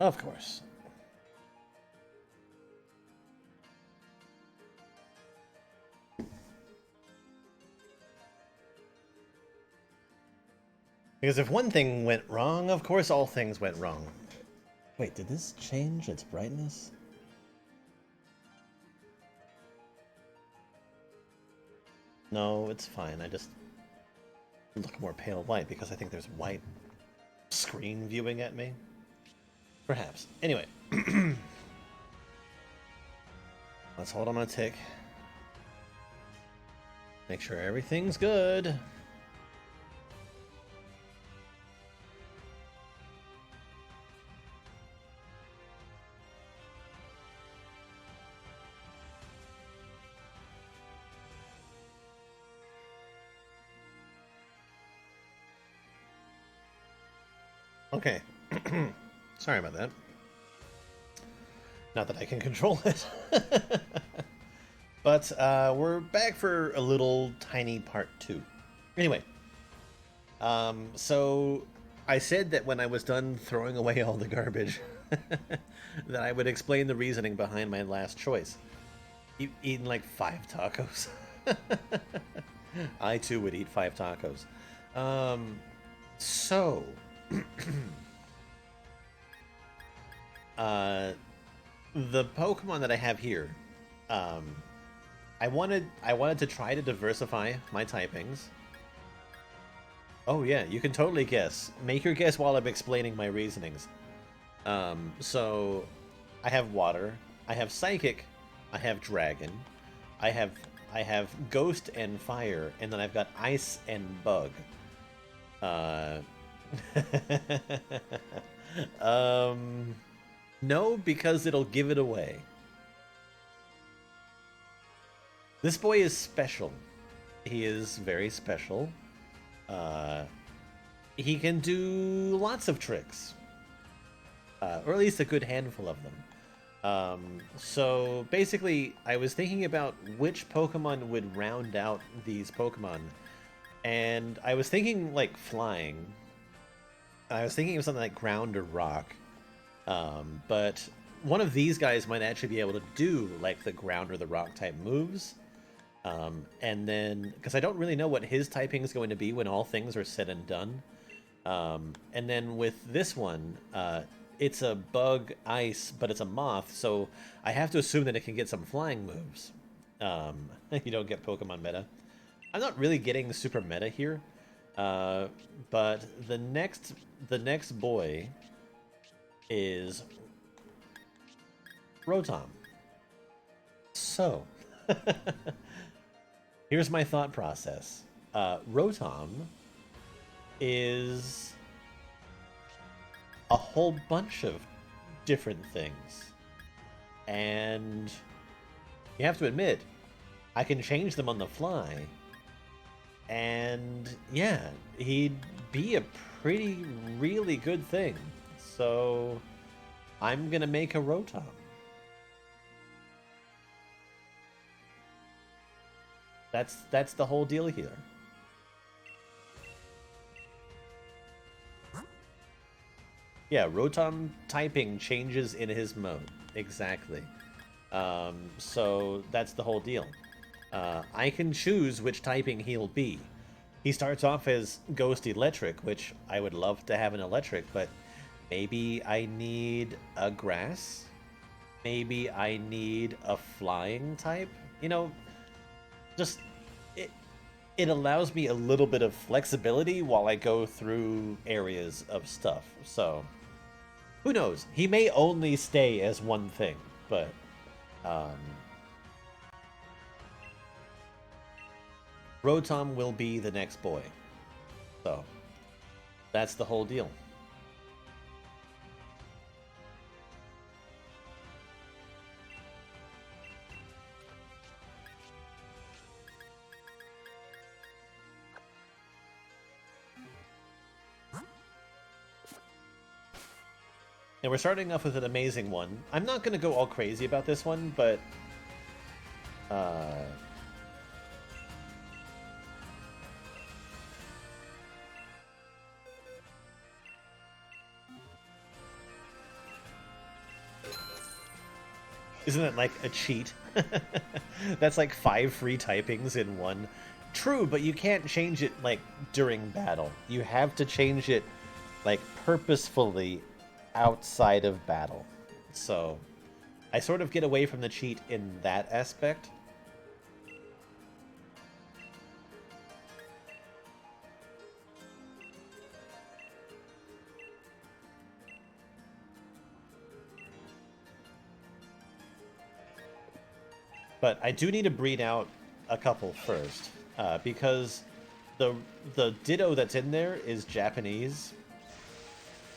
Of course. Because if one thing went wrong, of course all things went wrong. Wait, did this change its brightness? No, it's fine. I just look more pale white because I think there's white screen viewing at me. Perhaps. Anyway. Let's hold on a tick. Make sure everything's good. Okay. Sorry about that. Not that I can control it. But we're back for a little tiny part 2. Anyway. So I said that when I was done throwing away all the garbage, that I would explain the reasoning behind my last choice. Eating like 5 tacos. I too would eat 5 tacos. So... the Pokemon that I have here, I wanted to try to diversify my typings. Oh yeah, you can totally guess. Make your guess while I'm explaining my reasonings. So I have Water, I have Psychic, I have Dragon, I have Ghost and Fire, and then I've got Ice and Bug. No, because it'll give it away. This boy is special. He is very special. He can do lots of tricks. Or at least a good handful of them. So basically, I was thinking about which Pokemon would round out these Pokemon. And I was thinking, like, flying. I was thinking of something like ground or rock. But one of these guys might actually be able to do, like, the ground or the rock type moves. And then, because I don't really know what his typing is going to be when all things are said and done. And then with this one, it's a bug ice, but it's a moth, so I have to assume that it can get some flying moves. You don't get Pokemon meta. I'm not really getting super meta here, but the next boy is Rotom. So, here's my thought process. Rotom is a whole bunch of different things. And you have to admit, I can change them on the fly. And yeah, he'd be a really good thing. So I'm gonna make a Rotom. That's the whole deal here. Yeah, Rotom typing changes in his mode. Exactly. So that's the whole deal. I can choose which typing he'll be. He starts off as Ghost Electric, which I would love to have an Electric, but maybe I need a Grass? Maybe I need a Flying type? You know, just... It allows me a little bit of flexibility while I go through areas of stuff, so... Who knows? He may only stay as one thing, but... Rotom will be the next boy. So, that's the whole deal. And we're starting off with an amazing one. I'm not going to go all crazy about this one, but... Isn't it like a cheat? That's like 5 free typings in one. True, but you can't change it like during battle. You have to change it like purposefully outside of battle. So I sort of get away from the cheat in that aspect. But I do need to breed out a couple first, because the Ditto that's in there is Japanese,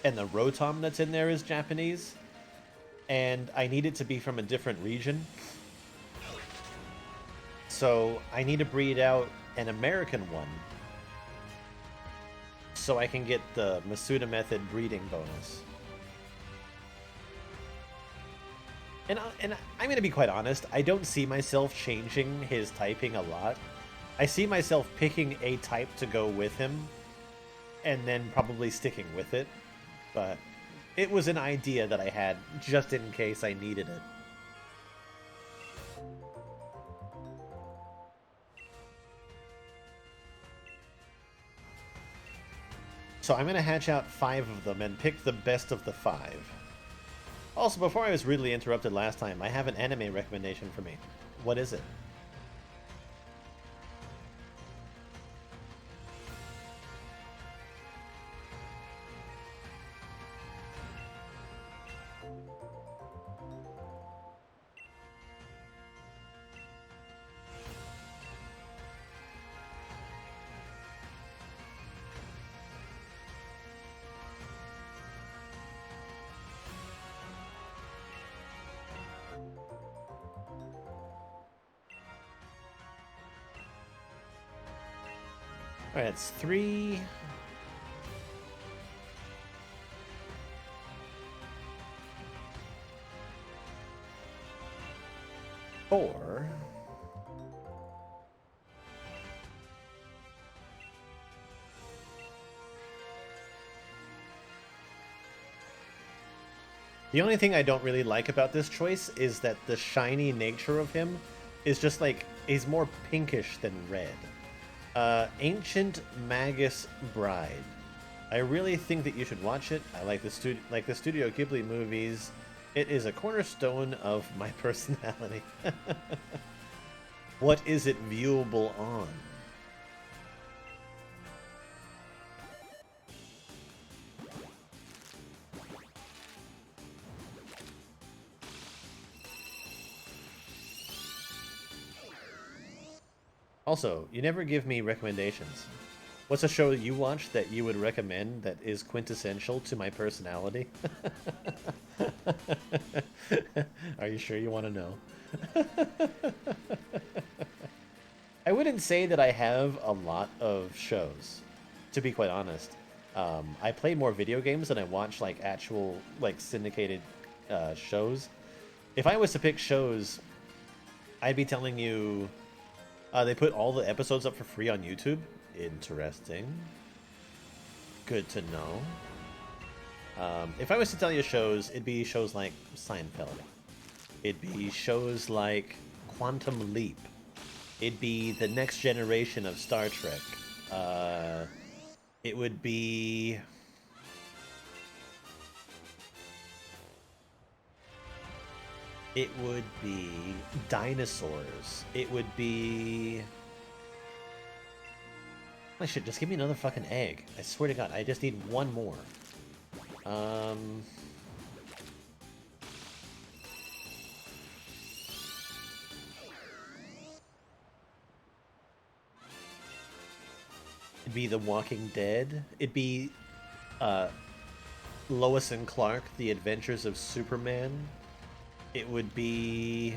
and the Rotom that's in there is Japanese, and I need it to be from a different region. So I need to breed out an American one so I can get the Masuda method breeding bonus. And I'm going to be quite honest, I don't see myself changing his typing a lot. I see myself picking a type to go with him, and then probably sticking with it. But it was an idea that I had just in case I needed it. So I'm going to hatch out 5 of them and pick the best of the 5. Also, before I was rudely interrupted last time, I have an anime recommendation for me. What is it? Alright, it's 3... 4... The only thing I don't really like about this choice is that the shiny nature of him is just like, he's more pinkish than red. Ancient Magus Bride. I really think that you should watch it. I like the Studio Ghibli movies. It is a cornerstone of my personality. What is it viewable on? Also, you never give me recommendations. What's a show you watch that you would recommend that is quintessential to my personality? Are you sure you want to know? I wouldn't say that I have a lot of shows, to be quite honest. I play more video games than I watch like actual like syndicated shows. If I was to pick shows, I'd be telling you they put all the episodes up for free on YouTube. Interesting. Good to know. If I was to tell you shows, it'd be shows like Seinfeld. It'd be shows like Quantum Leap. It'd be the next generation of Star Trek. It would be... It would be dinosaurs. It would be... Oh shit, just give me another fucking egg. I swear to God, I just need one more. It'd be The Walking Dead. It'd be, Lois and Clark, The Adventures of Superman. It would be...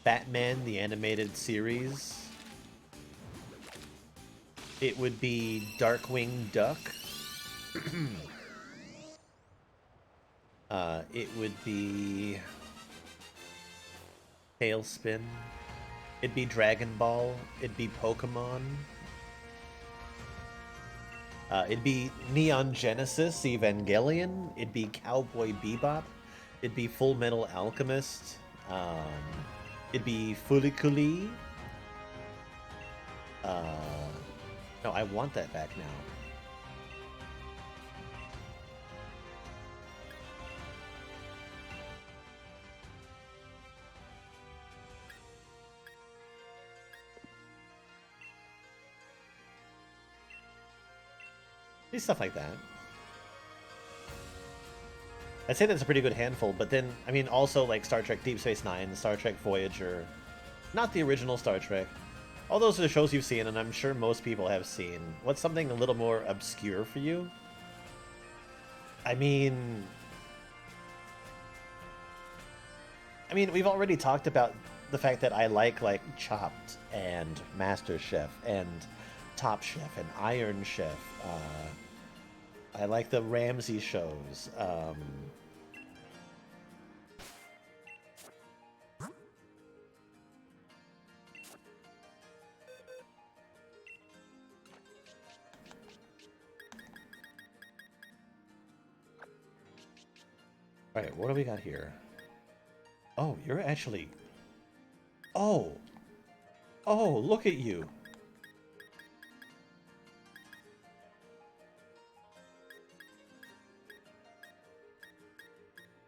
Batman, the animated series. It would be Darkwing Duck. It would be... Tailspin. It'd be Dragon Ball. It'd be Pokemon. It'd be Neon Genesis Evangelion. It'd be Cowboy Bebop. It'd be Full Metal Alchemist. It'd be Fuliculi. No, I want that back now. Stuff like that. I'd say that's a pretty good handful, but then, I mean, also like Star Trek Deep Space Nine, Star Trek Voyager, not the original Star Trek. All those are the shows you've seen, and I'm sure most people have seen. What's something a little more obscure for you? I mean, we've already talked about the fact that I like Chopped and Master Chef and Top Chef and Iron Chef. I like the Ramsay shows. Alright, what do we got here? Oh, you're actually... Oh! Oh, look at you!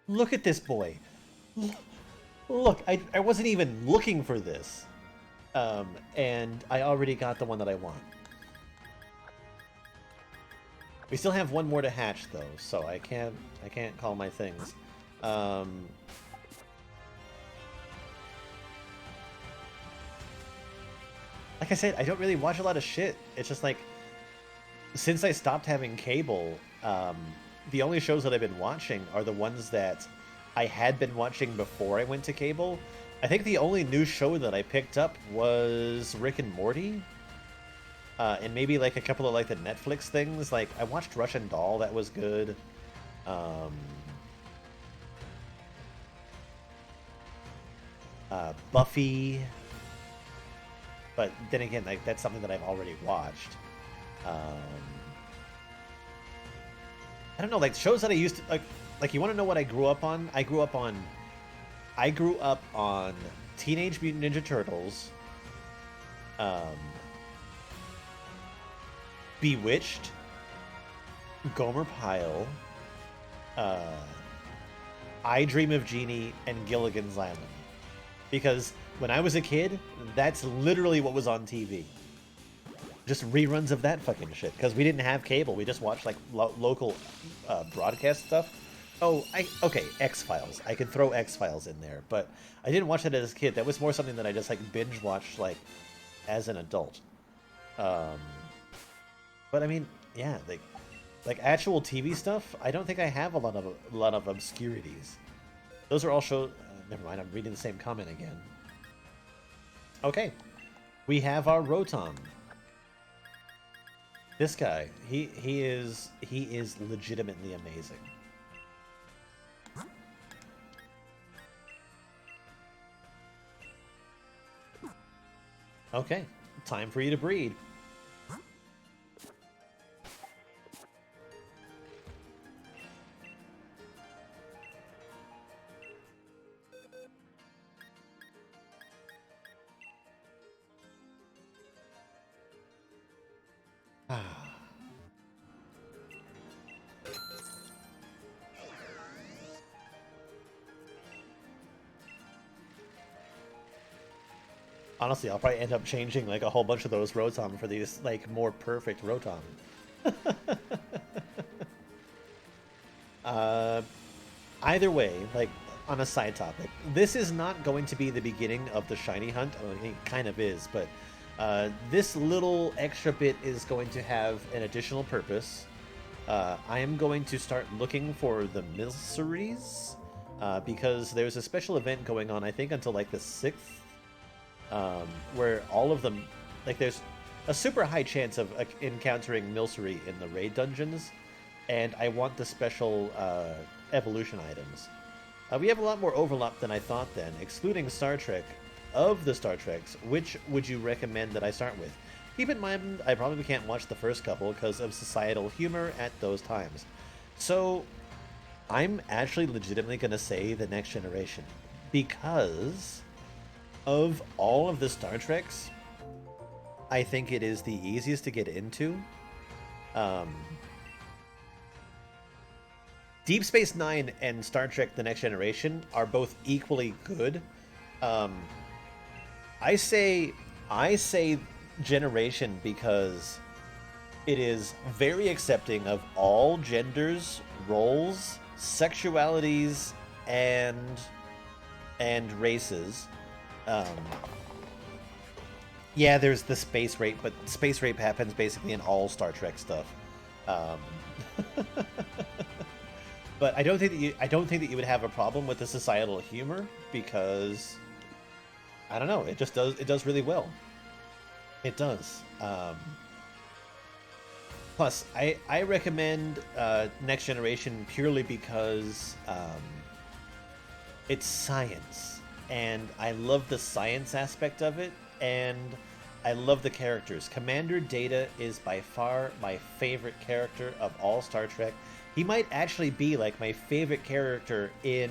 Look at this boy. Look, I wasn't even looking for this. And I already got the one that I want. We still have one more to hatch though, so I can't call my things. Like I said, I don't really watch a lot of shit. It's just like, since I stopped having cable, the only shows that I've been watching are the ones that I had been watching before I went to cable. I think the only new show that I picked up was Rick and Morty. And maybe like a couple of like the Netflix things. Like I watched Russian Doll, that was good. Buffy. But then again, like that's something that I've already watched. I don't know, like shows that I used to like you want to know what I grew up on? I grew up on Teenage Mutant Ninja Turtles, Bewitched, Gomer Pyle, I Dream of Jeannie, and Gilligan's Island. Because when I was a kid, that's literally what was on TV. Just reruns of that fucking shit. Because we didn't have cable. We just watched like local broadcast stuff. Oh, okay, X-Files. I could throw X-Files in there. But I didn't watch that as a kid. That was more something that I just like binge watched like as an adult. But I mean, yeah, like actual TV stuff, I don't think I have a lot of obscurities. Those are all shows. Never mind, I'm reading the same comment again. Okay, we have our Rotom. This guy, he is legitimately amazing. Okay, time for you to breed. Honestly, I'll probably end up changing like a whole bunch of those Rotom for these like more perfect Rotom. Either way, like on a side topic, this is not going to be the beginning of the shiny hunt. I mean, it kind of is, but this little extra bit is going to have an additional purpose. I am going to start looking for the Milceries because there's a special event going on, I think, until like the 6th. Where all of them, like there's a super high chance of encountering Milcery in the raid dungeons, and I want the special evolution items. We have a lot more overlap than I thought then. Excluding Star Trek, of the Star Treks, which would you recommend that I start with? Keep in mind, I probably can't watch the first couple because of societal humor at those times. So, I'm actually legitimately gonna say the Next Generation because of all of the Star Treks. I think it is the easiest to get into. Um, Deep Space Nine and Star Trek: The Next Generation are both equally good. Um, I say I say Generation because it is very accepting of all genders, roles, sexualities, and races. Um, yeah, there's the space rape, but space rape happens basically in all Star Trek stuff. Um, but I don't think that you would have a problem with the societal humor because I don't know, it does really well. It does. Plus, I recommend Next Generation purely because it's science, and I love the science aspect of it, and I love the characters. Commander Data is by far my favorite character of all Star Trek. He might actually be like my favorite character in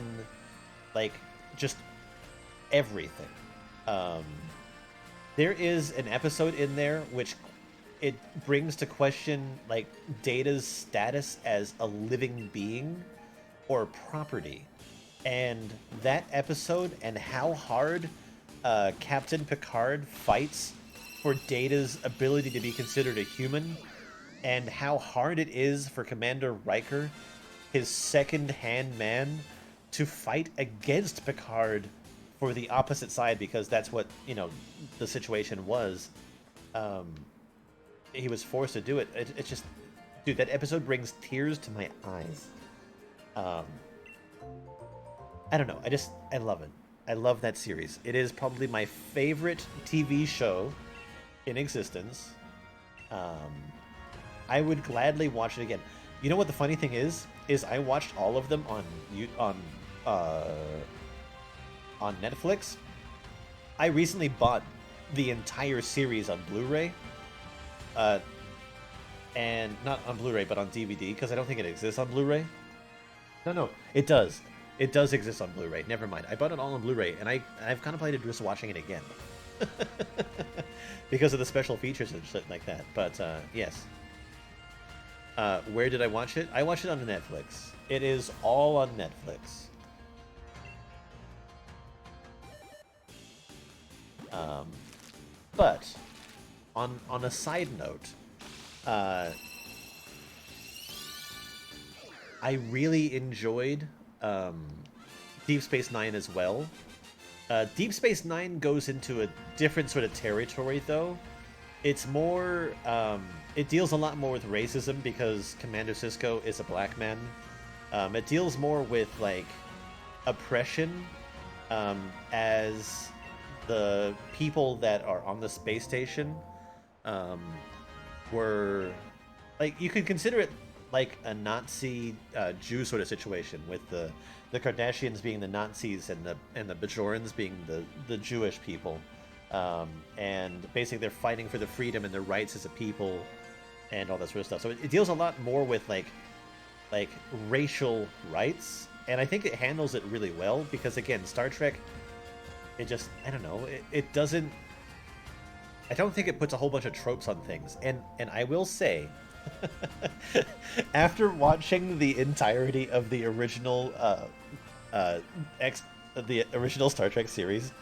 like just everything. Um, there is an episode in there which it brings to question like Data's status as a living being or property. And that episode and how hard Captain Picard fights for Data's ability to be considered a human, and how hard it is for Commander Riker, his second-hand man, to fight against Picard for the opposite side because that's what, you know, the situation was. Um, he was forced to do it. It's just, dude, that episode brings tears to my eyes. Um, I don't know. I love it. I love that series. It is probably my favorite TV show in existence. Um, I would gladly watch it again. You know what the funny thing is? Is I watched all of them uh, on Netflix. I recently bought the entire series on Blu-ray. And not on Blu-ray, but on DVD, because I don't think it exists on Blu-ray. No, it does. It does exist on Blu-ray. Never mind. I bought it all on Blu-ray, and I've contemplated just watching it again. Because of the special features and shit like that. But, yes. Where did I watch it? I watched it on Netflix. It is all on Netflix. But, on a side note, I really enjoyed Deep Space Nine as well. Deep Space Nine goes into a different sort of territory, though. It's more, it deals a lot more with racism because Commander Sisko is a black man. It deals more with, like, oppression as the people that are on the space station were, like, you could consider it like a Nazi Jew sort of situation, with the Kardashians being the Nazis and the Bajorans being the Jewish people, and basically they're fighting for the freedom and their rights as a people and all that sort of stuff. So it deals a lot more with like racial rights, and I think it handles it really well because, again, Star Trek, it just, I don't know, it doesn't, I don't think it puts a whole bunch of tropes on things. And I will say, after watching the entirety of the original the original Star Trek series,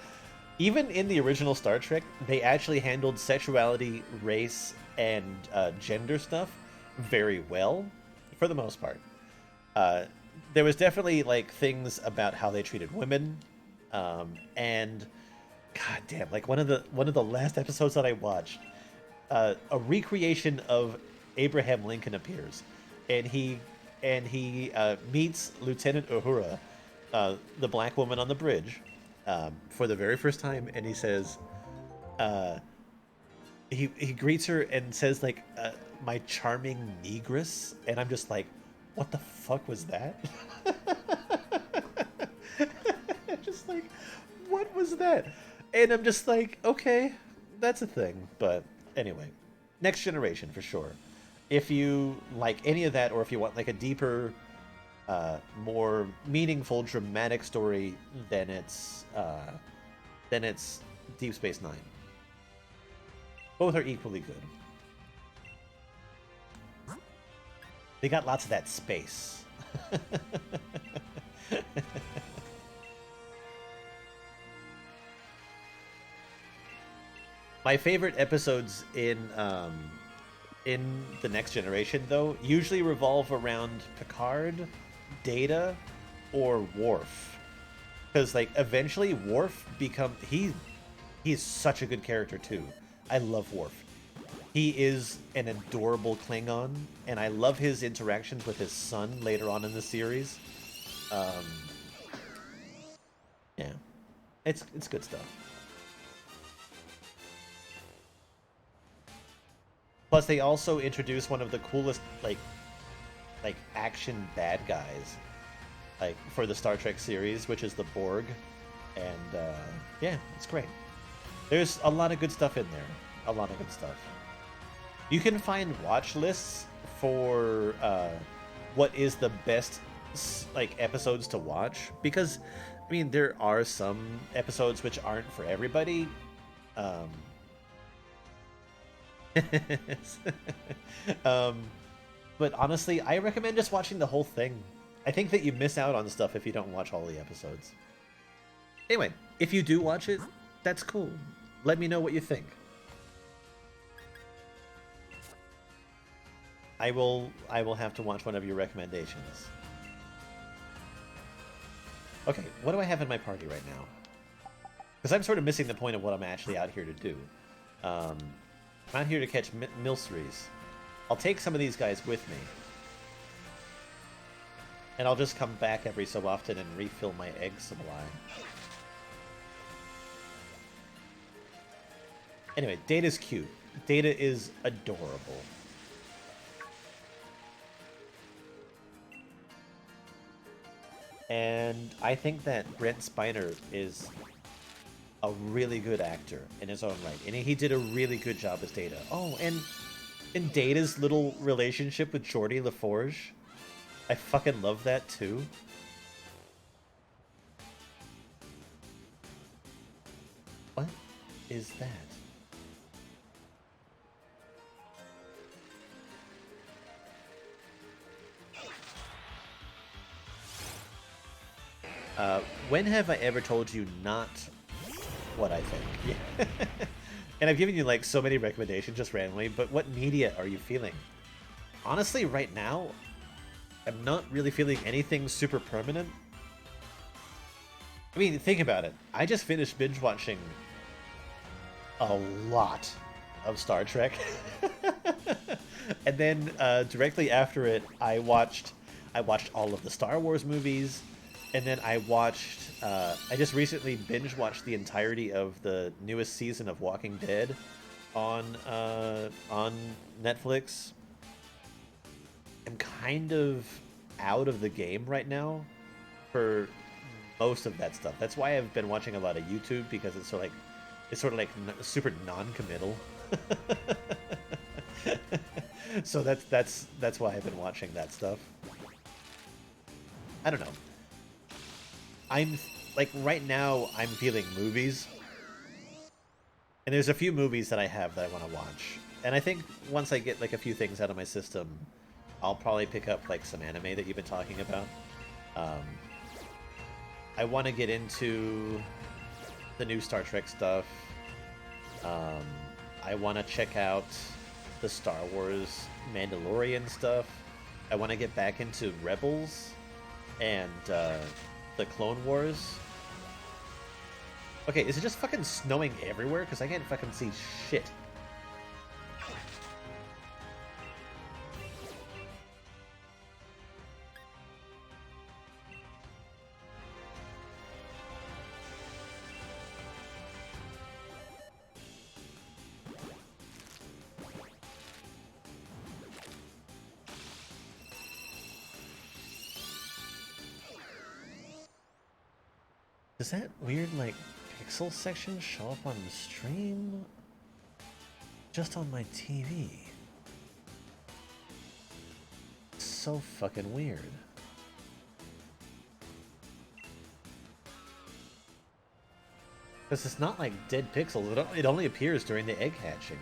even in the original Star Trek, they actually handled sexuality, race, and gender stuff very well, for the most part. There was definitely like things about how they treated women, and god damn, like one of the last episodes that I watched, a recreation of Abraham Lincoln appears, and he meets Lieutenant Uhura, the black woman on the bridge, for the very first time, and he says, he greets her and says, like, my charming negress, and I'm just like, what the fuck was that? Just like, what was that? And I'm just like, okay, that's a thing. But anyway, Next Generation for sure. If you like any of that, or if you want like a deeper more meaningful, dramatic story than its Deep Space Nine. Both are equally good. They got lots of that space. My favorite episodes in the Next Generation, though, usually revolve around Picard, Data, or Worf. Because like eventually Worf he's such a good character too. I love Worf. He is an adorable Klingon, and I love his interactions with his son later on in the series. Um, yeah, it's good stuff. Plus, they also introduce one of the coolest like action bad guys like for the Star Trek series, which is the Borg, and yeah, it's great. There's a lot of good stuff in there. A lot of good stuff. You can find watch lists for what is the best like episodes to watch, because I mean there are some episodes which aren't for everybody. Um, um, but honestly, I recommend just watching the whole thing. I think that you miss out on stuff if you don't watch all the episodes. Anyway, if you do watch it, that's cool. Let me know what you think. I will have to watch one of your recommendations. Okay, what do I have in my party right now? Because I'm sort of missing the point of what I'm actually out here to do. I'm out here to catch Milceries. I'll take some of these guys with me. And I'll just come back every so often and refill my egg supply. Anyway, Data's cute. Data is adorable. And I think that Brent Spiner is a really good actor in his own right. And he did a really good job as Data. Oh, and in Data's little relationship with Geordi LaForge, I fucking love that too. What is that? When have I ever told you not what I think? Yeah. And I've given you like so many recommendations just randomly, but what media are you feeling? Honestly, right now, I'm not really feeling anything super permanent. I mean, think about it. I just finished binge watching a lot of Star Trek. And then directly after it, I watched all of the Star Wars movies. And then I just recently binge watched the entirety of the newest season of Walking Dead on Netflix. I'm kind of out of the game right now for most of that stuff. That's why I've been watching a lot of YouTube, because it's sort of like super non-committal. So that's why I've been watching that stuff. I don't know. I'm like right now I'm feeling movies. And there's a few movies that I have that I want to watch. And I think once I get like a few things out of my system, I'll probably pick up like some anime that you've been talking about. I want to get into the new Star Trek stuff. I want to check out the Star Wars Mandalorian stuff. I want to get back into Rebels and the Clone Wars. Okay, is it just fucking snowing everywhere? Because I can't fucking see shit. Does that weird, like, pixel section show up on the stream? Just on my TV? It's so fucking weird. Because it's not like dead pixels. It only appears during the egg hatchings.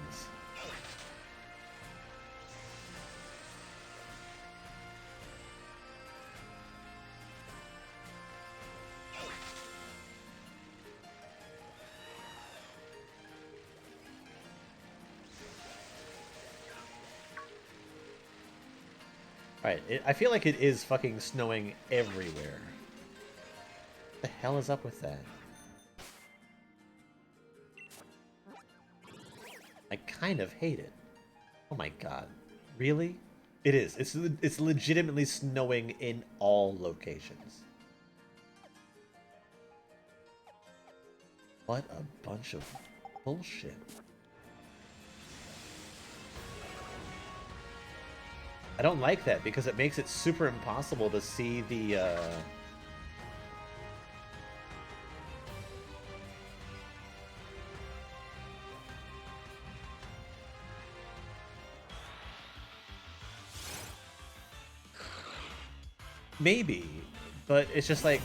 Right, I feel like it is fucking snowing everywhere. What the hell is up with that? I kind of hate it. Oh my god. Really? It is. It's legitimately snowing in all locations. What a bunch of bullshit. I don't like that because it makes it super impossible to see the maybe, but it's just like,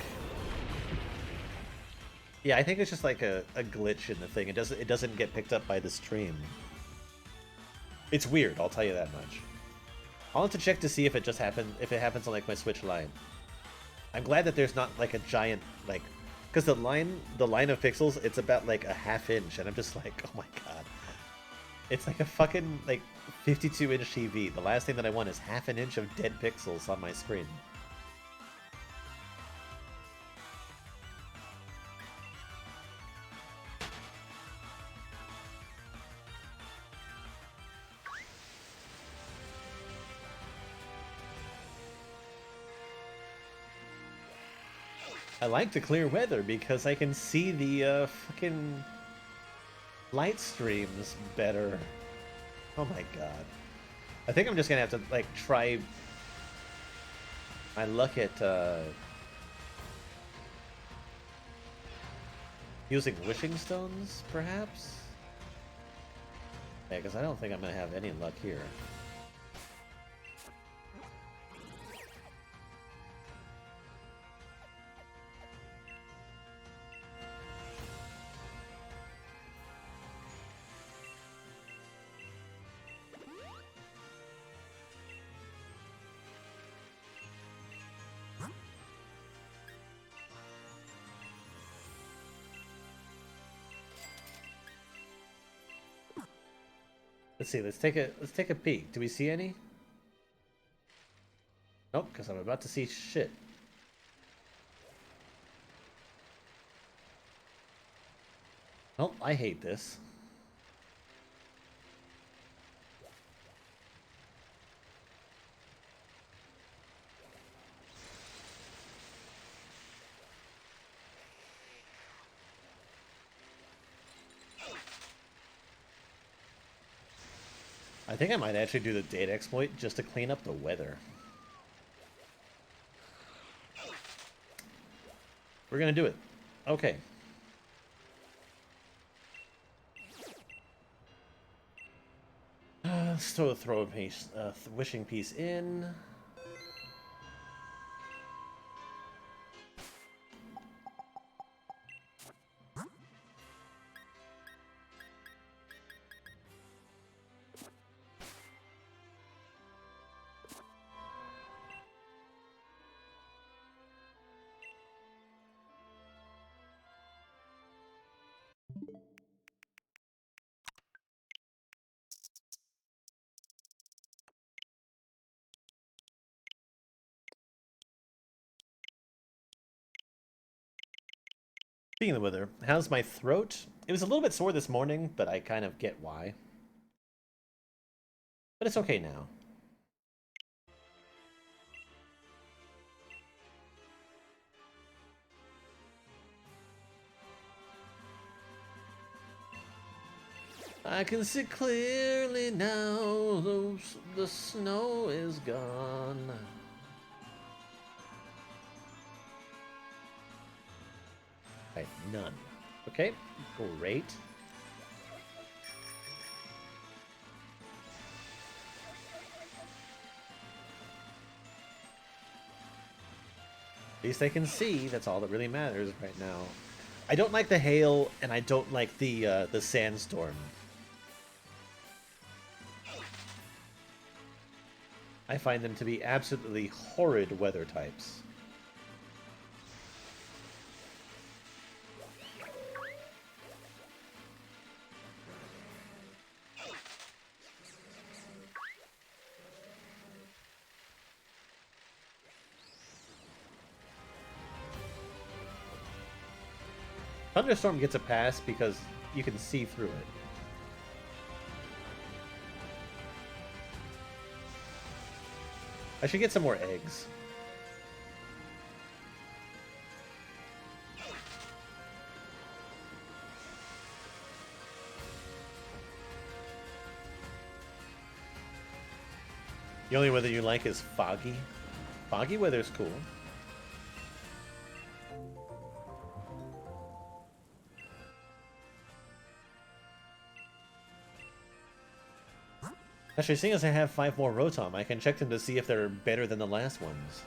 yeah, I think it's just like a glitch in the thing. It doesn't get picked up by the stream. It's weird, I'll tell you that much. I'll have to check to see if it just happens, if it happens on like my Switch line. I'm glad that there's not like a giant like, because the line of pixels, it's about like a ½ inch, and I'm just like, oh my god, it's like a fucking like 52-inch TV. The last thing that I want is ½ an inch of dead pixels on my screen. I like the clear weather because I can see the fucking light streams better. Oh my god. I think I'm just gonna have to like try my luck at using wishing stones, perhaps? Yeah, because I don't think I'm gonna have any luck here. Let's see. Let's take a peek. Do we see any? Nope, because I'm about to see shit. Nope, I hate this. I think I might actually do the data exploit just to clean up the weather. We're gonna do it. Okay. Let's throw a piece, wishing piece in. Speaking of the weather, how's my throat? It was a little bit sore this morning, but I kind of get why. But it's okay now. I can see clearly now, the snow is gone. Right, none. Okay, great. At least I can see, that's all that really matters right now. I don't like the hail, and I don't like the sandstorm. I find them to be absolutely horrid weather types. Thunderstorm gets a pass because you can see through it. I should get some more eggs. The only weather you like is foggy. Foggy weather's cool. Actually, seeing as I have 5 more Rotom, I can check them to see if they're better than the last ones.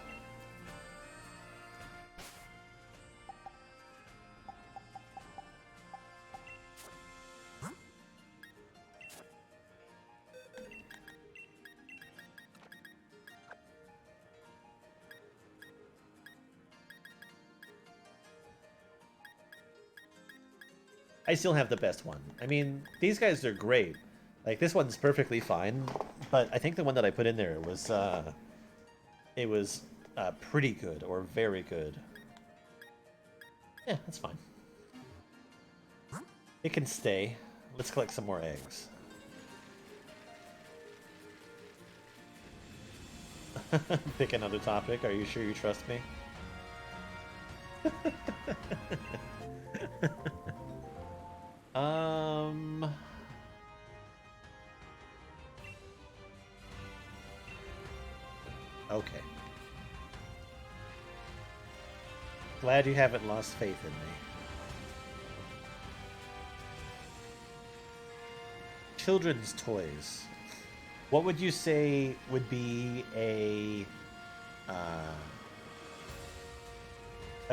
I still have the best one. I mean, these guys are great. Like, this one's perfectly fine, but I think the one that I put in there was, it was pretty good, or very good. Yeah, that's fine. It can stay. Let's collect some more eggs. Pick another topic. Are you sure you trust me? Okay. Glad you haven't lost faith in me. Children's toys. What would you say would be a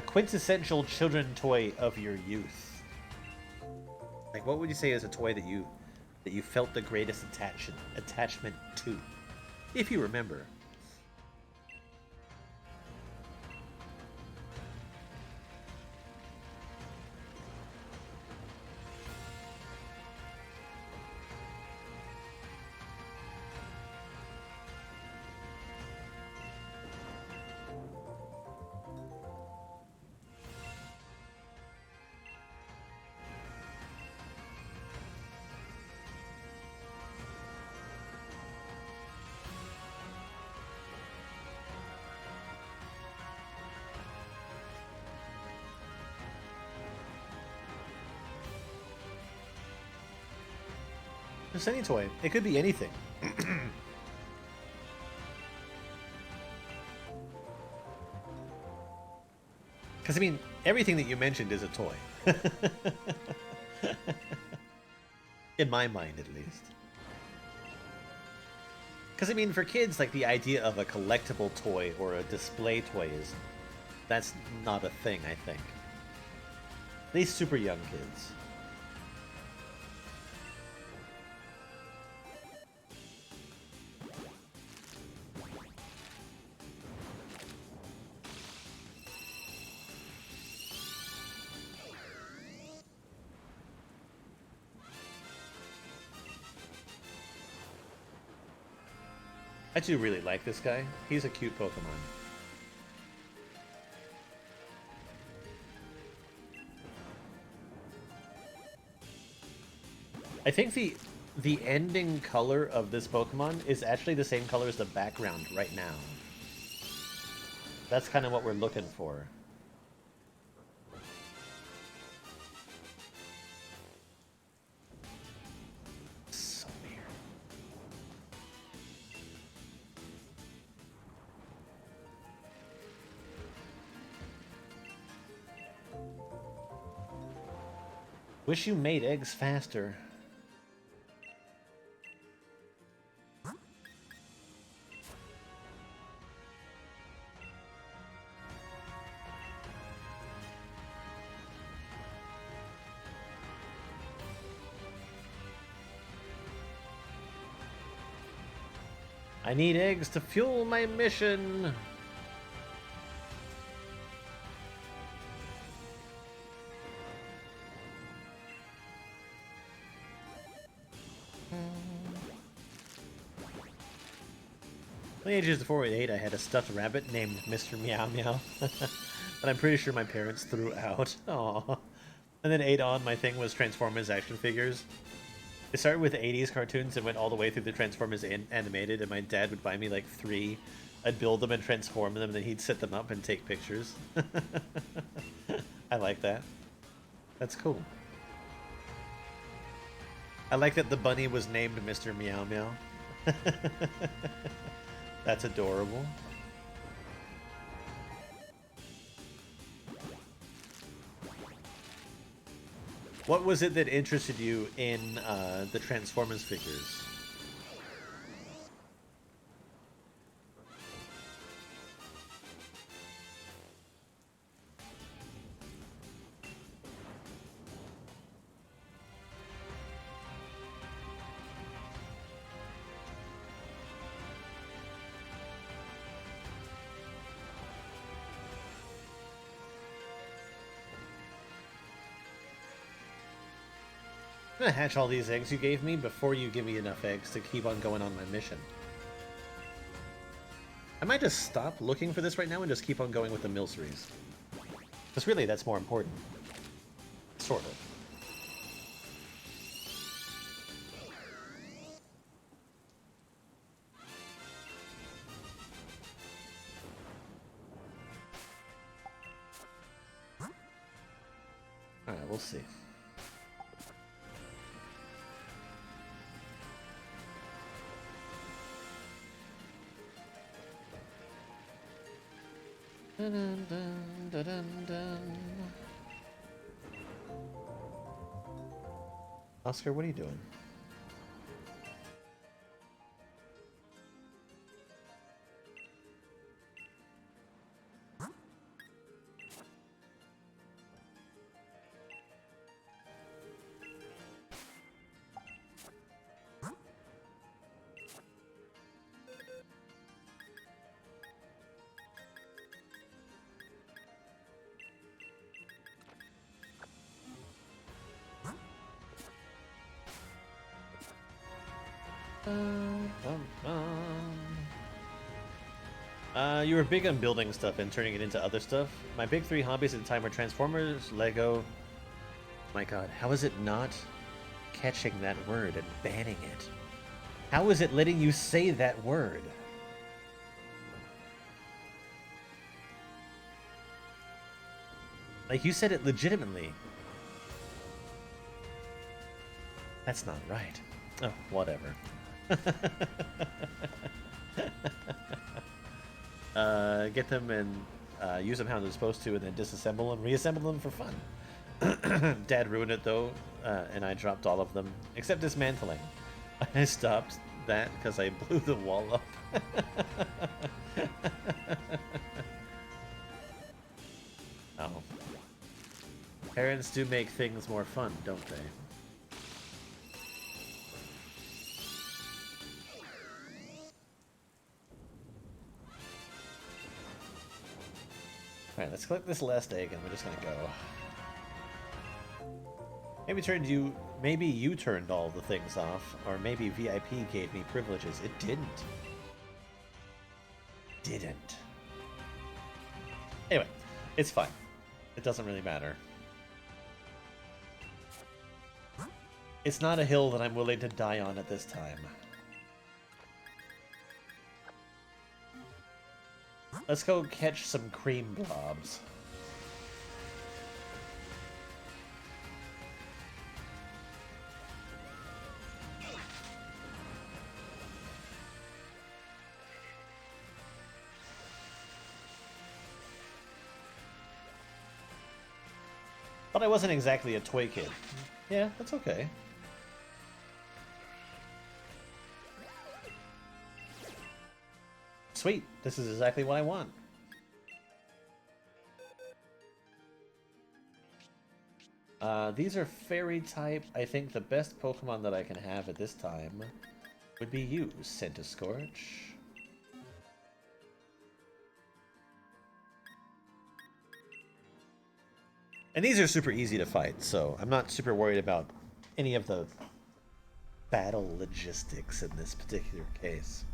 quintessential children toy of your youth? Like, what would you say is a toy that you felt the greatest attachment to, if you remember? Just any toy. It could be anything. Because, I mean, everything that you mentioned is a toy. In my mind, at least. Because, I mean, for kids, like, the idea of a collectible toy or a display toy that's not a thing, I think. At least super young kids. I do really like this guy. He's a cute Pokemon. I think the ending color of this Pokemon is actually the same color as the background right now. That's kind of what we're looking for. So weird. Wish you made eggs faster. I need eggs to fuel my mission. In the ages before 8, I had a stuffed rabbit named Mr. Meow Meow. But I'm pretty sure my parents threw out. Aww. And then 8 on, my thing was Transformers action figures. It started with 80s cartoons and went all the way through the Transformers animated, and my dad would buy me like 3. I'd build them and transform them, and then he'd set them up and take pictures. I like that. That's cool. I like that the bunny was named Mr. Meow Meow. That's adorable. What was it that interested you in the Transformers figures? I'm gonna hatch all these eggs you gave me before you give me enough eggs to keep on going on my mission. I might just stop looking for this right now and just keep on going with the Milceries. Because really, that's more important. Sort of. Alright, we'll see. Dun, dun, dun, dun, dun. Oscar, what are you doing? You were big on building stuff and turning it into other stuff. My big 3 hobbies at the time were Transformers, Lego. My god, how is it not catching that word and banning it? How is it letting you say that word? Like, you said it legitimately. That's not right. Oh, whatever. Get them and use them how they're supposed to, and then disassemble them, reassemble them for fun. Dad ruined it though, and I dropped all of them except dismantling. I stopped that because I blew the wall up. Oh, parents do make things more fun, don't they? Alright, let's collect this last egg and we're just gonna go. Maybe you turned all the things off, or maybe VIP gave me privileges. It didn't. Didn't. Anyway, it's fine. It doesn't really matter. It's not a hill that I'm willing to die on at this time. Let's go catch some cream blobs. But I wasn't exactly a toy kid. Yeah, that's okay. Sweet, this is exactly what I want. These are fairy type. I think the best Pokemon that I can have at this time would be you, Centiskorch. And these are super easy to fight, so I'm not super worried about any of the battle logistics in this particular case.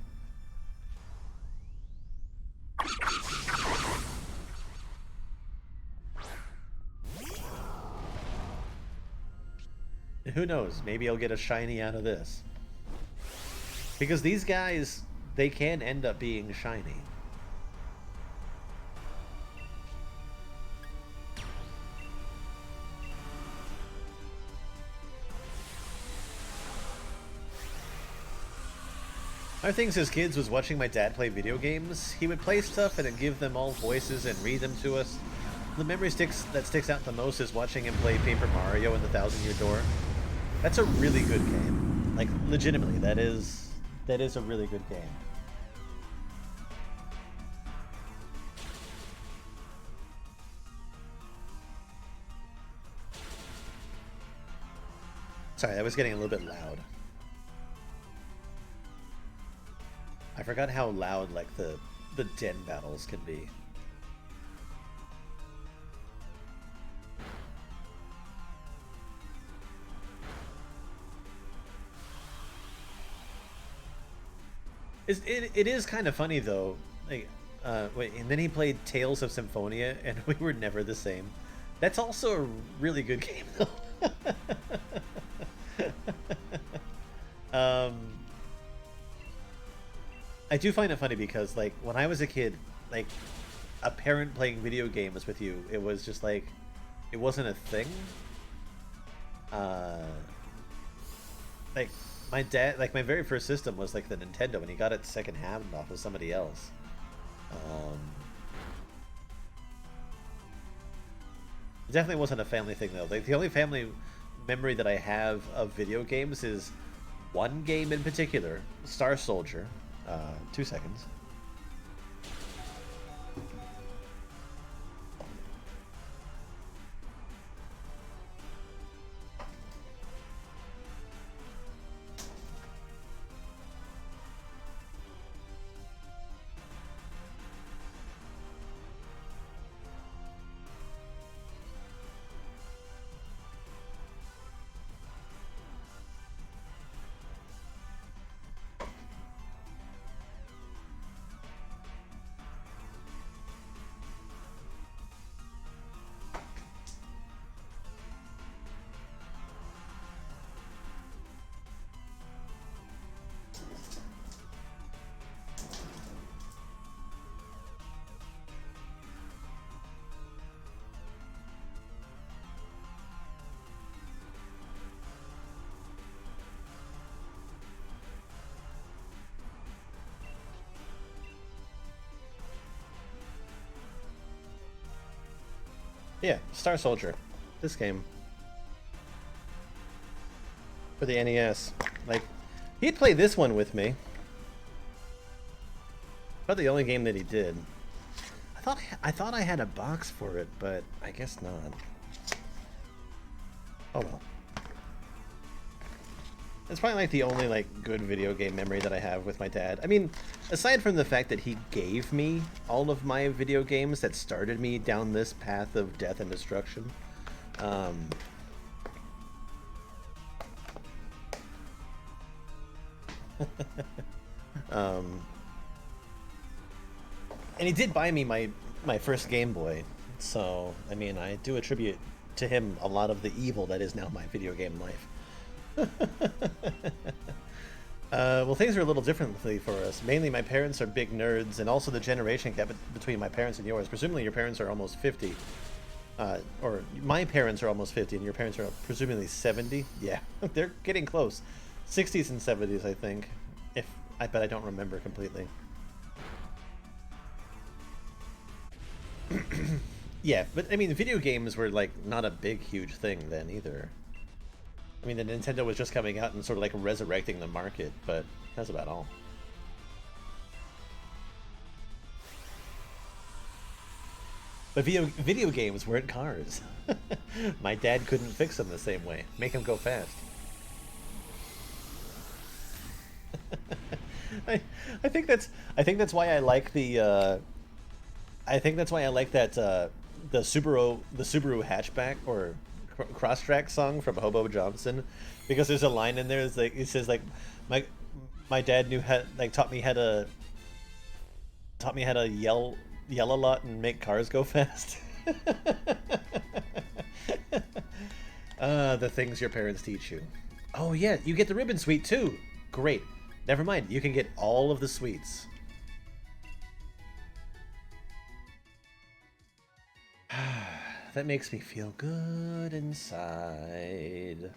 Who knows? Maybe I'll get a shiny out of this. Because these guys, they can end up being shiny. Our things as kids was watching my dad play video games. He would play stuff and then give them all voices and read them to us. The memory that sticks out the most is watching him play Paper Mario and the Thousand-Year Door. That's a really good game. Like, legitimately, that is a really good game. Sorry, that was getting a little bit loud. I forgot how loud, like, the den battles can be. It is kind of funny, though. Like, wait, and then he played Tales of Symphonia, and we were never the same. That's also a really good game, though. I do find it funny because, like, when I was a kid, like, a parent playing video games with you, it was just like, it wasn't a thing. Like, my dad, like, my very first system was, like, the Nintendo, and he got it secondhand off of somebody else. It definitely wasn't a family thing, though. Like, the only family memory that I have of video games is one game in particular, Star Soldier. 2 seconds. Yeah, Star Soldier. This game. For the NES. Like, he'd play this one with me. Probably the only game that he did. I thought I had a box for it, but I guess not. Oh well. It's probably like the only like good video game memory that I have with my dad. I mean, aside from the fact that he gave me all of my video games that started me down this path of death and destruction. And he did buy me my first Game Boy, so I mean, I do attribute to him a lot of the evil that is now my video game life. Well, things are a little differently for us. Mainly, my parents are big nerds, and also the generation gap between my parents and yours. Presumably, your parents are almost 50. Or my parents are almost 50, and your parents are presumably 70. Yeah, they're getting close. 60s and 70s, I think. But I don't remember completely. Yeah, but I mean, video games were like not a big, huge thing then either. I mean, the Nintendo was just coming out and sort of like resurrecting the market, but that's about all. But video games weren't cars. My dad couldn't fix them the same way. Make them go fast. I think that's why I like the I think that's why I like that the Subaru hatchback or cross-track song from Hobo Johnson, because there's a line in there. It's like it says like my my dad knew how like taught me how to yell a lot and make cars go fast. The things your parents teach you. Oh yeah, you get the ribbon suite too. Great. Never mind, you can get all of the sweets. That makes me feel good inside.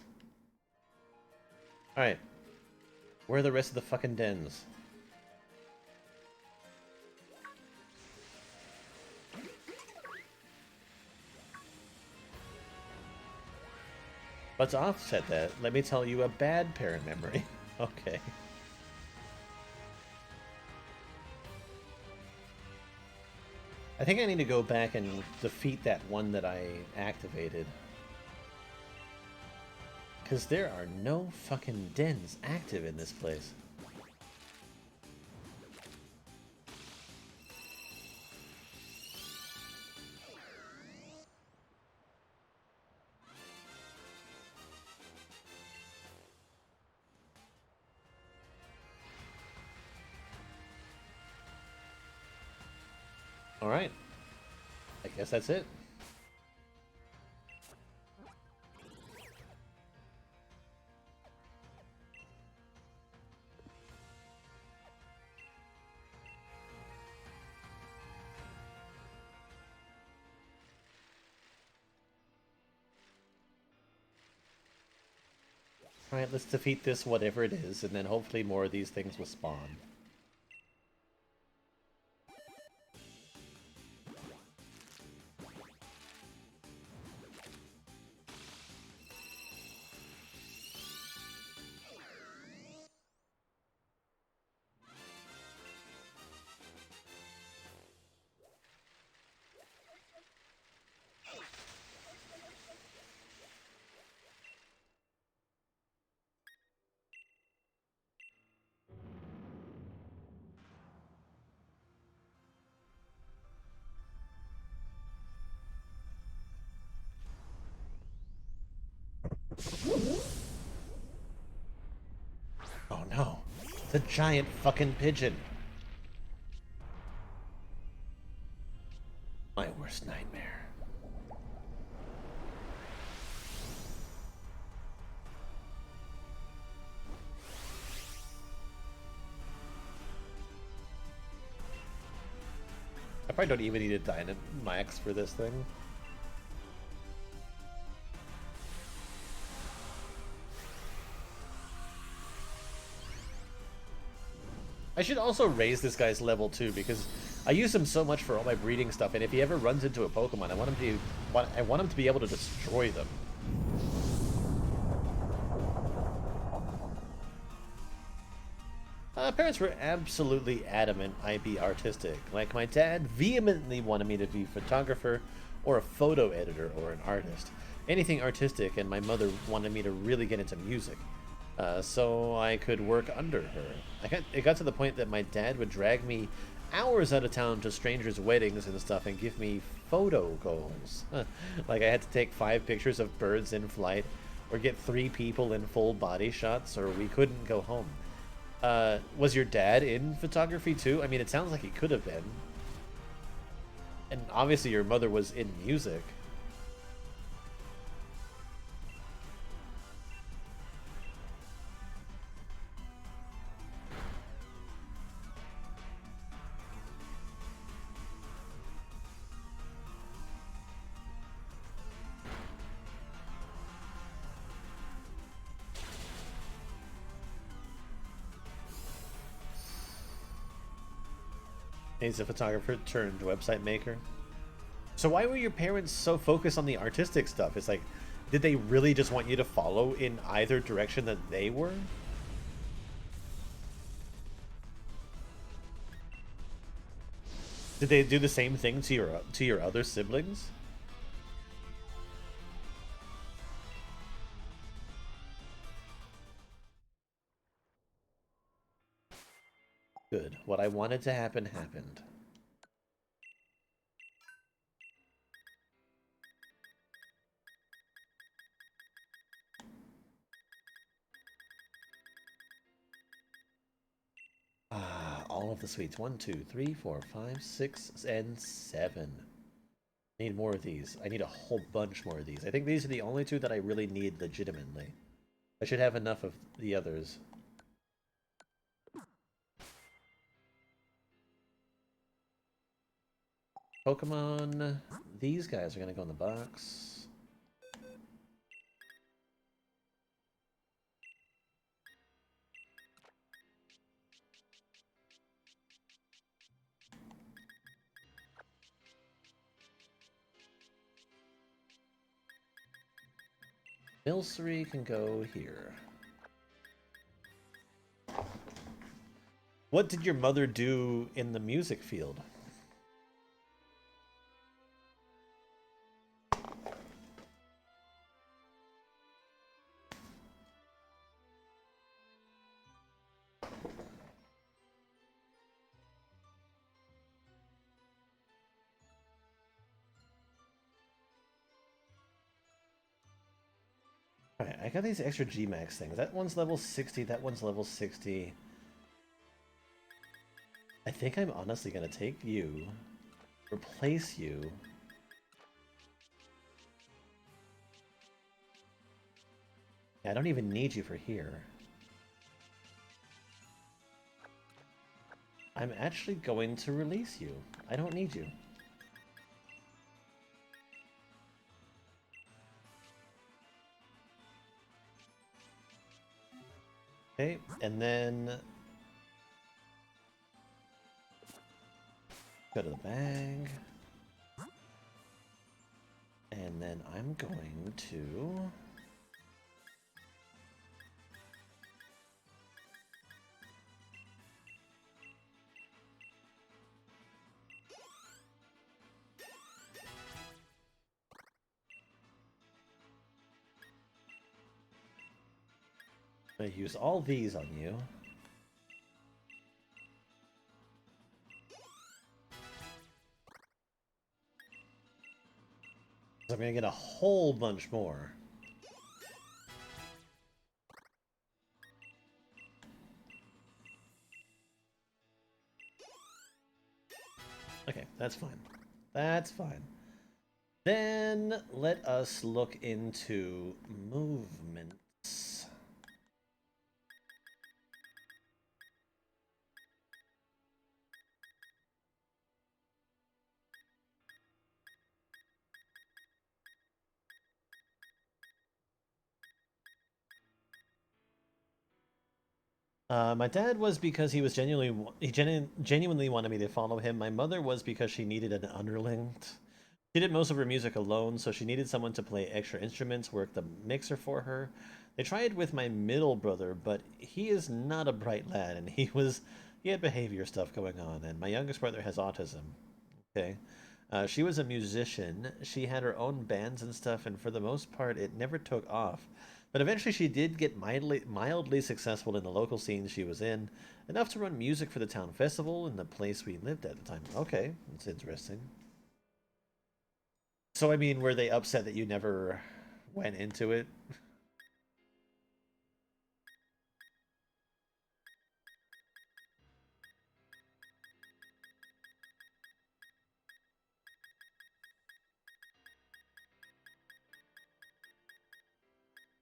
Alright. Where are the rest of the fucking dens? But to offset that, let me tell you a bad parent memory. Okay. I think I need to go back and defeat that one that I activated. Because there are no fucking dens active in this place. Alright. I guess that's it. Alright, let's defeat this whatever it is, and then hopefully more of these things will spawn. Oh no, the giant fucking pigeon. My worst nightmare. I probably don't even need a Dynamax for this thing. I should also raise this guy's level too, because I use him so much for all my breeding stuff, and if he ever runs into a Pokemon, I want him to be able to destroy them. Parents were absolutely adamant I be artistic. Like, my dad vehemently wanted me to be a photographer or a photo editor or an artist. Anything artistic, and my mother wanted me to really get into music. So I could work under her. It got to the point that my dad would drag me hours out of town to strangers' weddings and stuff and give me photo goals. Like I had to take 5 pictures of birds in flight, or get 3 people in full body shots, or we couldn't go home. Was your dad in photography too? I mean, it sounds like he could have been. And obviously your mother was in music. He's a photographer turned website maker. So why were your parents so focused on the artistic stuff? It's like, did they really just want you to follow in either direction that they were? Did they do the same thing to your other siblings? Good. What I wanted to happen happened. all of the sweets. 1, 2, 3, 4, 5, 6, and 7. I need more of these. I need a whole bunch more of these. I think these are the only two that I really need legitimately. I should have enough of the others. Pokemon. These guys are going to go in the box. Milcery can go here. What did your mother do in the music field? Alright, I got these extra G-Max things. That one's level 60, that one's level 60. I think I'm honestly gonna take you, replace you. I don't even need you for here. I'm actually going to release you. I don't need you. Okay, and then go to the bag. And then I'm going to use all these on you. I'm gonna get a whole bunch more. Okay, that's fine. That's fine. Then let us look into movements. My dad was because he was genuinely wanted me to follow him. My mother was because she needed an underling. She did most of her music alone, so she needed someone to play extra instruments, work the mixer for her. They tried with my middle brother, but he is not a bright lad, and he had behavior stuff going on, and my youngest brother has autism. Okay. She was a musician. She had her own bands and stuff, and for the most part, it never took off. But eventually she did get mildly successful in the local scene she was in, enough to run music for the town festival in the place we lived at the time. Okay, that's interesting. So, I mean, were they upset that you never went into it?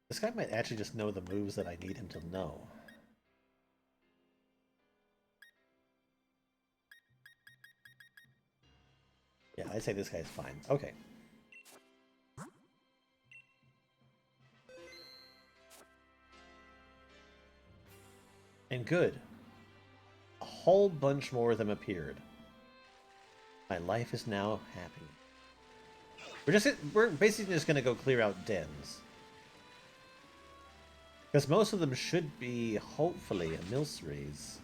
This guy might actually just know the moves that I need him to know. Yeah, I'd say this guy's fine. Okay. And good. A whole bunch more of them appeared. My life is now happy. We're basically just gonna go clear out dens. Because most of them should be, hopefully, Milcery's.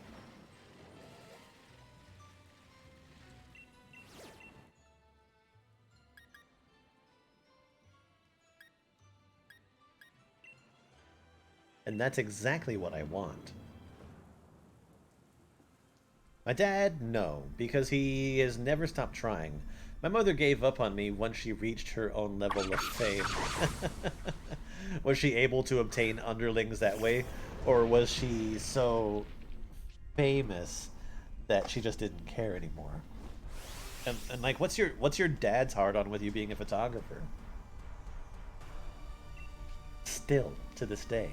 And that's exactly what I want. My dad, no, because he has never stopped trying. My mother gave up on me once she reached her own level of fame. Was she able to obtain underlings that way? Or was she so famous that she just didn't care anymore. And like, what's your dad's hard on with you being a photographer? Still to this day.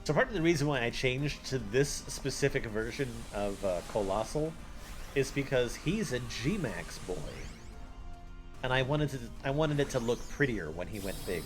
So part of the reason why I changed to this specific version of Colossal is because he's a G-Max boy, and I wanted it to look prettier when he went big.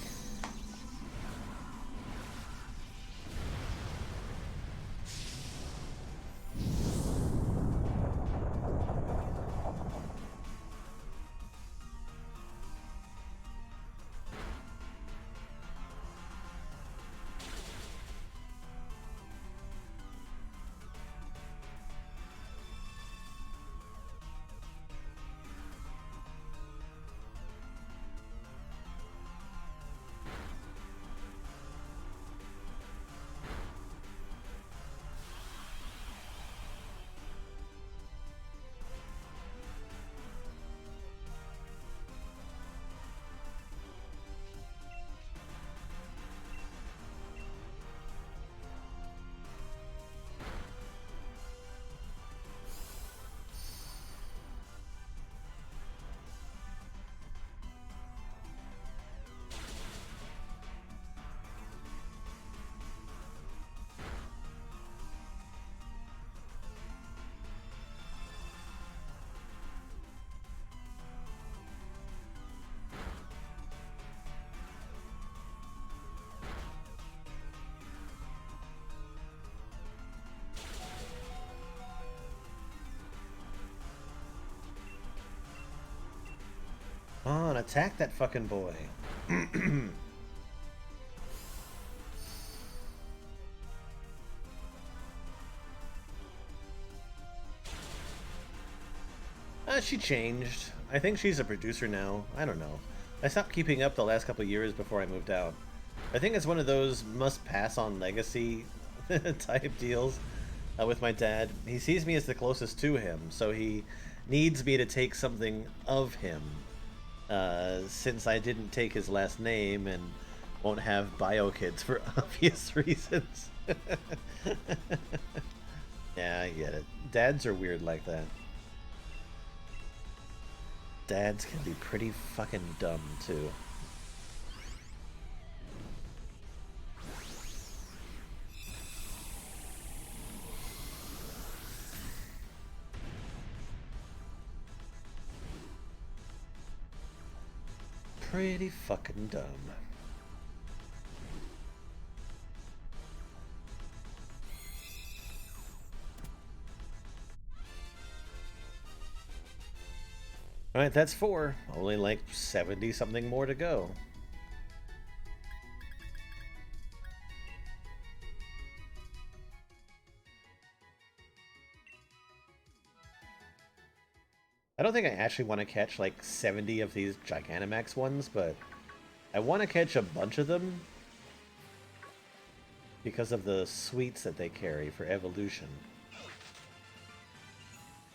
On, attack that fucking boy. She changed. I think she's a producer now. I don't know. I stopped keeping up the last couple of years before I moved out. I think it's one of those must pass on legacy type deals with my dad. He sees me as the closest to him, so he needs me to take something of him. Since I didn't take his last name and won't have bio kids for obvious reasons. Yeah, I get it. Dads are weird like that. Dads can be pretty fucking dumb, too. Pretty fucking dumb. Alright, that's 4. Only like 70 something more to go. I don't think I actually want to catch like 70 of these Gigantamax ones, but I want to catch a bunch of them because of the sweets that they carry for evolution.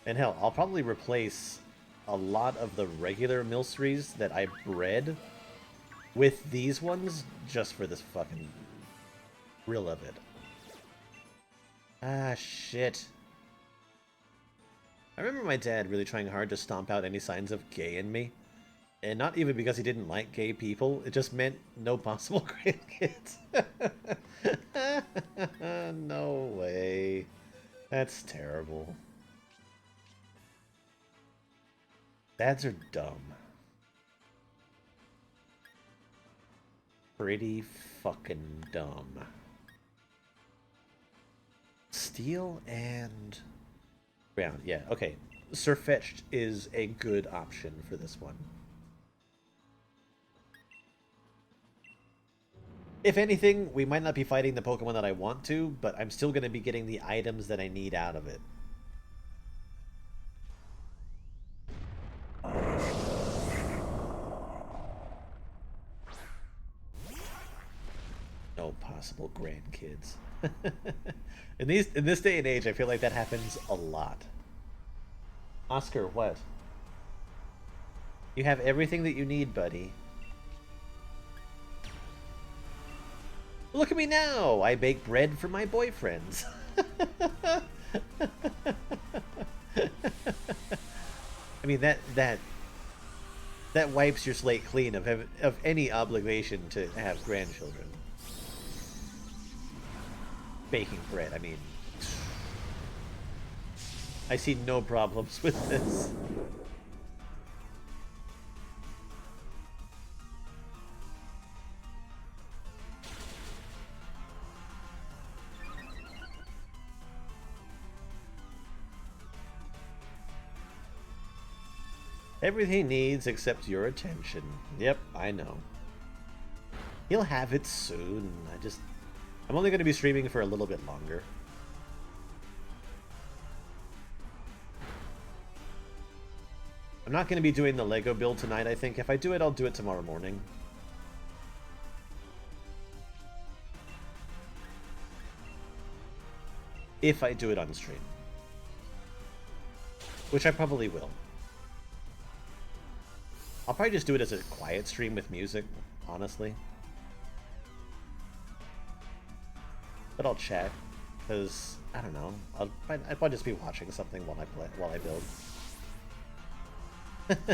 And hell, I'll probably replace a lot of the regular Milcerys that I bred with these ones just for this fucking thrill of it. Ah, shit. I remember my dad really trying hard to stomp out any signs of gay in me. And not even because he didn't like gay people, it just meant no possible grandkids. No way. That's terrible. Dads are dumb. Pretty fucking dumb. Steel and ground. Yeah, okay. Surfetched is a good option for this one. If anything, we might not be fighting the Pokemon that I want to, but I'm still going to be getting the items that I need out of it. No possible grandkids. In this day and age, I feel like that happens a lot. Oscar, what? You have everything that you need, buddy. Look at me now! I bake bread for my boyfriends. I mean, that wipes your slate clean of any obligation to have grandchildren. Baking bread, I mean, I see no problems with this. Everything he needs except your attention. Yep, I know. He'll have it soon. I'm only going to be streaming for a little bit longer. I'm not going to be doing the Lego build tonight, I think. If I do it, I'll do it tomorrow morning. If I do it on stream. Which I probably will. I'll probably just do it as a quiet stream with music, honestly. But I'll chat, because, I don't know, I'll probably just be watching something while I build.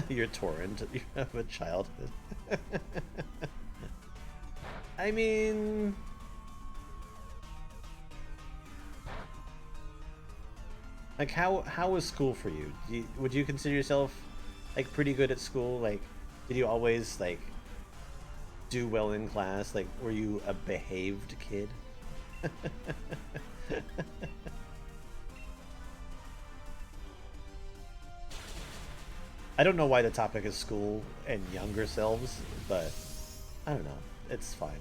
Your torrent, you have a childhood. I mean... Like, how was school for you? Would you consider yourself, like, pretty good at school? Like, did you always, like, do well in class? Like, were you a behaved kid? I don't know why the topic is school and younger selves, but I don't know. It's fine.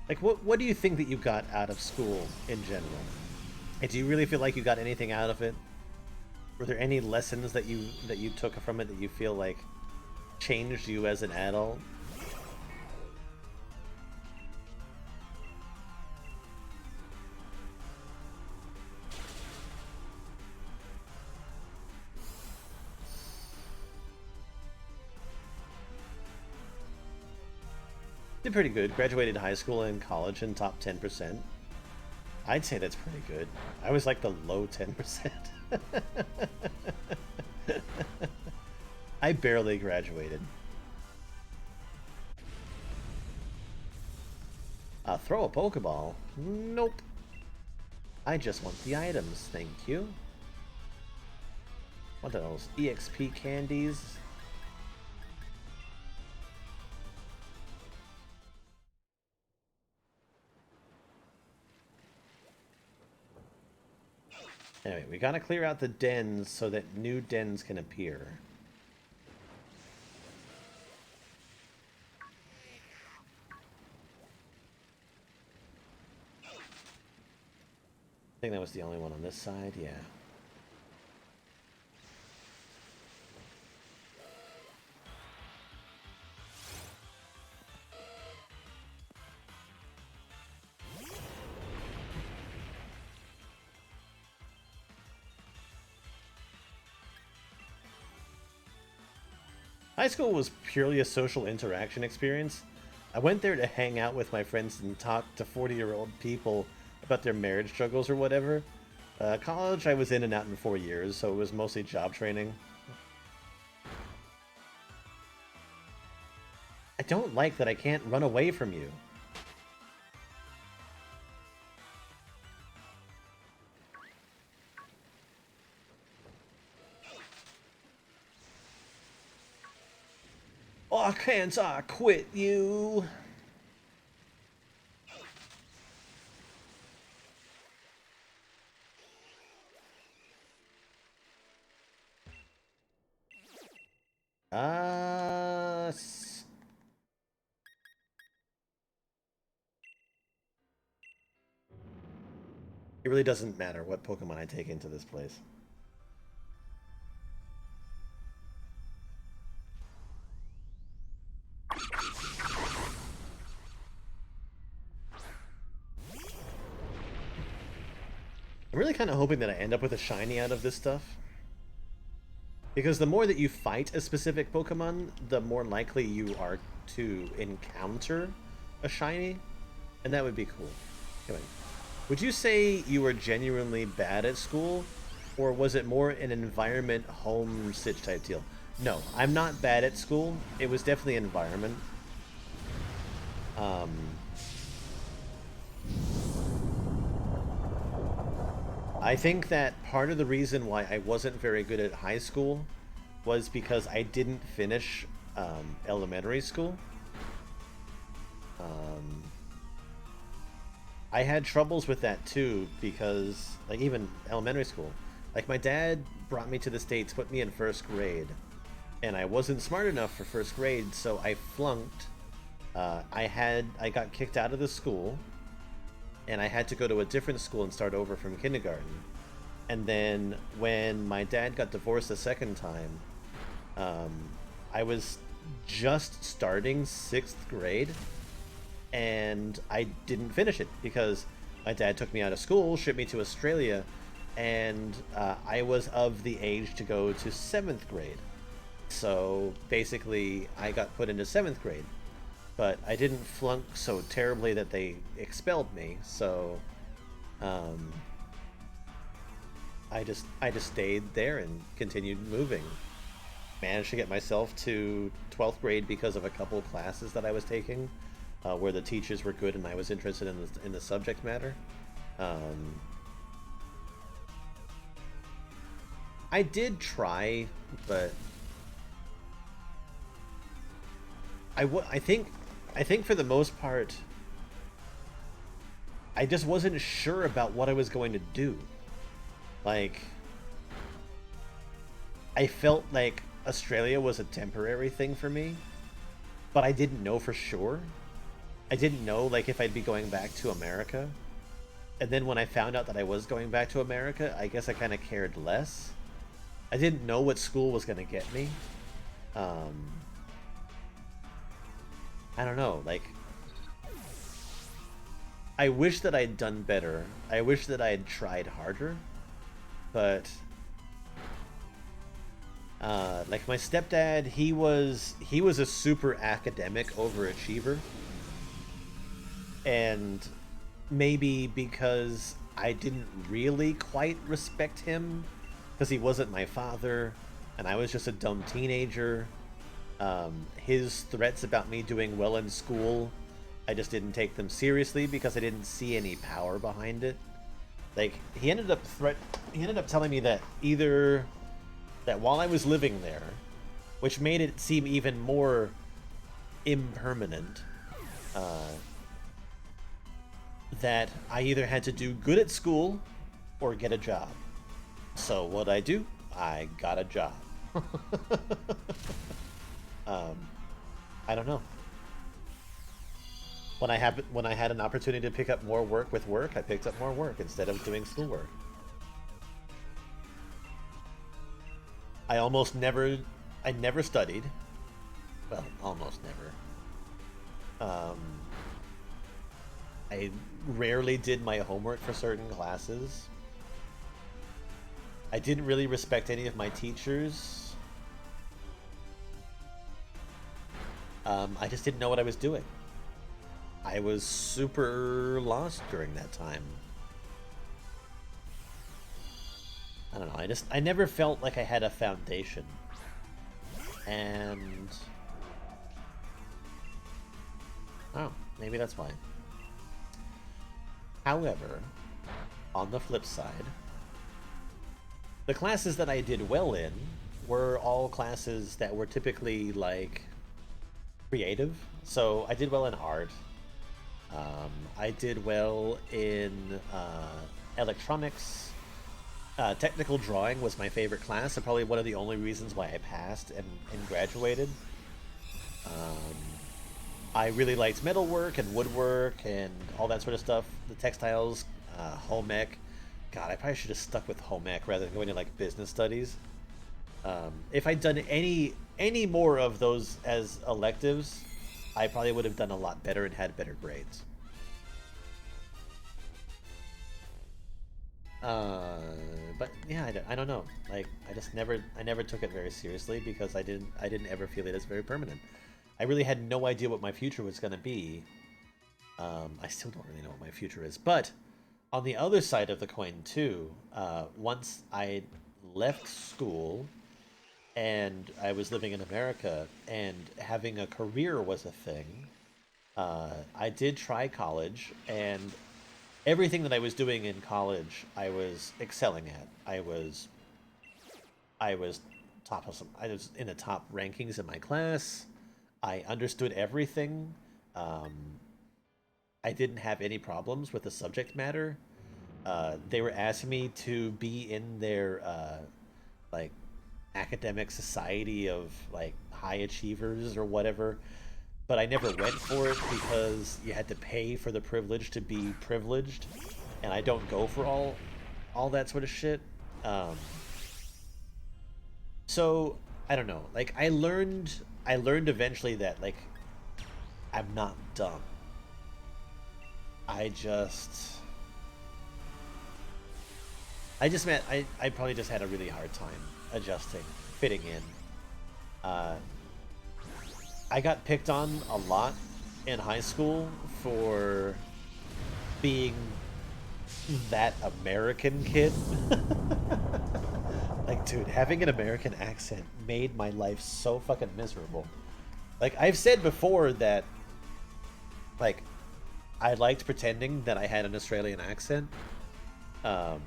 Like, what do you think that you got out of school in general? And do you really feel like you got anything out of it? Were there any lessons that you took from it that you feel like changed you as an adult? Did pretty good. Graduated high school and college in top 10%. I'd say that's pretty good. I was like the low 10%. I barely graduated. Throw a Pokeball? Nope. I just want the items, thank you. What are those? EXP candies? Anyway, we gotta clear out the dens so that new dens can appear. I think that was the only one on this side, yeah. High school was purely a social interaction experience. I went there to hang out with my friends and talk to 40-year-old people about their marriage struggles or whatever. College I was in and out in 4 years, so it was mostly job training. I don't like that I can't run away from you. Oh, can't I quit you? It really doesn't matter what Pokemon I take into this place. kind of hoping that I end up with a shiny out of this stuff. Because the more that you fight a specific Pokemon, the more likely you are to encounter a shiny. And that would be cool. Anyway, would you say you were genuinely bad at school? Or was it more an environment, home, sitch type deal? No, I'm not bad at school. It was definitely environment. I think that part of the reason why I wasn't very good at high school was because I didn't finish elementary school. I had troubles with that too because, like, even elementary school. Like, my dad brought me to the States, put me in first grade, and I wasn't smart enough for first grade, so I flunked. I got kicked out of the school, and I had to go to a different school and start over from kindergarten. And then when my dad got divorced the second time, I was just starting 6th grade, and I didn't finish it because my dad took me out of school, shipped me to Australia, and I was of the age to go to 7th grade. So basically, I got put into 7th grade. But I didn't flunk so terribly that they expelled me, so I just stayed there and continued moving. Managed to get myself to 12th grade because of a couple classes that I was taking, where the teachers were good and I was interested in the subject matter. I did try, but I think for the most part, I just wasn't sure about what I was going to do. Like, I felt like Australia was a temporary thing for me, but I didn't know for sure. I didn't know, like, if I'd be going back to America. And then when I found out that I was going back to America, I guess I kind of cared less. I didn't know what school was going to get me. I don't know, like, I wish that I'd done better. I wish that I had tried harder, but like, my stepdad, he was a super academic overachiever, and maybe because I didn't really quite respect him because he wasn't my father and I was just a dumb teenager. His threats about me doing well in school, I just didn't take them seriously because I didn't see any power behind it. Like, he ended up telling me that either that while I was living there, which made it seem even more impermanent, that I either had to do good at school or get a job. So what'd I do? I got a job. I don't know. When I had an opportunity to pick up more work with work, I picked up more work instead of doing schoolwork. I never studied. Well, almost never. I rarely did my homework for certain classes. I didn't really respect any of my teachers. I just didn't know what I was doing. I was super lost during that time. I don't know, I never felt like I had a foundation. And oh, maybe that's why. However, on the flip side, the classes that I did well in were all classes that were typically, like, creative. So I did well in art. I did well in electronics. Technical drawing was my favorite class, and probably one of the only reasons why I passed and graduated. I really liked metalwork and woodwork and all that sort of stuff. The textiles, home ec. God, I probably should have stuck with home ec rather than going to, like, business studies. If I'd done any more of those as electives, I probably would have done a lot better and had better grades. Uh, but yeah, I don't know. Like I never took it very seriously because I didn't ever feel it as very permanent. I really had no idea what my future was gonna be. I still don't really know what my future is. But on the other side of the coin too, once I left school and I was living in America and having a career was a thing, I did try college, and everything that I was doing in college, I was excelling at. I was top of some. I was in the top rankings in my class. I understood everything. Um, I didn't have any problems with the subject matter. They were asking me to be in their like academic society of like high achievers or whatever, but I never went for it because you had to pay for the privilege to be privileged, and I don't go for all that sort of shit. Um, so I don't know. Like I learned eventually that like I'm not dumb. I just I probably just had a really hard time adjusting, fitting in. Uh, I got picked on a lot in high school for being that American kid. Like, dude, having an American accent made my life so fucking miserable. Like, I've said before that, like, I liked pretending that I had an Australian accent. Um,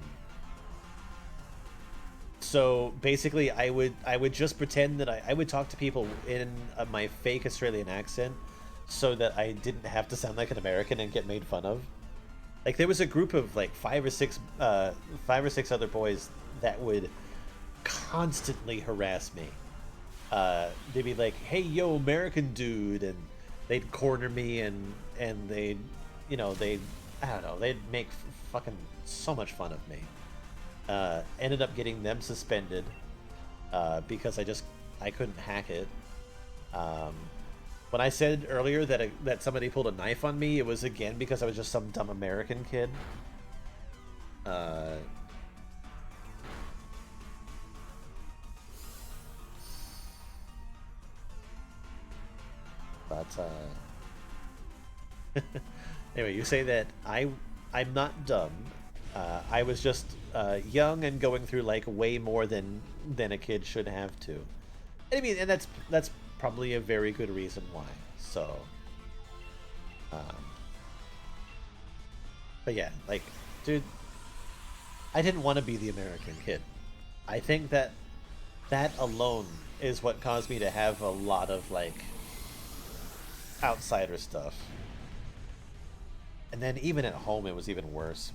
so basically, I would just pretend that I would talk to people in my fake Australian accent, so that I didn't have to sound like an American and get made fun of. Like there was a group of like five or six other boys that would constantly harass me. They'd be like, "Hey, yo, American dude," and they'd corner me and they'd, you know, they, I don't know, they'd make fucking so much fun of me. Ended up getting them suspended because I couldn't hack it. Um, when I said earlier that that somebody pulled a knife on me, it was again because I was just some dumb American kid. Uh, but anyway, you say that I'm not dumb. I was just young and going through like way more than a kid should have to. I mean, and that's probably a very good reason why. So, um, but yeah, like, dude, I didn't want to be the American kid. I think that that alone is what caused me to have a lot of like outsider stuff. And then even at home, it was even worse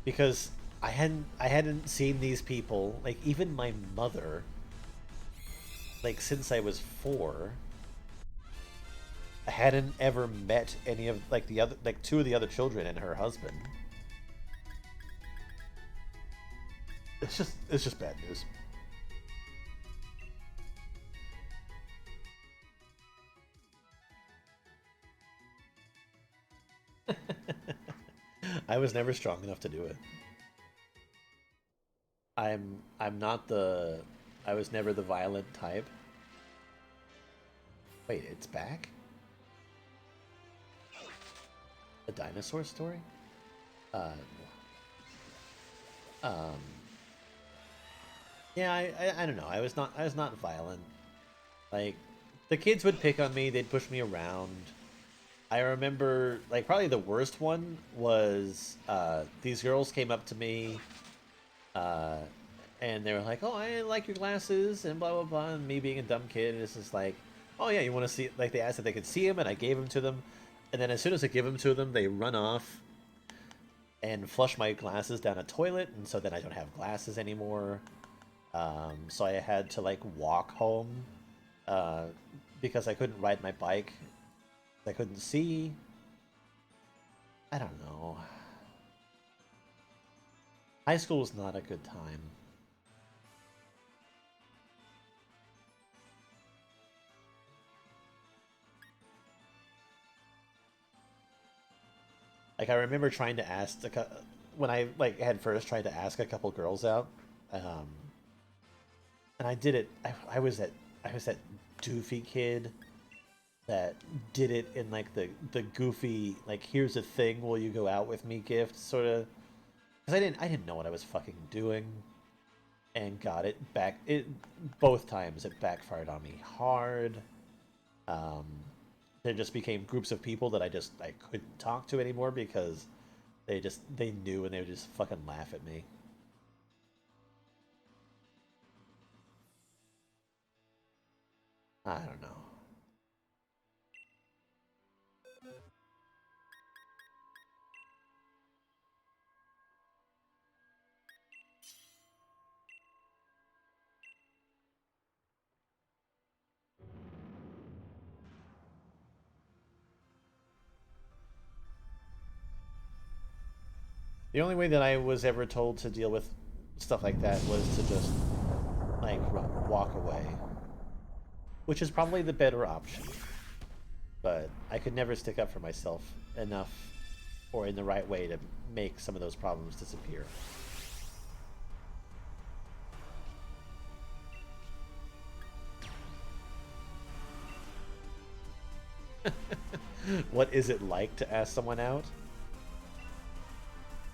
because I hadn't seen these people, like even my mother, like since I was 4. I hadn't ever met any of like the other like two of the other children and her husband. It's just bad news. I was never strong enough to do it. I'm not the I was never the violent type. Wait, it's back? A dinosaur story? Uh um yeah, I don't know. I was not violent. Like the kids would pick on me, they'd push me around. I remember like probably the worst one was these girls came up to me uh and they were like, "Oh, I like your glasses," and blah blah blah. And me being a dumb kid, it's just like, "Oh yeah, you want to see?" Like they asked if they could see him, and I gave them to them. And then as soon as I give them to them, they run off and flush my glasses down a toilet, and so then I don't have glasses anymore. So I had to like walk home uh, because I couldn't ride my bike. I couldn't see. I don't know. High school was not a good time. Like I remember trying to ask when I like had first tried to ask a couple girls out, um, and I did it. I was that doofy kid that did it in like the goofy like here's a thing, will you go out with me gift sort of. Because I didn't know what I was fucking doing, and got it back. It both times it backfired on me hard. Um, there just became groups of people that I couldn't talk to anymore because they knew and they would just fucking laugh at me. I don't know. The only way that I was ever told to deal with stuff like that was to just like walk away, which is probably the better option. But I could never stick up for myself enough or in the right way to make some of those problems disappear. What is it like to ask someone out?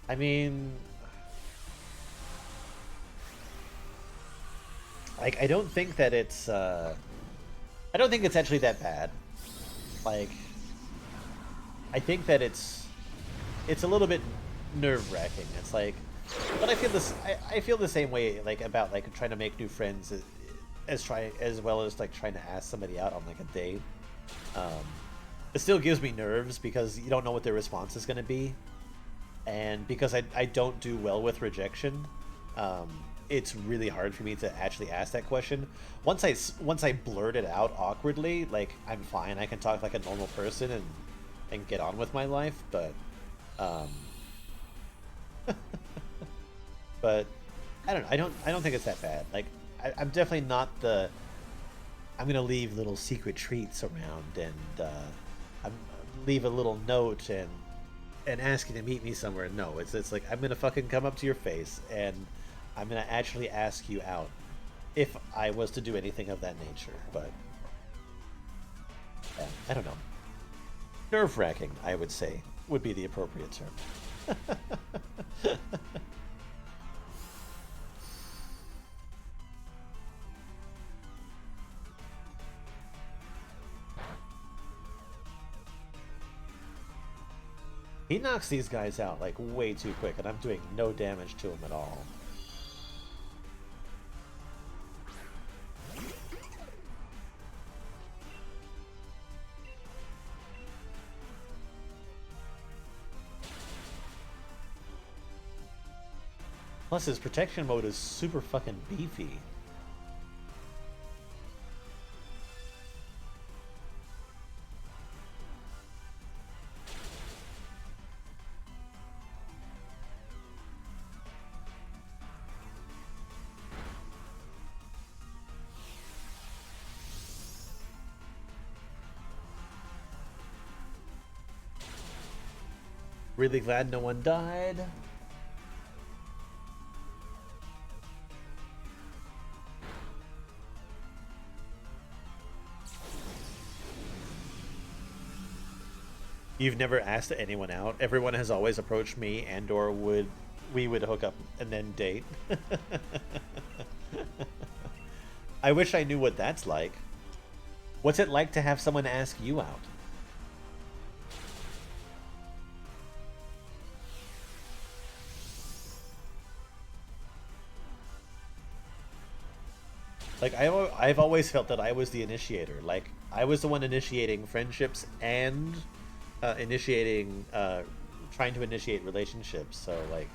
I mean, like I don't think that I don't think it's actually that bad. Like I think that it's a little bit nerve-wracking. It's like, but I feel this. I feel the same way like about like trying to make new friends as well as like trying to ask somebody out on like a date. Um, it still gives me nerves because you don't know what their response is going to be, and because I don't do well with rejection. Um, it's really hard for me to actually ask that question. Once I blurt it out awkwardly, like I'm fine. I can talk like a normal person and get on with my life. But um, but I don't know. I don't think it's that bad. Like I'm definitely not the. I'm gonna leave little secret treats around and I'm leave a little note and ask you to meet me somewhere. No, it's like I'm gonna fucking come up to your face and I'm gonna actually ask you out if I was to do anything of that nature. But yeah, I don't know. Nerve-wracking, I would say, would be the appropriate term. He knocks these guys out like way too quick, and I'm doing no damage to him at all. Plus, his protection mode is super fucking beefy. Really glad no one died. You've never asked anyone out. Everyone has always approached me and or we would hook up and then date. I wish I knew what that's like. What's it like to have someone ask you out? Like I've always felt that I was the initiator. Like I was the one initiating friendships and initiating trying to initiate relationships. So like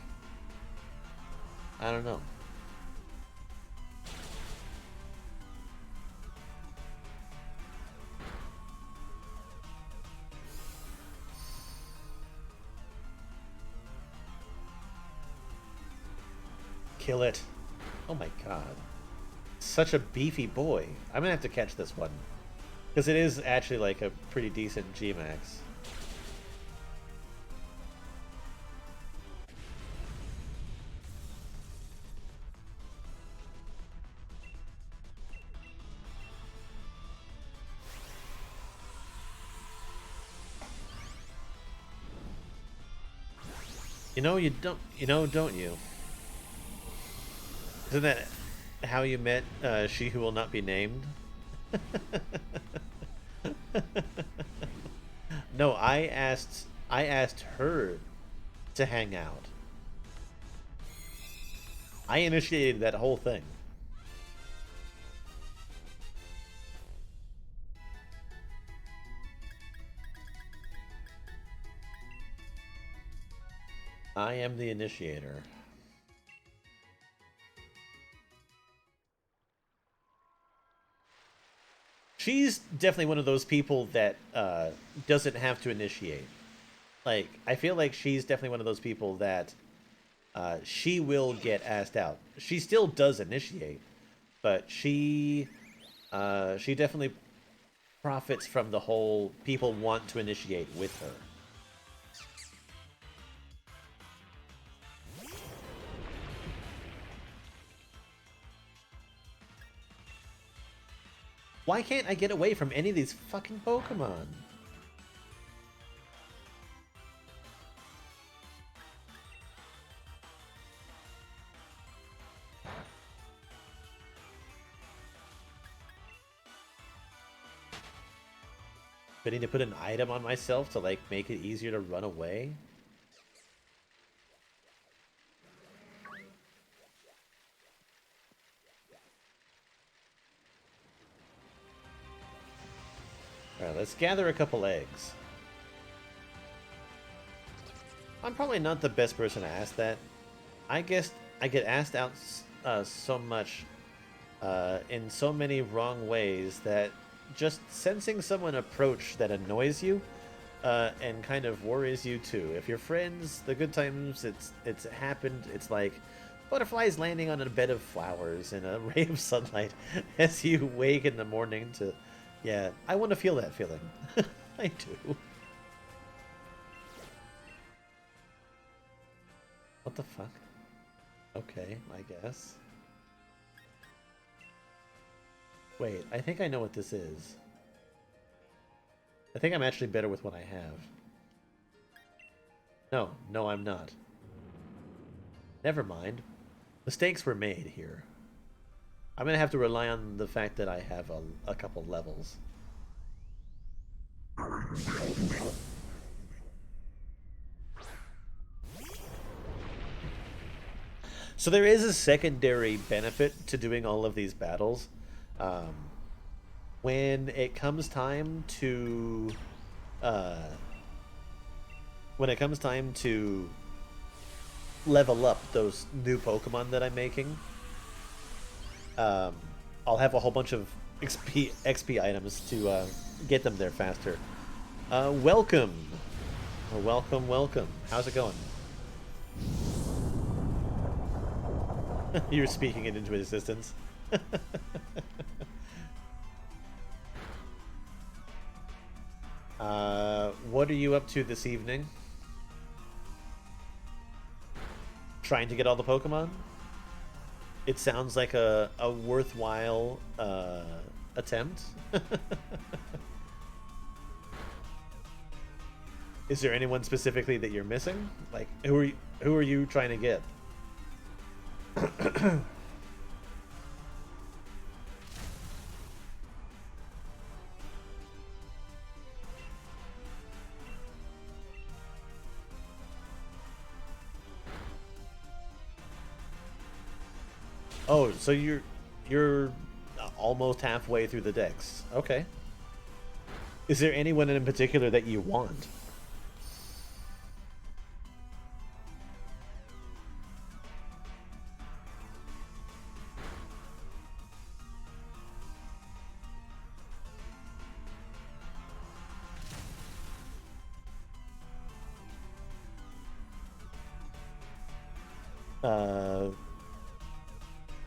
I don't know. Kill it. Oh my god. Such a beefy boy. I'm gonna have to catch this one. Because it is actually like a pretty decent G-Max. You know, you don't. You know, don't you? Isn't that how you met she who will not be named? No, I asked her to hang out. I initiated that whole thing. I am the initiator. She's definitely one of those people that doesn't have to initiate. Like, I feel like she's definitely one of those people that she will get asked out. She still does initiate, but she definitely profits from the whole people want to initiate with her. Why can't I get away from any of these fucking Pokemon? Do I need to put an item on myself to, like, make it easier to run away? Alright, let's gather a couple eggs. I'm probably not the best person to ask that. I guess I get asked out so much in so many wrong ways that just sensing someone approach that annoys you and kind of worries you too. If you're friends, the good times, it's happened. It's like butterflies landing on a bed of flowers in a ray of sunlight as you wake in the morning to... Yeah, I want to feel that feeling. I do. What the fuck? Okay, I guess. Wait, I think I know what this is. I think I'm actually better with what I have. No, I'm not. Never mind. Mistakes were made here. I'm gonna have to rely on the fact that I have a couple levels. So there is a secondary benefit to doing all of these battles. Um, when it comes time to when it comes time to level up those new Pokemon that I'm making, I'll have a whole bunch of XP items to get them there faster. Welcome. Welcome. How's it going? You're speaking it into existence. What are you up to this evening? Trying to get all the Pokemon? It sounds like a worthwhile attempt. Is there anyone specifically that you're missing? Like, who are you trying to get? Oh, so you're almost halfway through the decks. Okay. Is there anyone in particular that you want?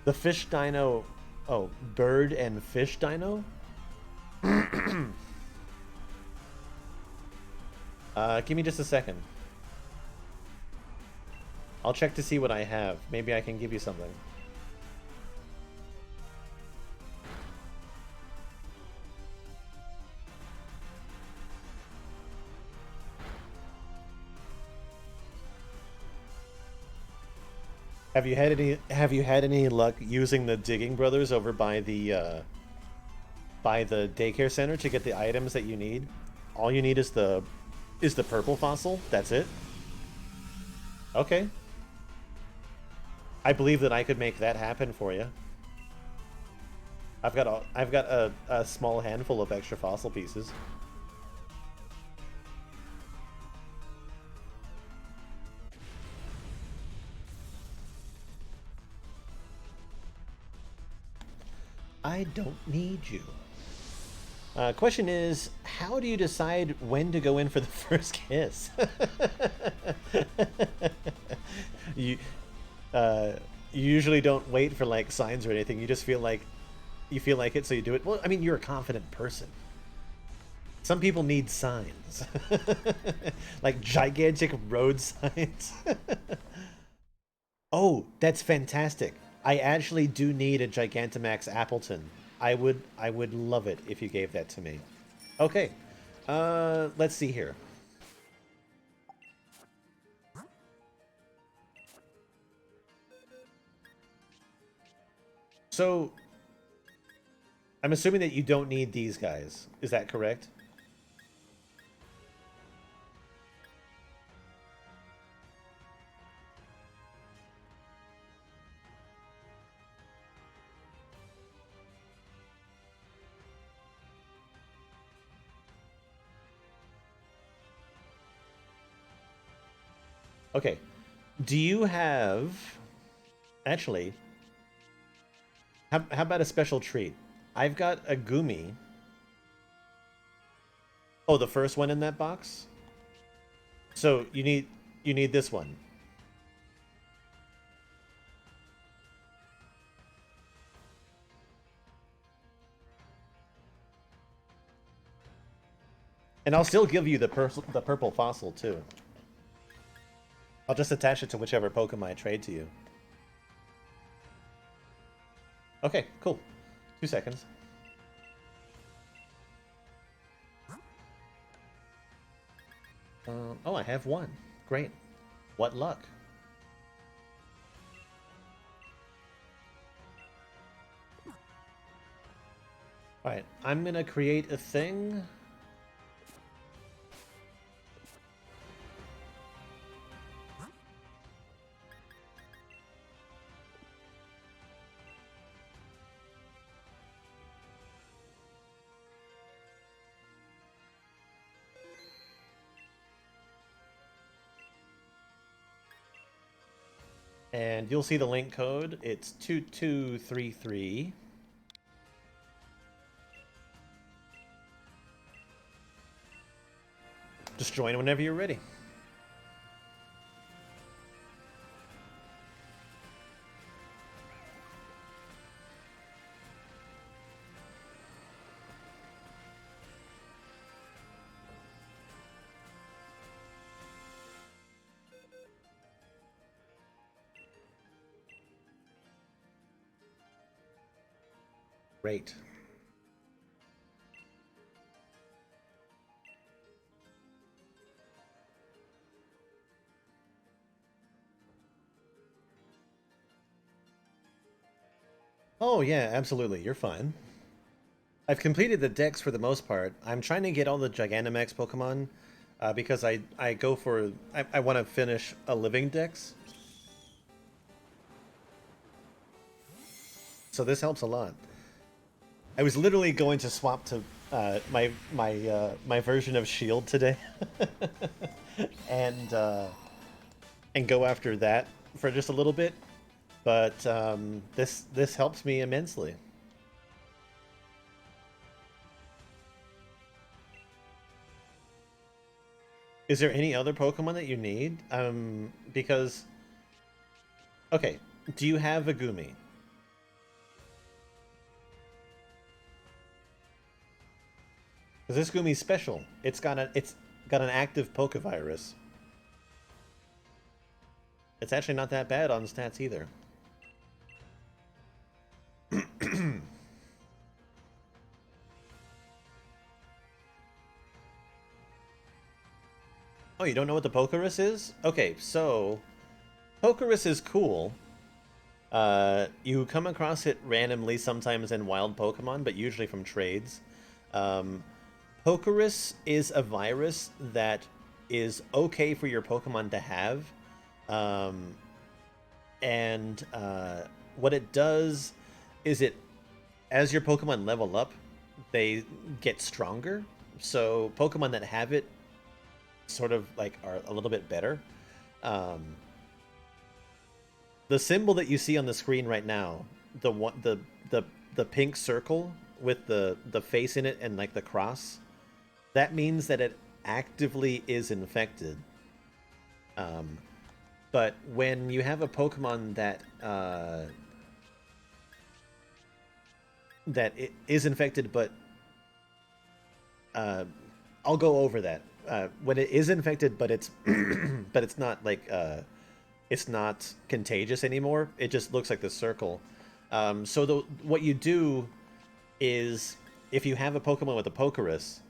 The fish dino... Oh, bird and fish dino? Give me just a second. I'll check to see what I have. Maybe I can give you something. Have you had any luck using the Digging Brothers over by the daycare center to get the items that you need? All you need is the purple fossil. That's it. Okay. I believe that I could make that happen for you. I've got a small handful of extra fossil pieces. I don't need you. Question is, how do you decide when to go in for the first kiss? you, you usually don't wait for like signs or anything. You just feel like it, so you do it. Well, I mean, you're a confident person. Some people need signs, like gigantic road signs. Oh, that's fantastic. I actually do need a Gigantamax Appleton. I would love it if you gave that to me. Okay. Let's see here. So, I'm assuming that you don't need these guys. Is that correct? Okay. Do you have... Actually, how about a special treat? I've got a Gumi. Oh, the first one in that box? So you need this one. And I'll still give you the purple fossil too. I'll just attach it to whichever Pokemon I trade to you. Okay, cool. 2 seconds. Oh, I have one. Great. What luck. Alright, I'm gonna create a thing. And you'll see the link code. It's 2233. Just join whenever you're ready. Great. Oh yeah, absolutely. You're fine. I've completed the decks for the most part. I'm trying to get all the Gigantamax Pokemon because I go for... I want to finish a living dex. So this helps a lot. I was literally going to swap to my version of Shield today, and go after that for just a little bit, but this helps me immensely. Is there any other Pokemon that you need? Because okay, do you have a Gumi? Because this Gumi's special. It's got an active Pokevirus. It's actually not that bad on stats either. Oh, you don't know what the Pokerus is? Okay, so Pokerus is cool, You come across it randomly sometimes in wild Pokemon, but usually from trades. Um, Pokerus is a virus that is okay for your Pokemon to have. Um, and what it does is as your Pokemon level up, they get stronger. So Pokemon that have it sort of like are a little bit better. Um, the symbol that you see on the screen right now, the one, the pink circle with the face in it and like the cross, that means that it actively is infected. Um, but when you have a Pokemon that it is infected, but uh, I'll go over that. When it is infected, but it's but it's not like it's not contagious anymore. It just looks like the circle. What you do is if you have a Pokemon with a Pokerus,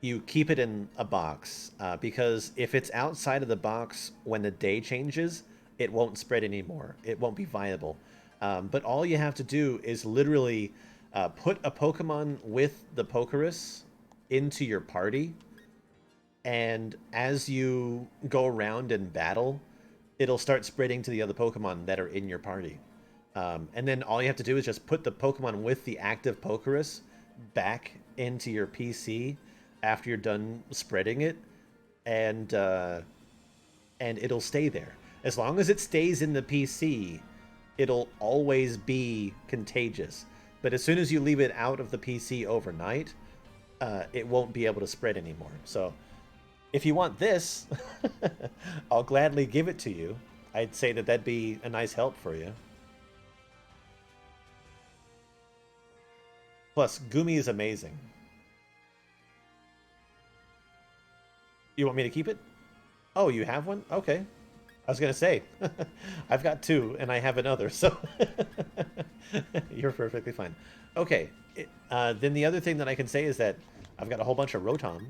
you keep it in a box because if it's outside of the box when the day changes, it won't spread anymore. It won't be viable. But all you have to do is literally put a Pokemon with the Pokerus into your party, and as you go around and battle, it'll start spreading to the other Pokemon that are in your party. And then all you have to do is just put the Pokemon with the active Pokerus back into your PC after you're done spreading it, and it'll stay there. As long as it stays in the PC, it'll always be contagious. But as soon as you leave it out of the PC overnight, it won't be able to spread anymore. So if you want this, I'll gladly give it to you. I'd say that that'd be a nice help for you. Plus, Gumi is amazing. You want me to keep it? Oh, you have one? Okay. I was gonna say, I've got two, and I have another, so you're perfectly fine. Okay, then the other thing that I can say is that I've got a whole bunch of Rotom,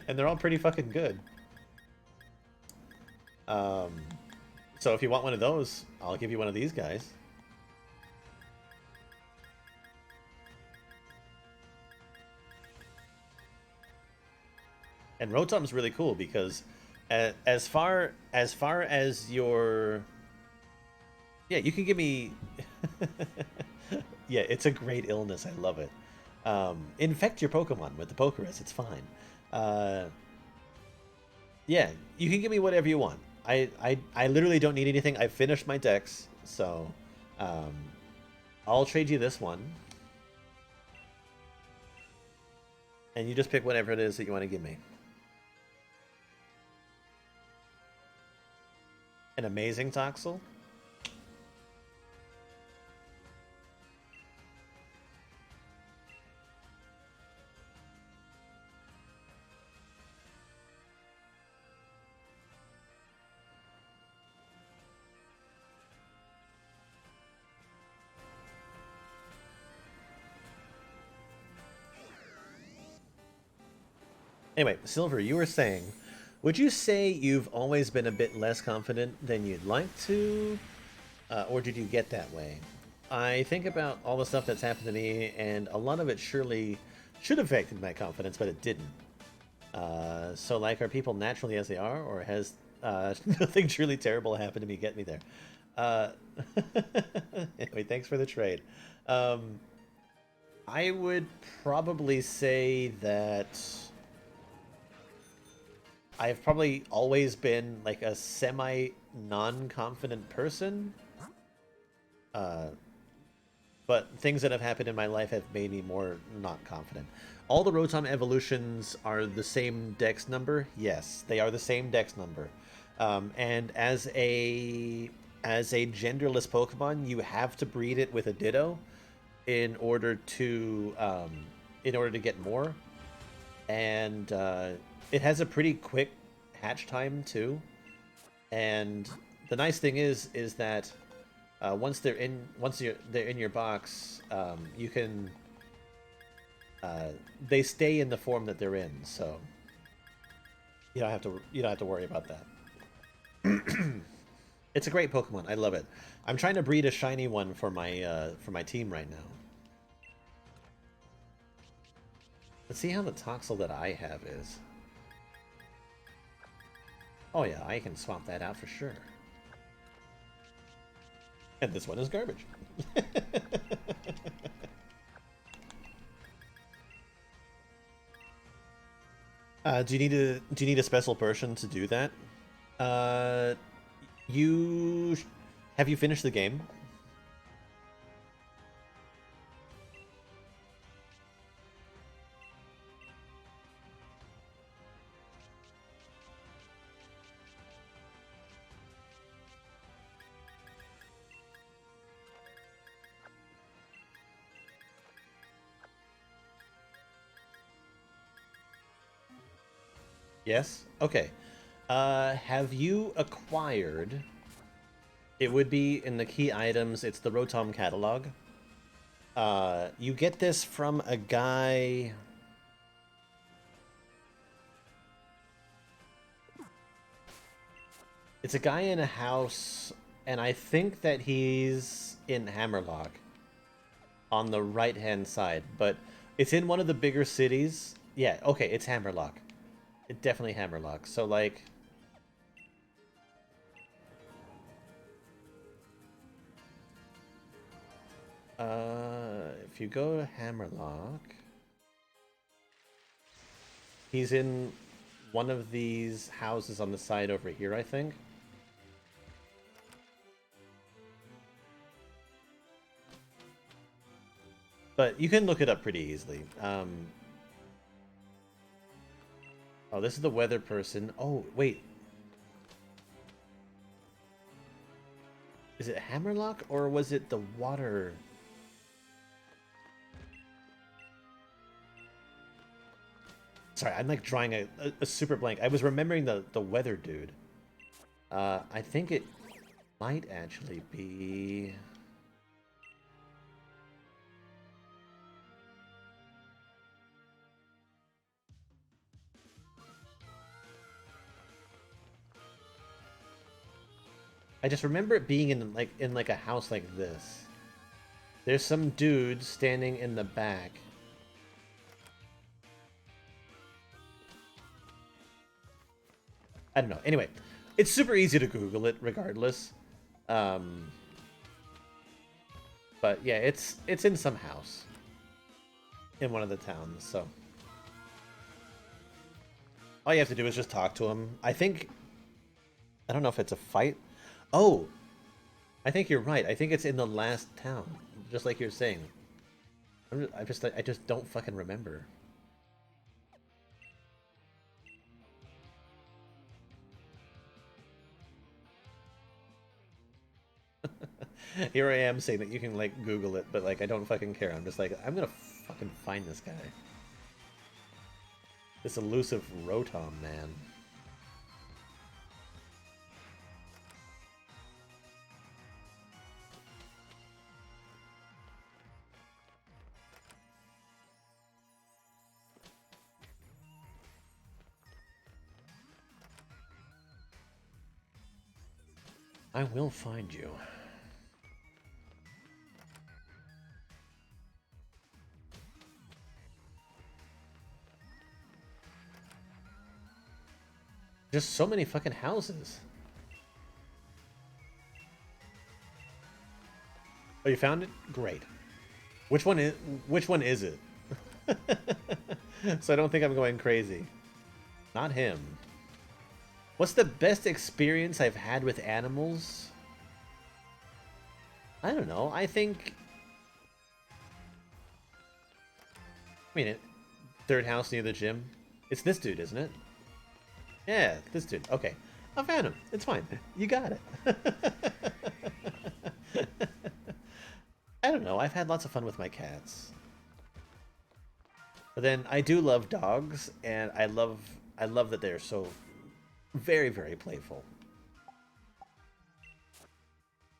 and they're all pretty fucking good. Um, so if you want one of those, I'll give you one of these guys. And Rotom's really cool because as far as your you can give me yeah, it's a great illness. I love it. Infect your Pokemon with the Pokerus. It's fine. Uh, yeah, you can give me whatever you want. I literally don't need anything. I've finished my decks, so um, I'll trade you this one, and you just pick whatever it is that you want to give me. An amazing Toxel. Anyway, Silver, you were saying, would you say you've always been a bit less confident than you'd like to? Or did you get that way? I think about all the stuff that's happened to me, and a lot of it surely should have affected my confidence, but it didn't. So, like, are people naturally as they are, or has nothing truly terrible happened to me get me there? Uh, anyway, thanks for the trade. Um, I would probably say that I've probably always been like a semi non-confident person. Uh, but things that have happened in my life have made me more not confident. All the Rotom evolutions are the same dex number. Yes, they are the same dex number. And as a genderless Pokemon, you have to breed it with a Ditto in order to get more. And it has a pretty quick hatch time too. And the nice thing is that they're in your box, you can they stay in the form that they're in, so you don't have to worry about that. It's a great Pokemon. I love it. I'm trying to breed a shiny one for my team right now. Let's see how the Toxel that I have is. Oh yeah, I can swap that out for sure. And this one is garbage. Do you need a special person to do that? Uh, you have you finished the game? Yes. Okay. Have you acquired? It would be in the key items. It's the Rotom catalog. You get this from a guy. It's a guy in a house, and I think that he's in Hammerlock on the right-hand side, but it's in one of the bigger cities. Yeah, okay, it's Hammerlock. It's definitely Hammerlock. So, like... if you go to Hammerlock... He's in one of these houses on the side over here, I think. But you can look it up pretty easily. Oh, this is the weather person. Oh, wait. Is it Hammerlock or was it the water? Sorry, I'm like drawing a super blank. I was remembering the weather dude. I think it might actually be... I just remember it being in like a house like this. There's some dude standing in the back. I don't know. Anyway, it's super easy to Google it regardless. But yeah, it's in some house in one of the towns, so all you have to do is just talk to him. I don't know if it's a fight. Oh, I think you're right. I think it's in the last town, just like you're saying. I just don't fucking remember. Here I am saying that you can like Google it, but like I don't fucking care. I'm just like I'm gonna fucking find this guy. This elusive Rotom man. I will find you. Just so many fucking houses. Oh, you found it? Great. Which one is it? So I don't think I'm going crazy. Not him. What's the best experience I've had with animals? I don't know. I think... I mean, third house near the gym. It's this dude, isn't it? Yeah, this dude. Okay. I found him. It's fine. You got it. I don't know. I've had lots of fun with my cats. But then I do love dogs, and I love that they're so very, very playful.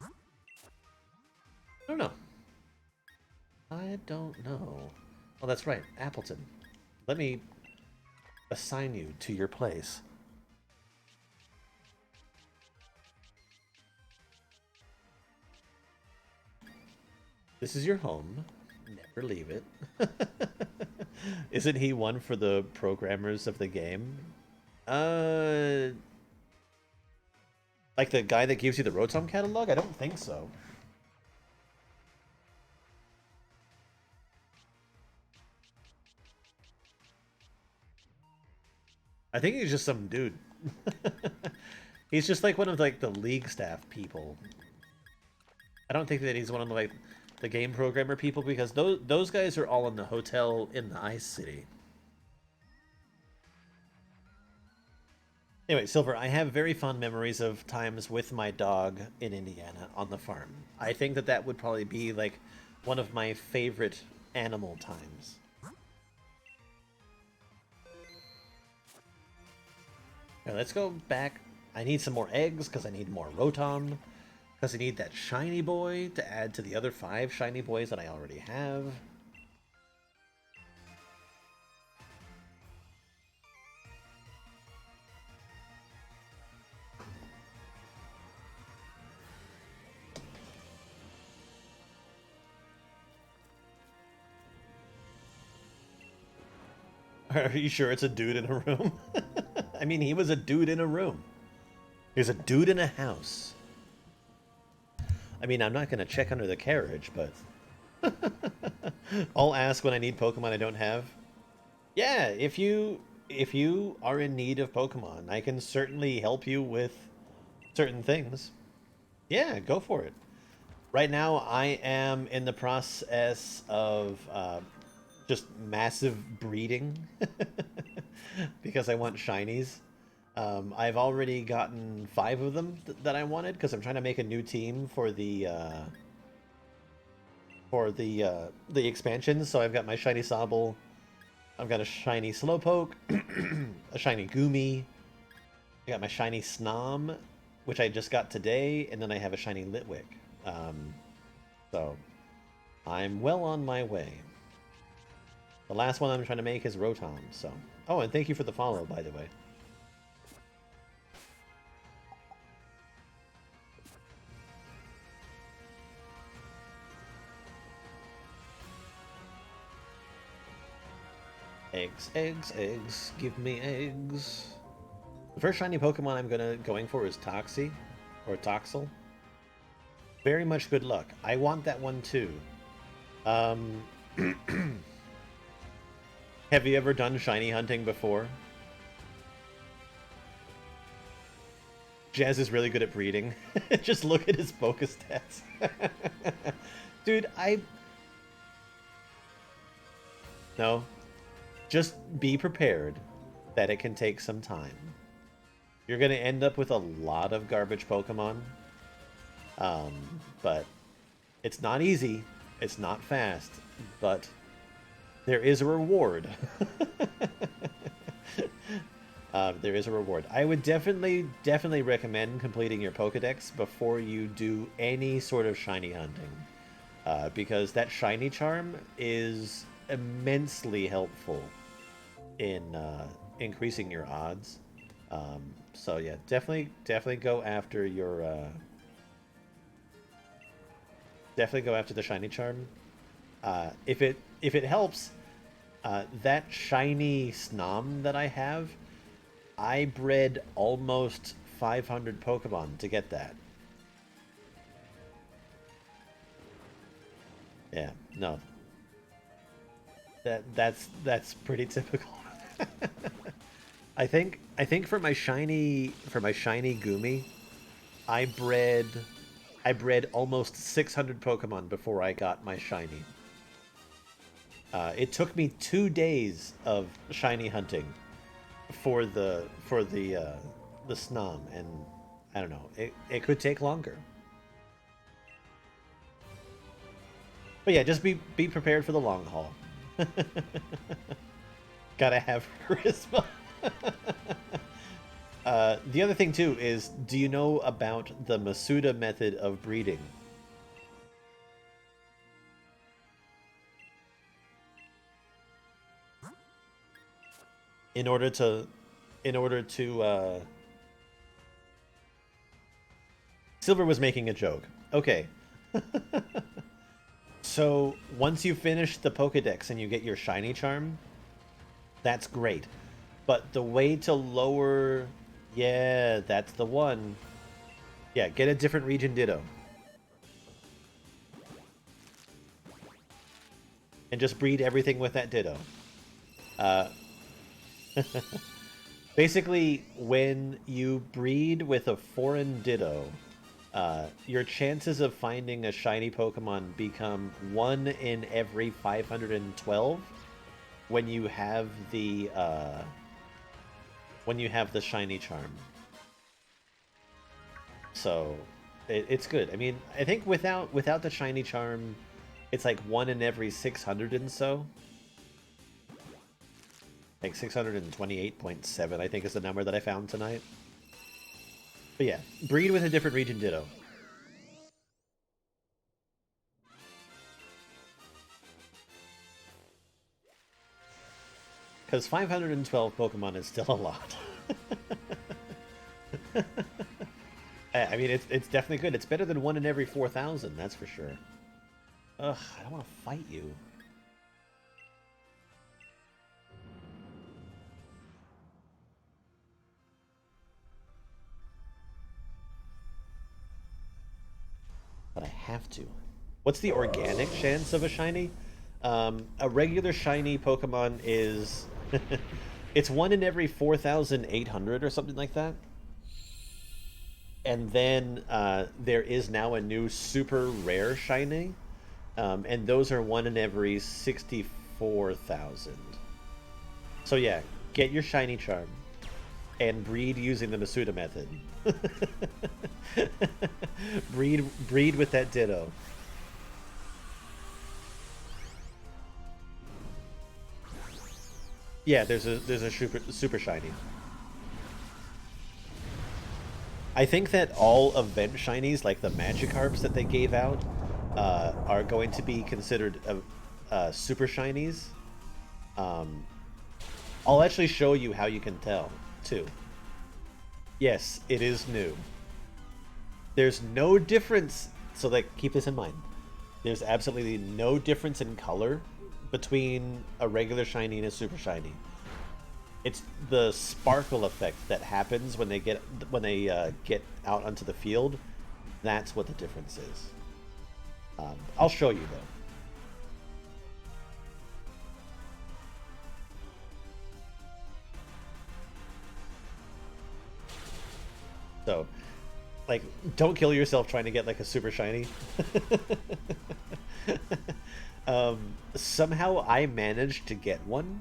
I don't know. I don't know. Oh, that's right. Appleton. Let me assign you to your place. This is your home. Never leave it. Isn't he one for the programmers of the game? Uh, like the guy that gives you the Rotom catalog? I don't think so. I think he's just some dude. He's just like one of like the league staff people. I don't think that he's one of like the game programmer people because those guys are all in the hotel in the Ice City. Anyway, Silver, I have very fond memories of times with my dog in Indiana on the farm. I think that that would probably be like one of my favorite animal times. Okay, let's go back. I need some more eggs because I need more Rotom. Because I need that shiny boy to add to the other 5 shiny boys that I already have. Are you sure it's a dude in a room? I mean, he was a dude in a room. He's a dude in a house. I mean, I'm not going to check under the carriage, but... I'll ask when I need Pokemon I don't have. Yeah, if you are in need of Pokemon, I can certainly help you with certain things. Yeah, go for it. Right now, I am in the process of just massive breeding because I want shinies. I've already gotten 5 of them that I wanted because I'm trying to make a new team for the expansion. So I've got my shiny Sobble, I've got a shiny Slowpoke, a shiny Goomy, I got my shiny Snom, which I just got today, and then I have a shiny Litwick. So I'm well on my way. The last one I'm trying to make is Rotom, so... Oh, and thank you for the follow, by the way. Eggs, eggs, eggs, give me eggs. The first shiny Pokemon I'm going for is Toxie, or Toxel. Very much good luck. I want that one too. Have you ever done shiny hunting before? Jazz is really good at breeding. Just look at his focus stats. Dude, No. Just be prepared that it can take some time. You're going to end up with a lot of garbage Pokemon. But it's not easy. It's not fast. But there is a reward. There is a reward. I would definitely recommend completing your Pokedex before you do any sort of shiny hunting. Because that shiny charm is immensely helpful in increasing your odds. So yeah, definitely go after your definitely go after the shiny charm. If it helps, that shiny Snom that I have, I bred almost 500 Pokemon to get that. Yeah, no. That's pretty typical. I think for my shiny Goomy, I bred almost 600 Pokemon before I got my shiny. It took me 2 days of shiny hunting for the Snom, and I don't know, it could take longer. But yeah, just be prepared for the long haul. Gotta have charisma. The other thing too is, do you know about the Masuda method of breeding? In order to Silver was making a joke. Okay. So once you finish the Pokedex and you get your shiny charm, that's great. But the way to lower... Yeah, that's the one. Yeah, get a different region Ditto. And just breed everything with that Ditto. Uh, basically, when you breed with a foreign Ditto, your chances of finding a shiny Pokemon become 1 in every 512 when you have the shiny charm. So it's good. I mean, I think without the shiny charm, it's like 1 in every 600 and so. Like 628.7, I think, is the number that I found tonight. But yeah, breed with a different region Ditto. Because 512 Pokemon is still a lot. I mean, it's definitely good. It's better than 1 in every 4,000, that's for sure. Ugh, I don't want to fight you. But I have to. What's the organic chance of a shiny? A regular shiny Pokemon is... it's 1 in every 4,800 or something like that. And then there is now a new super rare shiny. And those are 1 in every 64,000. So yeah, get your shiny charm. And breed using the Masuda method. breed with that Ditto. Yeah, there's a super shiny. I think that all event shinies, like the Magikarps that they gave out, are going to be considered super shinies. I'll actually show you how you can tell, too. Yes, it is new. There's no difference, so like keep this in mind. There's absolutely no difference in color between a regular shiny and a super shiny. It's the sparkle effect that happens when they get out onto the field. That's what the difference is. I'll show you though. So, like, don't kill yourself trying to get like a super shiny. Somehow I managed to get one.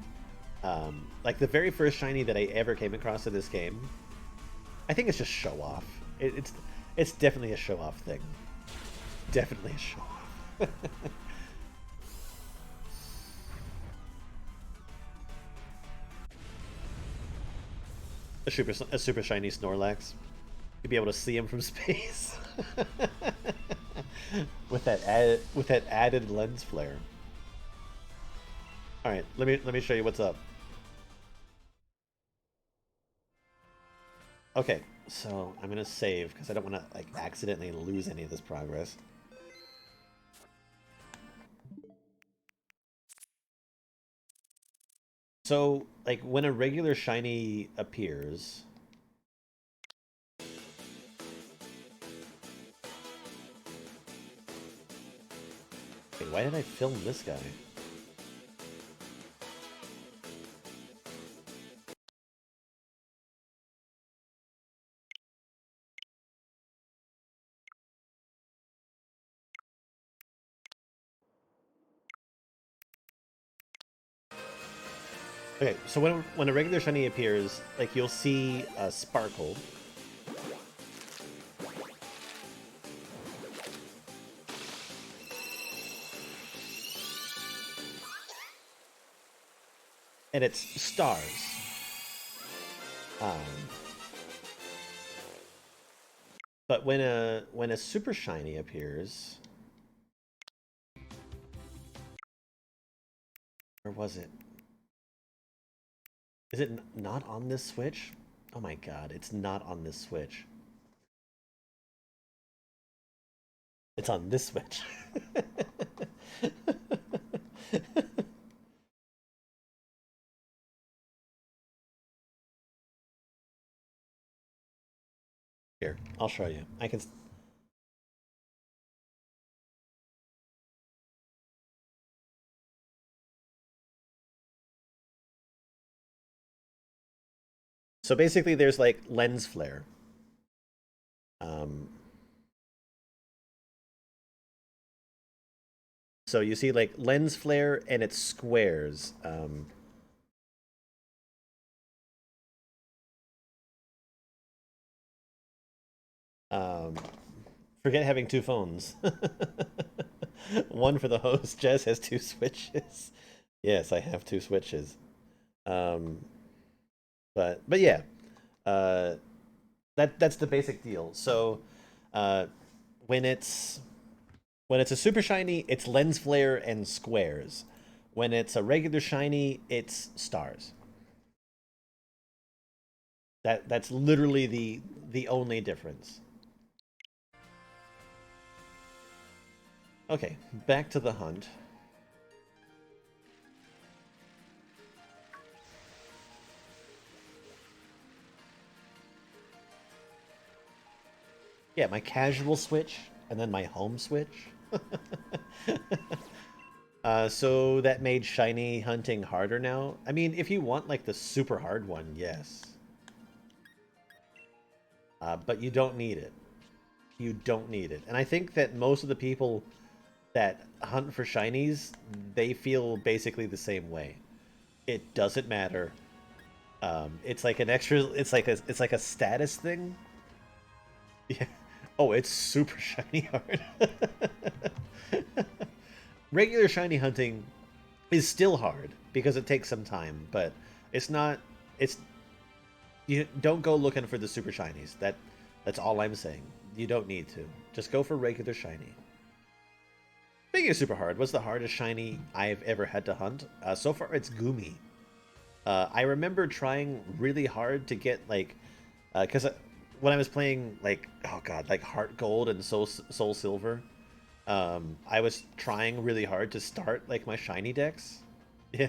Like the very first shiny that I ever came across in this game. I think it's just show off. It's definitely a show off thing. Definitely a show off. a super shiny Snorlax. You'd be able to see him from space. with that added lens flare. All right, let me show you what's up. Okay, so I'm gonna save because I don't want to like accidentally lose any of this progress. So, like when a regular shiny appears, wait, why did I film this guy? Okay, so when a regular shiny appears, like you'll see a sparkle. And it's stars. But when a super shiny appears, where was it? Is it not on this Switch? Oh my god, it's not on this Switch. It's on this Switch. Here, I'll show you. I can. So basically, there's like lens flare. Um, so you see like lens flare and it's squares. Um, Forget having two phones. One for the host. Jess has two switches. Yes, I have two switches. Um, but yeah, uh, that's the basic deal. So uh, when it's when it's a super shiny, it's lens flare and squares. When it's a regular shiny, it's stars. That's literally the only difference. Okay, back to the hunt. Yeah, my casual switch and then my home switch. So that made shiny hunting harder now. I mean, if you want like the super hard one, yes. But you don't need it. You don't need it. And I think that most of the people that hunt for shinies, they feel basically the same way. It doesn't matter. It's like an extra. It's like a status thing. Yeah. Oh, it's super shiny hard. Regular shiny hunting is still hard because it takes some time, but it's not. It's you don't go looking for the super shinies. That's all I'm saying. You don't need to. Just go for regular shiny. Speaking of super hard, what's the hardest shiny I've ever had to hunt? So far, it's Gumi. I remember trying really hard to get like, because when I was playing like, oh god, like Heart Gold and Soul Silver, I was trying really hard to start like my shiny decks. Yeah,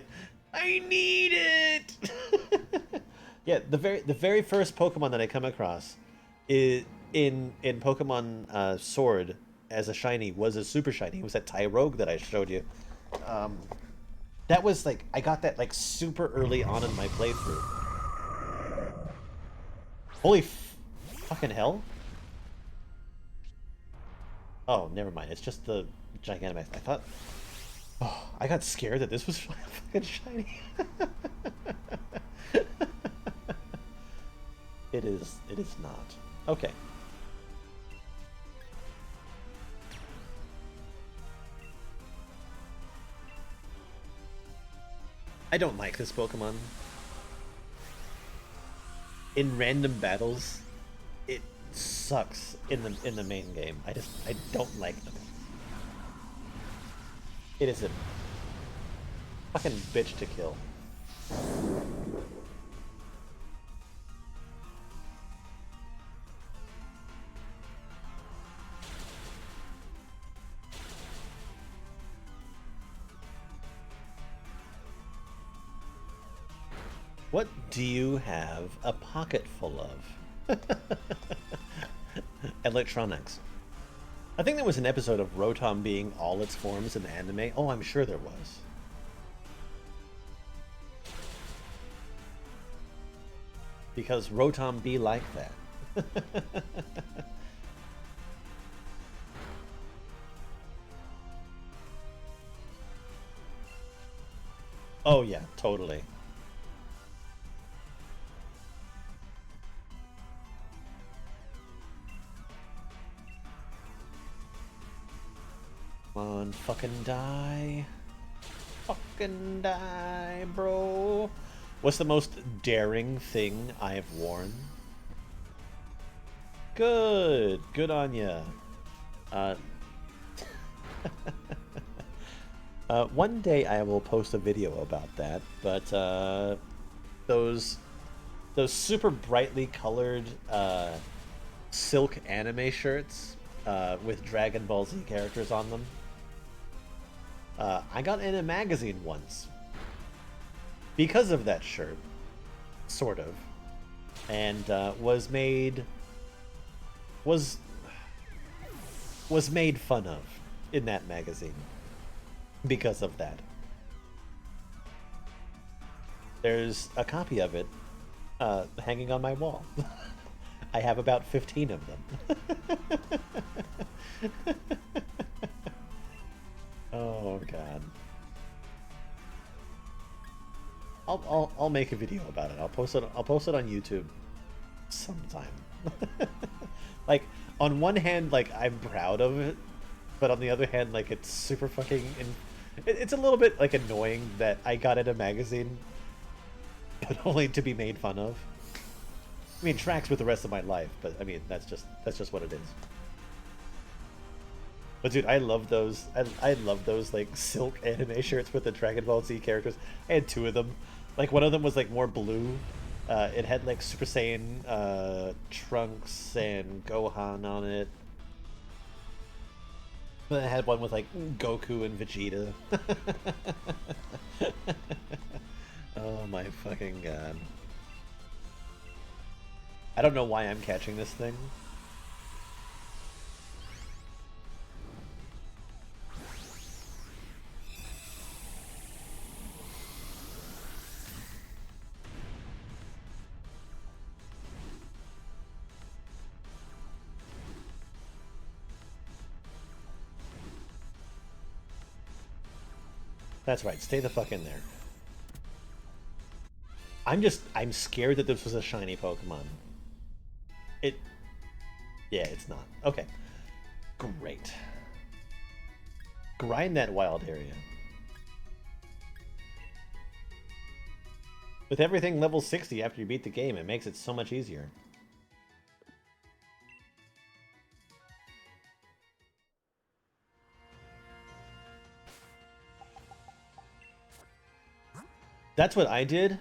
I need it. Yeah, the very first Pokemon that I come across, is in Pokemon Sword as a shiny was a super shiny. It was that Tyrogue that I showed you. Um, that was like I got that like super early on in my playthrough. Holy fucking hell! Oh, never mind. It's just the Gigantamax. I thought. Oh, I got scared that this was fucking shiny. It is. It is not. Okay. I don't like this Pokemon. In random battles, it sucks in the main game. I don't like them. It is a fucking bitch to kill. What do you have a pocket full of? Electronics. I think there was an episode of Rotom being all its forms in anime. Oh, I'm sure there was. Because Rotom be like that. Oh yeah, totally. Come on, fucking die. Fucking die, bro. What's the most daring thing I have worn? Good. Good on ya. Uh, one day I will post a video about that, but those those super brightly colored silk anime shirts with Dragon Ball Z characters on them. I got in a magazine once because of that shirt, sort of, and was made fun of in that magazine because of that. There's a copy of it hanging on my wall. I have about 15 of them. Oh god. I'll make a video about it. I'll post it on YouTube sometime. Like, on one hand, like, I'm proud of it, but on the other hand, like, it's super fucking it's a little bit like annoying that I got in a magazine but only to be made fun of. I mean, tracks with the rest of my life, but I mean, that's just what it is. But dude, I love those. I love those like silk anime shirts with the Dragon Ball Z characters. I had two of them. Like, one of them was like more blue. It had like Super Saiyan Trunks and Gohan on it. Then I had one with like Goku and Vegeta. Oh my fucking god. I don't know why I'm catching this thing. That's right, stay the fuck in there. I'm scared that this was a shiny Pokemon. Yeah, it's not. Okay. Great. Grind that wild area. With everything level 60 after you beat the game, it makes it so much easier. That's what I did.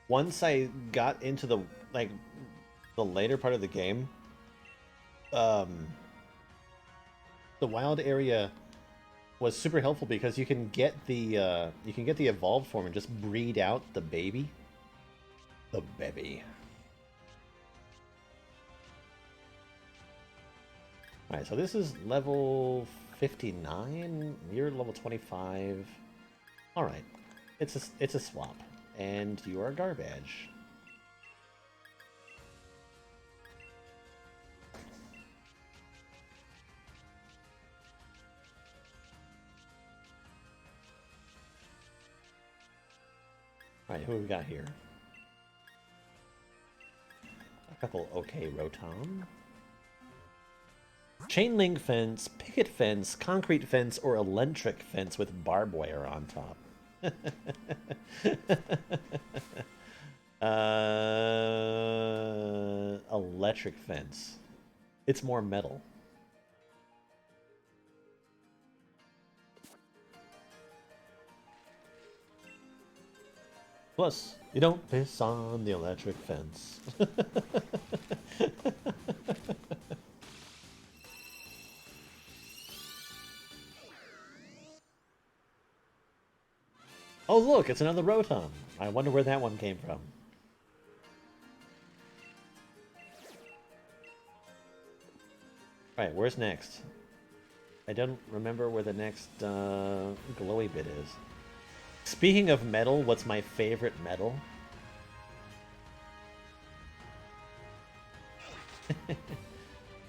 Once I got into the later part of the game, the wild area was super helpful because you can get the evolved form and just breed out the baby. The baby. Alright, so this is level 59. You're level 25. Alright. It's a swap. And you are garbage. Alright, who we got here? A couple okay Rotom. Chain link fence, picket fence, concrete fence, or electric fence with barbed wire on top. Electric fence. It's more metal. Plus, you don't piss on the electric fence. Oh look, it's another Rotom. I wonder where that one came from. Alright, where's next? I don't remember where the next glowy bit is. Speaking of metal, what's my favorite metal?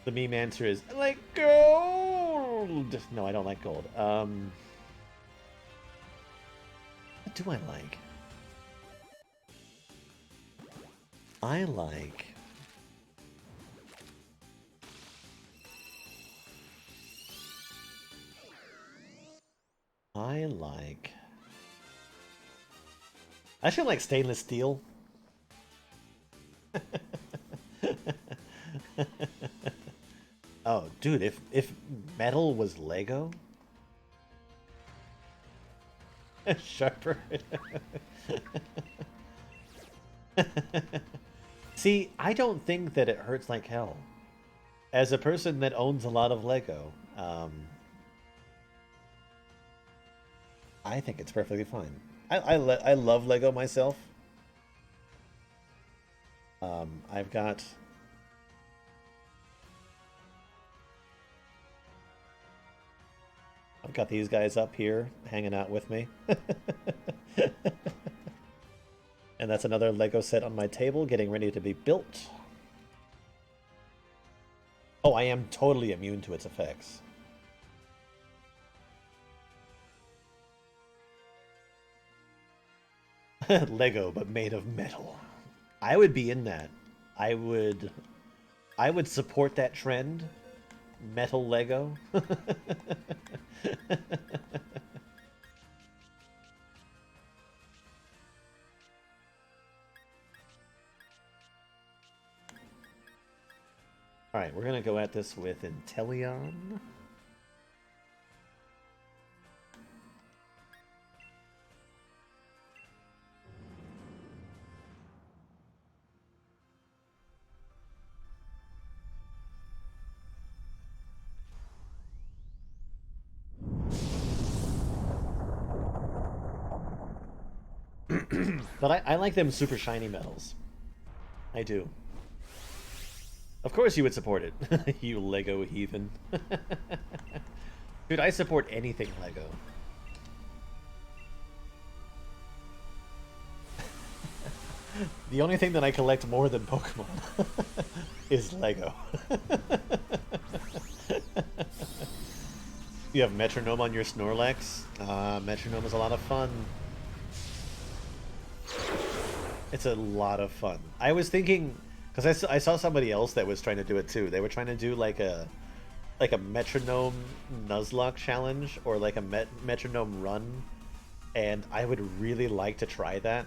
The meme answer is, I like gold! No, I don't like gold. What do I like? I like... I actually like stainless steel. Oh, dude, if metal was Lego? Sharper. See, I don't think that it hurts like hell. As a person that owns a lot of Lego, I think it's perfectly fine. I love Lego myself. I've got these guys up here hanging out with me. And that's another Lego set on my table getting ready to be built. Oh, I am totally immune to its effects. Lego, but made of metal. I would be in that. I would support that trend. Metal Lego. Alright, we're gonna go at this with Intellion. But I like them super shiny metals. I do. Of course you would support it, you Lego heathen. Dude, I support anything Lego. The only thing that I collect more than Pokemon is Lego. You have Metronome on your Snorlax? Metronome is a lot of fun. It's a lot of fun. I was thinking, because I saw somebody else that was trying to do it too. They were trying to do like a Metronome Nuzlocke challenge or like a Metronome run, and I would really like to try that.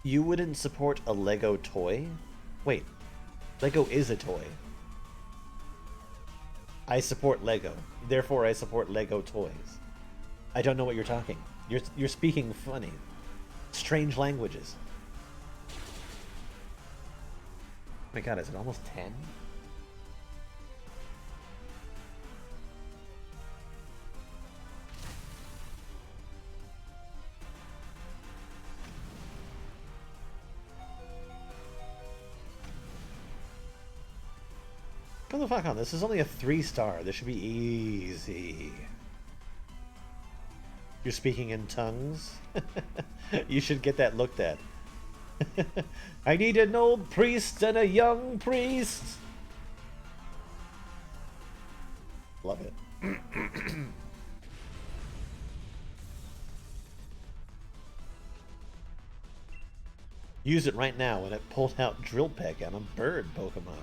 You wouldn't support a Lego toy? Wait, Lego is a toy. I support Lego, therefore I support Lego toys. I don't know what you're talking. You're speaking funny. Strange languages. Oh my god, is it almost 10? Come the fuck on, this is only a 3-star. This should be easy. You're speaking in tongues? You should get that looked at. I need an old priest and a young priest. Love it. Use it right now when it pulled out Drill Peck on a bird Pokemon.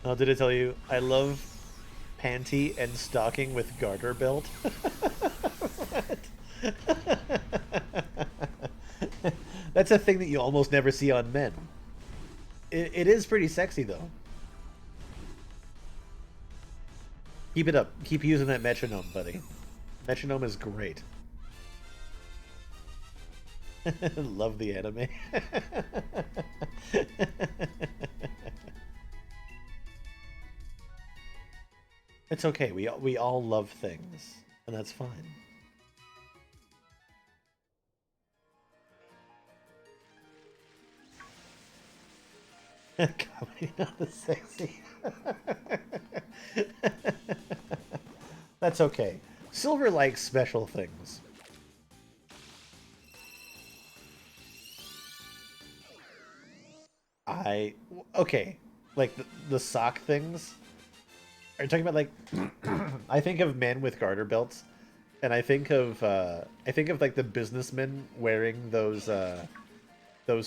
Oh, did I tell you? I love panty and stocking with garter belt. That's a thing that you almost never see on men. It is pretty sexy, though. Keep it up. Keep using that metronome, buddy. Metronome is great. Love the anime. It's okay. We all love things, and that's fine. Comedy not as sexy. That's okay. Silver likes special things. Okay, like the sock things. Are you talking about like? I think of men with garter belts, and I think of like the businessmen wearing those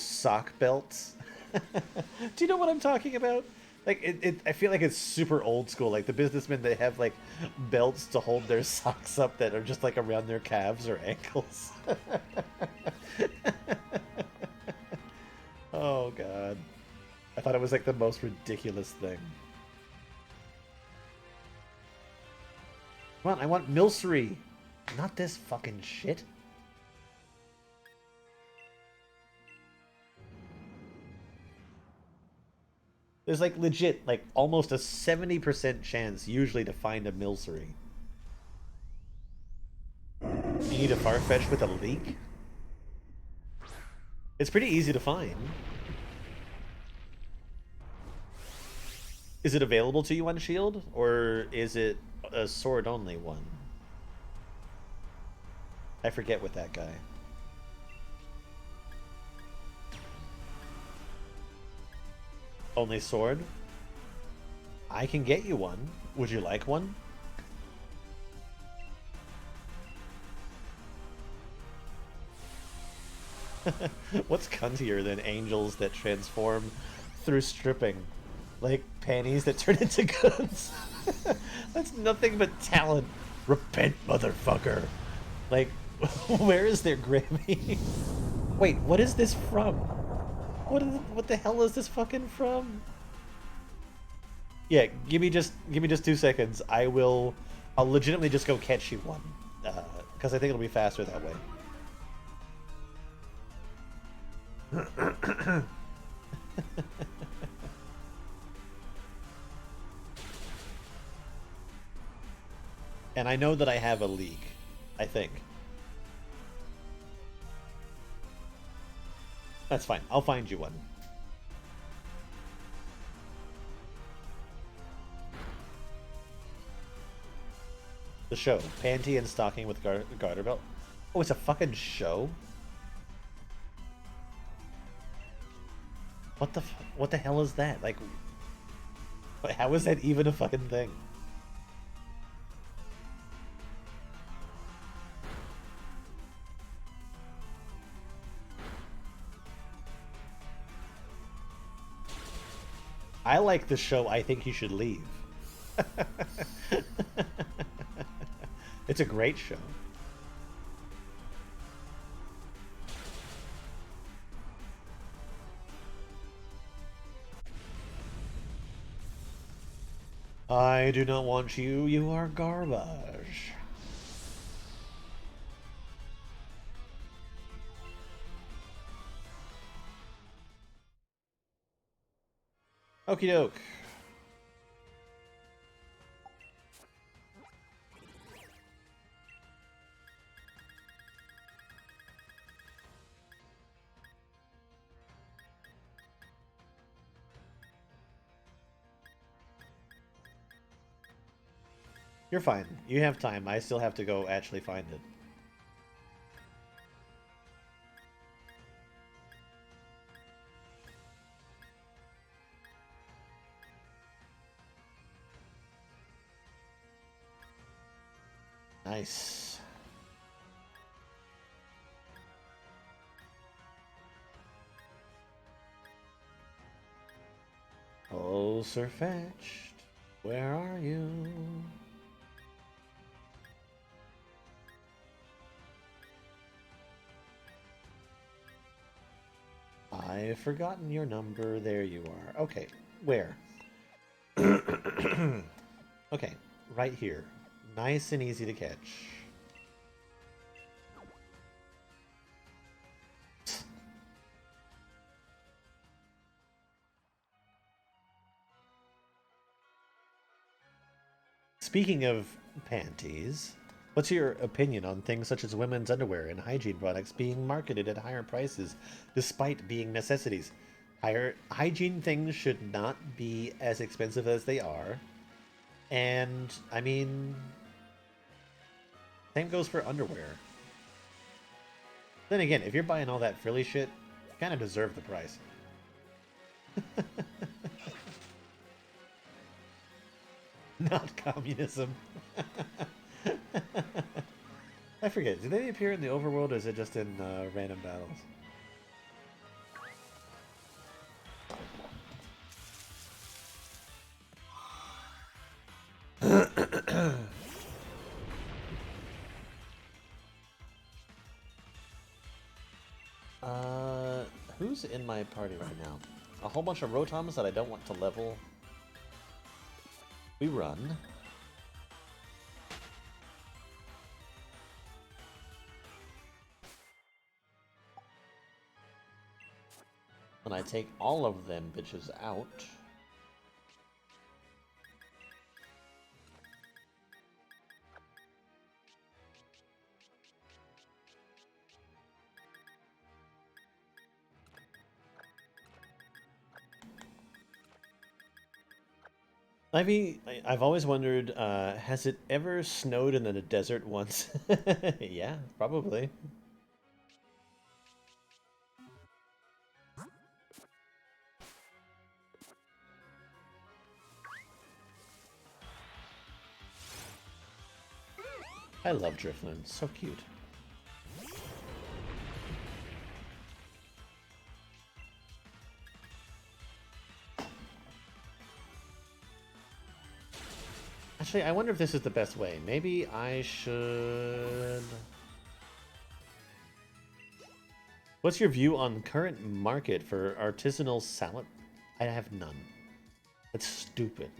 sock belts. Do you know what I'm talking about? Like I feel like it's super old school. Like the businessmen, they have like belts to hold their socks up that are just like around their calves or ankles. Oh god, I thought it was like the most ridiculous thing. Come on, I want Milcery, not this fucking shit. There's like legit, like almost a 70% chance usually to find a Milcery. You need a Farfetch with a leak? It's pretty easy to find. Is it available to you on Shield, or is it a sword-only one? I forget with that guy. Only sword? I can get you one. Would you like one? What's cuntier than angels that transform through stripping? Like panties that turn into guns? That's nothing but talent. Repent, motherfucker. Like, where is their Grammy? Wait, what is this from? What the hell is this fucking from? Yeah, give me just 2 seconds. I'll legitimately just go catch you one. Because I think it'll be faster that way. And I know that I have a leak, I think. That's fine. I'll find you one. The show. Panty and stocking with garter belt. Oh, it's a fucking show? What the hell is that? Like, how is that even a fucking thing? I like the show. I think you should leave. It's a great show. I do not want you. You are garbage. Okie doke. You're fine. You have time. I still have to go actually find it. Nice. Oh, Sir Fetched, where are you? I've forgotten your number. There you are. Okay, where? Okay, right here. Nice and easy to catch. Speaking of panties, what's your opinion on things such as women's underwear and hygiene products being marketed at higher prices despite being necessities? Higher hygiene things should not be as expensive as they are. And, I mean, same goes for underwear. Then again, if you're buying all that frilly shit, you kind of deserve the price. Not communism. I forget, do they appear in the overworld or is it just in random battles? Who's in my party right now? A whole bunch of Rotoms that I don't want to level. We run. And I take all of them bitches out. I've always wondered, has it ever snowed in the desert once? Yeah, probably. I love Drifloon. So cute. Actually, I wonder if this is the best way. Maybe I should... What's your view on current market for artisanal salad? I have none. That's stupid.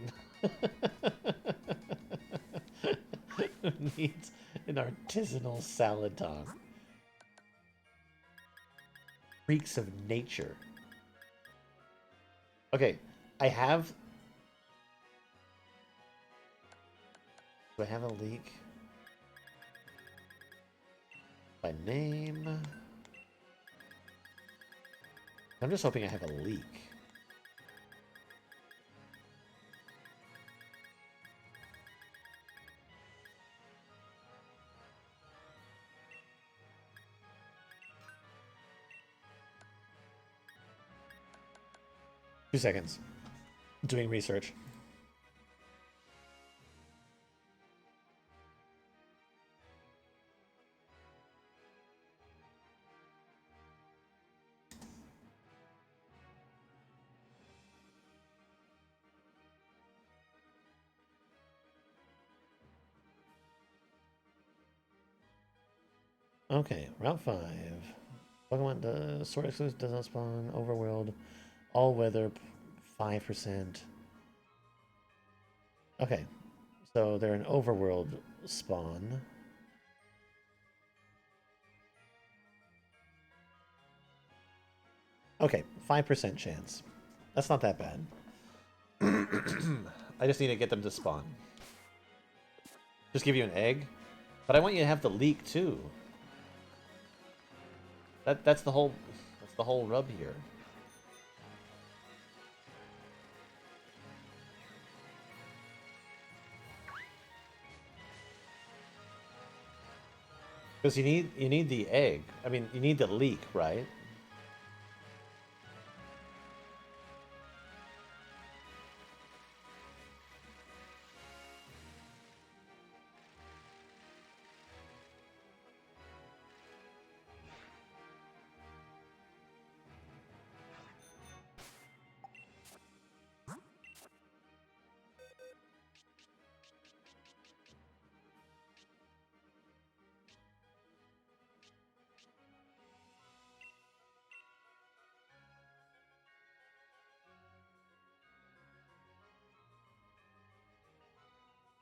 Needs an artisanal salad dog. Freaks of nature. Okay, I have... Do I have a leak? By name? I'm just hoping I have a leak. Two seconds. Doing research. Okay, Route 5. Pokemon does Sword Exclusive does not spawn. Overworld. All weather 5%. Okay. So they're an overworld spawn. Okay, 5% chance. That's not that bad. I just need to get them to spawn. Just give you an egg. But I want you to have the leak too. That's the whole rub here. Because you need the egg. I mean, you need the leak, right?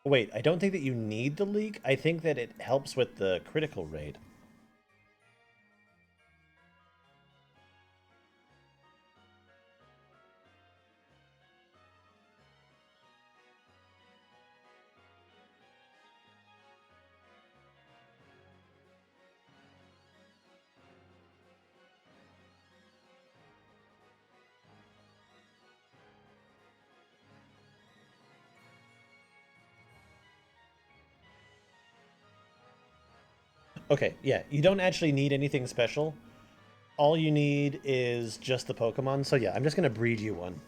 Wait, I don't think that you need the leak. I think that it helps with the critical rate. Okay, yeah, you don't actually need anything special. All you need is just the Pokemon. So yeah, I'm just gonna breed you one.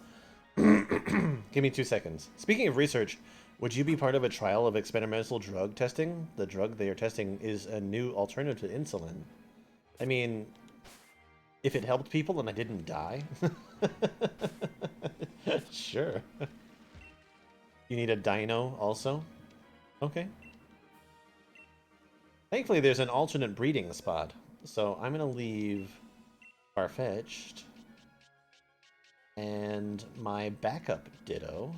Give me 2 seconds. Speaking of research, would you be part of a trial of experimental drug testing? The drug they are testing is a new alternative to insulin. I mean, if it helped people and I didn't die, sure. You need a dino also? Okay. Thankfully, there's an alternate breeding spot. So I'm going to leave Farfetch'd and my backup Ditto.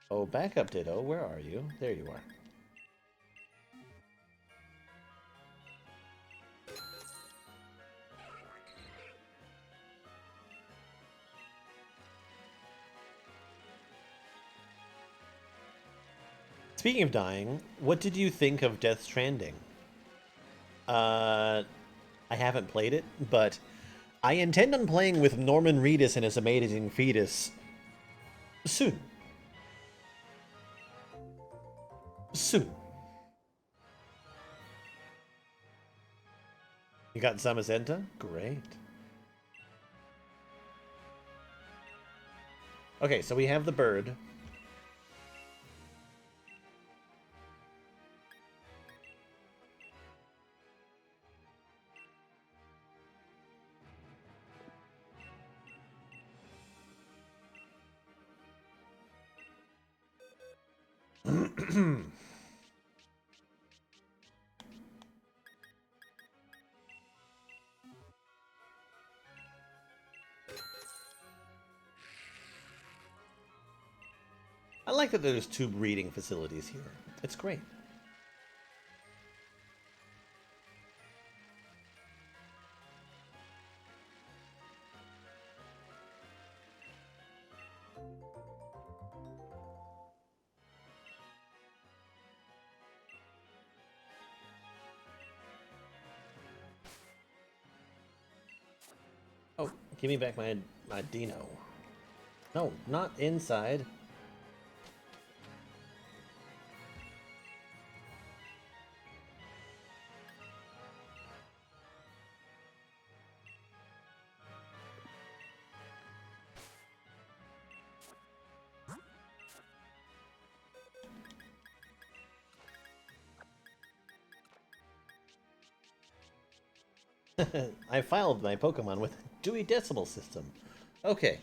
Oh, backup Ditto, where are you? There you are. Speaking of dying, what did you think of Death Stranding? I haven't played it, but I intend on playing with Norman Reedus and his amazing fetus soon. Soon. You got Zamazenta? Great. Okay, so we have the bird. I like that there's 2 breeding facilities here. It's great. Oh, give me back my Dino. No, not inside. I filed my Pokemon with Dewey Decimal System. Okay.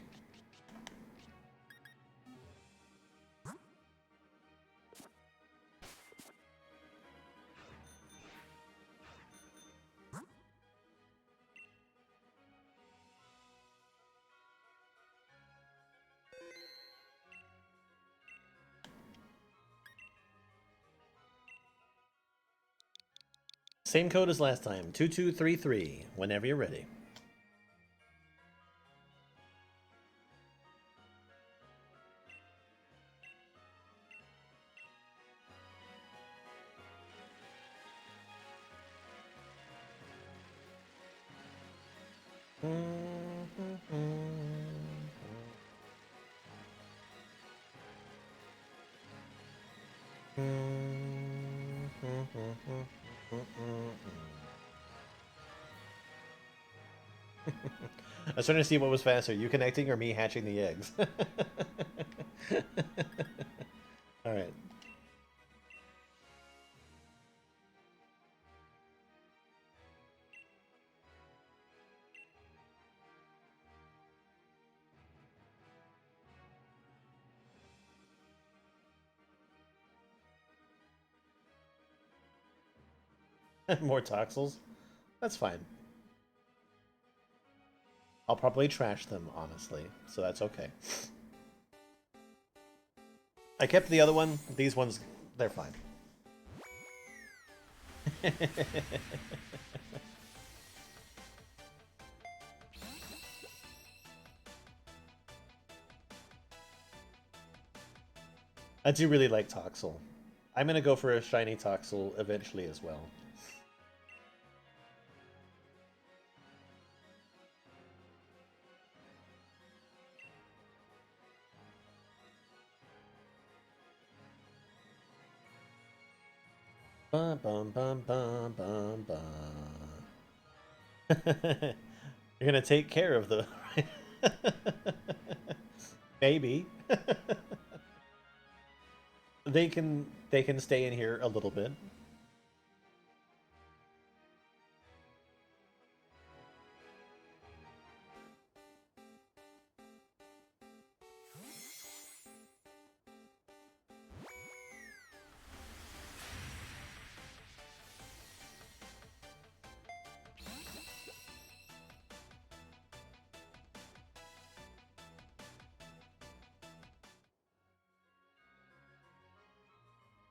Same code as last time, 2233, whenever you're ready. I was trying to see what was faster, you connecting or me hatching the eggs. Alright. More Toxels? That's fine. I'll probably trash them, honestly, so that's okay. I kept the other one. These ones, they're fine. I do really like Toxel. I'm gonna go for a shiny Toxel eventually as well. Bum bum bum bum bum bum. You're gonna take care of the maybe. They can stay in here a little bit.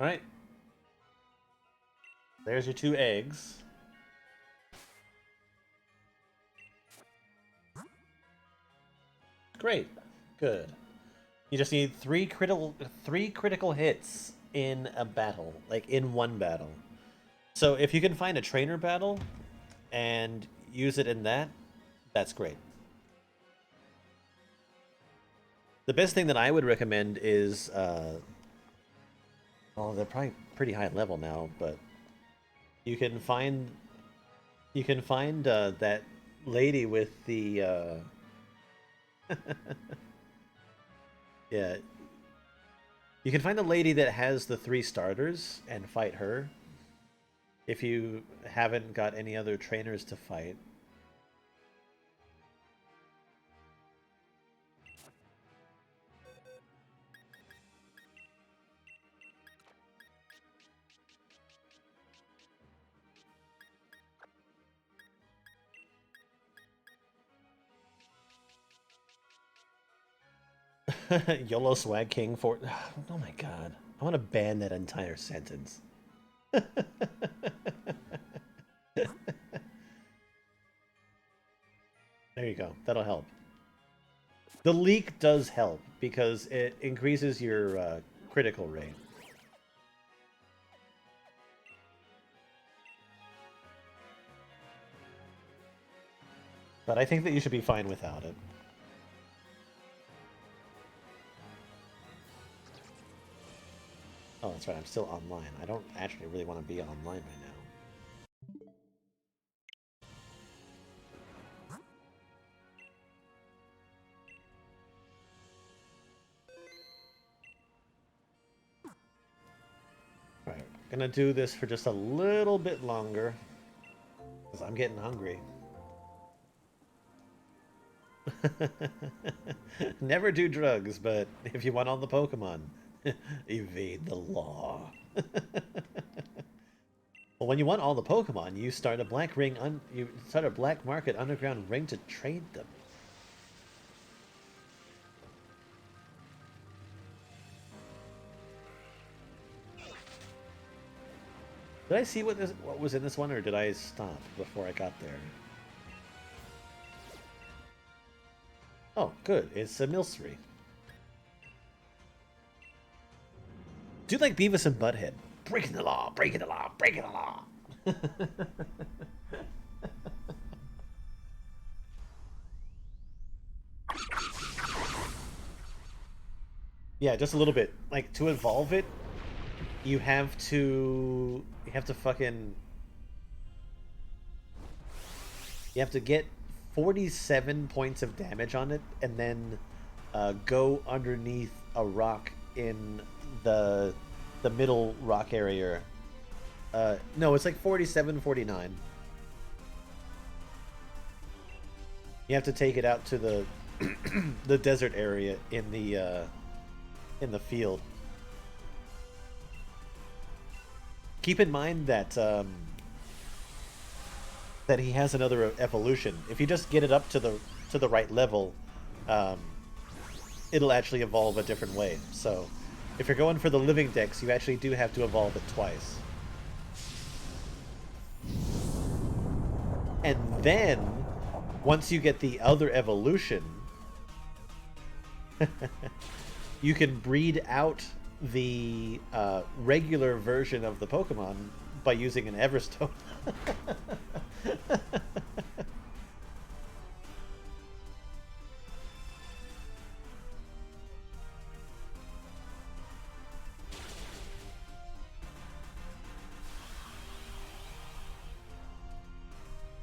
All right. There's your 2 eggs. Great. Good. You just need 3 critical hits in a battle, like in one battle. So if you can find a trainer battle and use it in that, That's great. The best thing that I would recommend is, well, they're probably pretty high level now, but you can find that lady with the yeah, you can find the lady that has the 3 starters and fight her if you haven't got any other trainers to fight. YOLO Swag King for... Oh my god. I want to ban that entire sentence. There you go. That'll help. The leak does help because it increases your critical rate. But I think that you should be fine without it. Oh, that's right. I'm still online. I don't actually really want to be online right now. Alright, gonna do this for just a little bit longer. Because I'm getting hungry. Never do drugs, but if you want all the Pokemon, evade the law. Well, when you want all the Pokemon, you start a you start a black market underground ring to trade them. Did I see what was in this one, or did I stop before I got there? Oh, good. It's a Milcery. Do like Beavis and Butthead. Breaking the law, breaking the law, breaking the law. Yeah, just a little bit. Like, to evolve it, you have to fucking, you have to get 47 points of damage on it and then go underneath a rock in the middle rock area. No, it's like 47, 49. You have to take it out to the the desert area in the field. Keep in mind that that he has another evolution. If you just get it up to the right level, it'll actually evolve a different way. So, if you're going for the living dex, you actually do have to evolve it twice. And then, once you get the other evolution, you can breed out the regular version of the Pokemon by using an Everstone.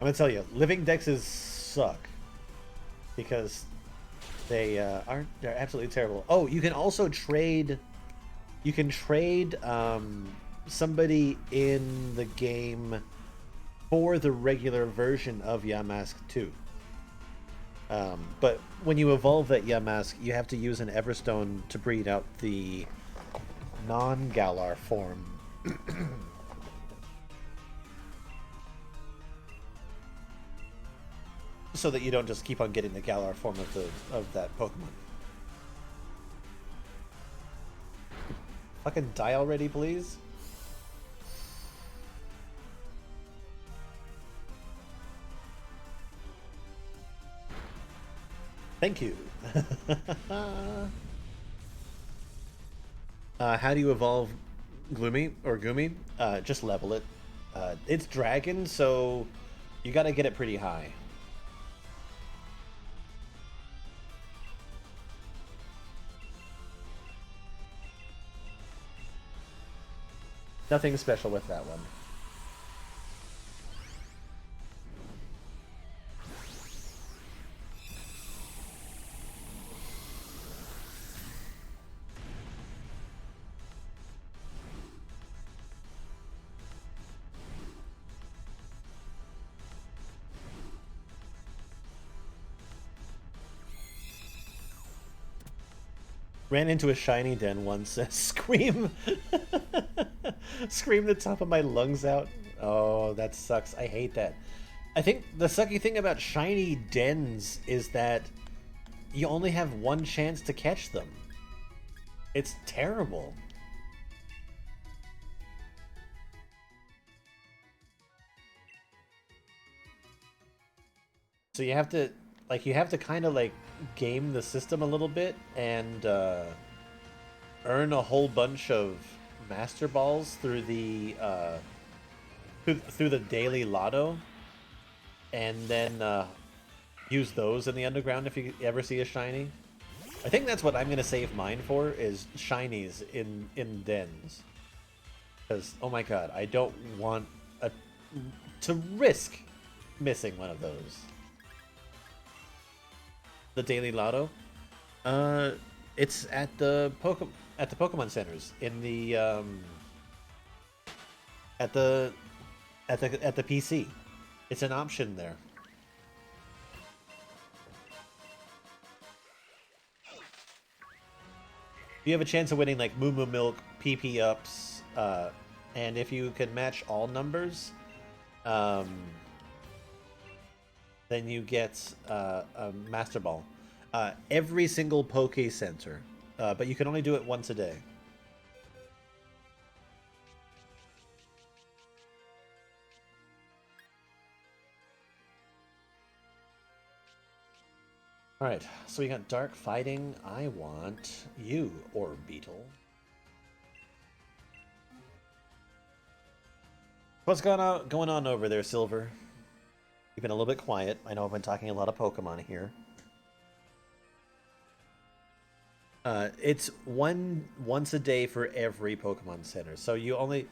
I'm gonna tell you, living dexes suck because they're absolutely terrible. Oh, you can also trade. You can trade somebody in the game for the regular version of Yamask too. But when you evolve that Yamask, you have to use an Everstone to breed out the non-Galar form. So that you don't just keep on getting the Galar form of that Pokemon. Fucking die already, please. Thank you. How do you evolve Gloomy or Goomy? Just level it. It's dragon, so you gotta get it pretty high. Nothing special with that one. Ran into a shiny den once. Scream! Scream the top of my lungs out. Oh, that sucks. I hate that. I think the sucky thing about shiny dens is that you only have one chance to catch them. It's terrible. So you have to kind of like game the system a little bit and earn a whole bunch of master balls through the through the daily lotto, and then use those in the underground if you ever see a shiny. I think that's what I'm gonna save mine for, is shinies in dens. Because oh my god, I don't want to risk missing one of those. The daily lotto, it's at the Pokemon centers in the at the PC. It's an option there. You have a chance of winning like Moo Moo Milk, PP ups, and if you can match all numbers, then you get a Master Ball. Every single Poke Center, but you can only do it once a day. Alright, so we got Dark Fighting. I want you, Orb Beetle. What's going on over there, Silver? You've been a little bit quiet. I know I've been talking a lot of Pokemon here. It's once a day for every Pokemon Center, so you only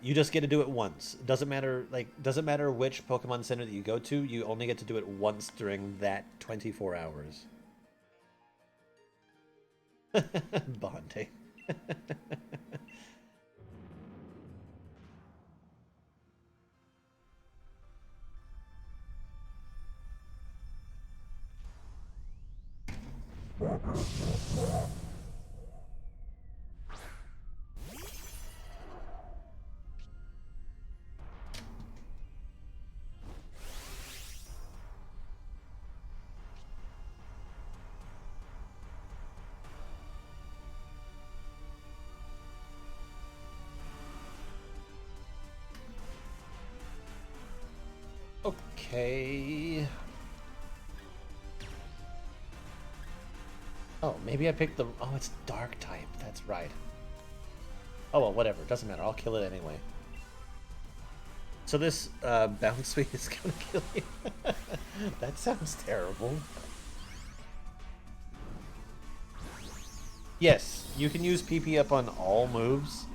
you just get to do it once. It doesn't matter which Pokemon Center that you go to. You only get to do it once during that 24 hours. Bonding. Okay. Oh, maybe I picked the... Oh, it's Dark type. That's right. Oh, well, whatever. Doesn't matter. I'll kill it anyway. So this Bounce Sweep is gonna kill you. That sounds terrible. Yes, you can use PP up on all moves.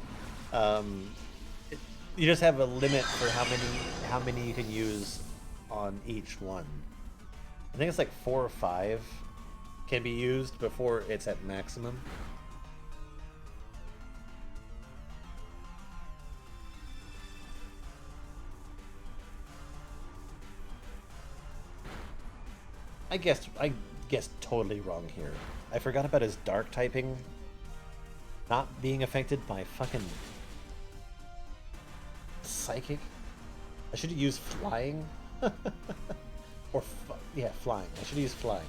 You just have a limit for how many you can use on each one. I think it's like 4 or 5 can be used before it's at maximum. I guessed totally wrong here. I forgot about his dark typing not being affected by fucking psychic. I should have used flying. Or yeah, flying. I should have used flying.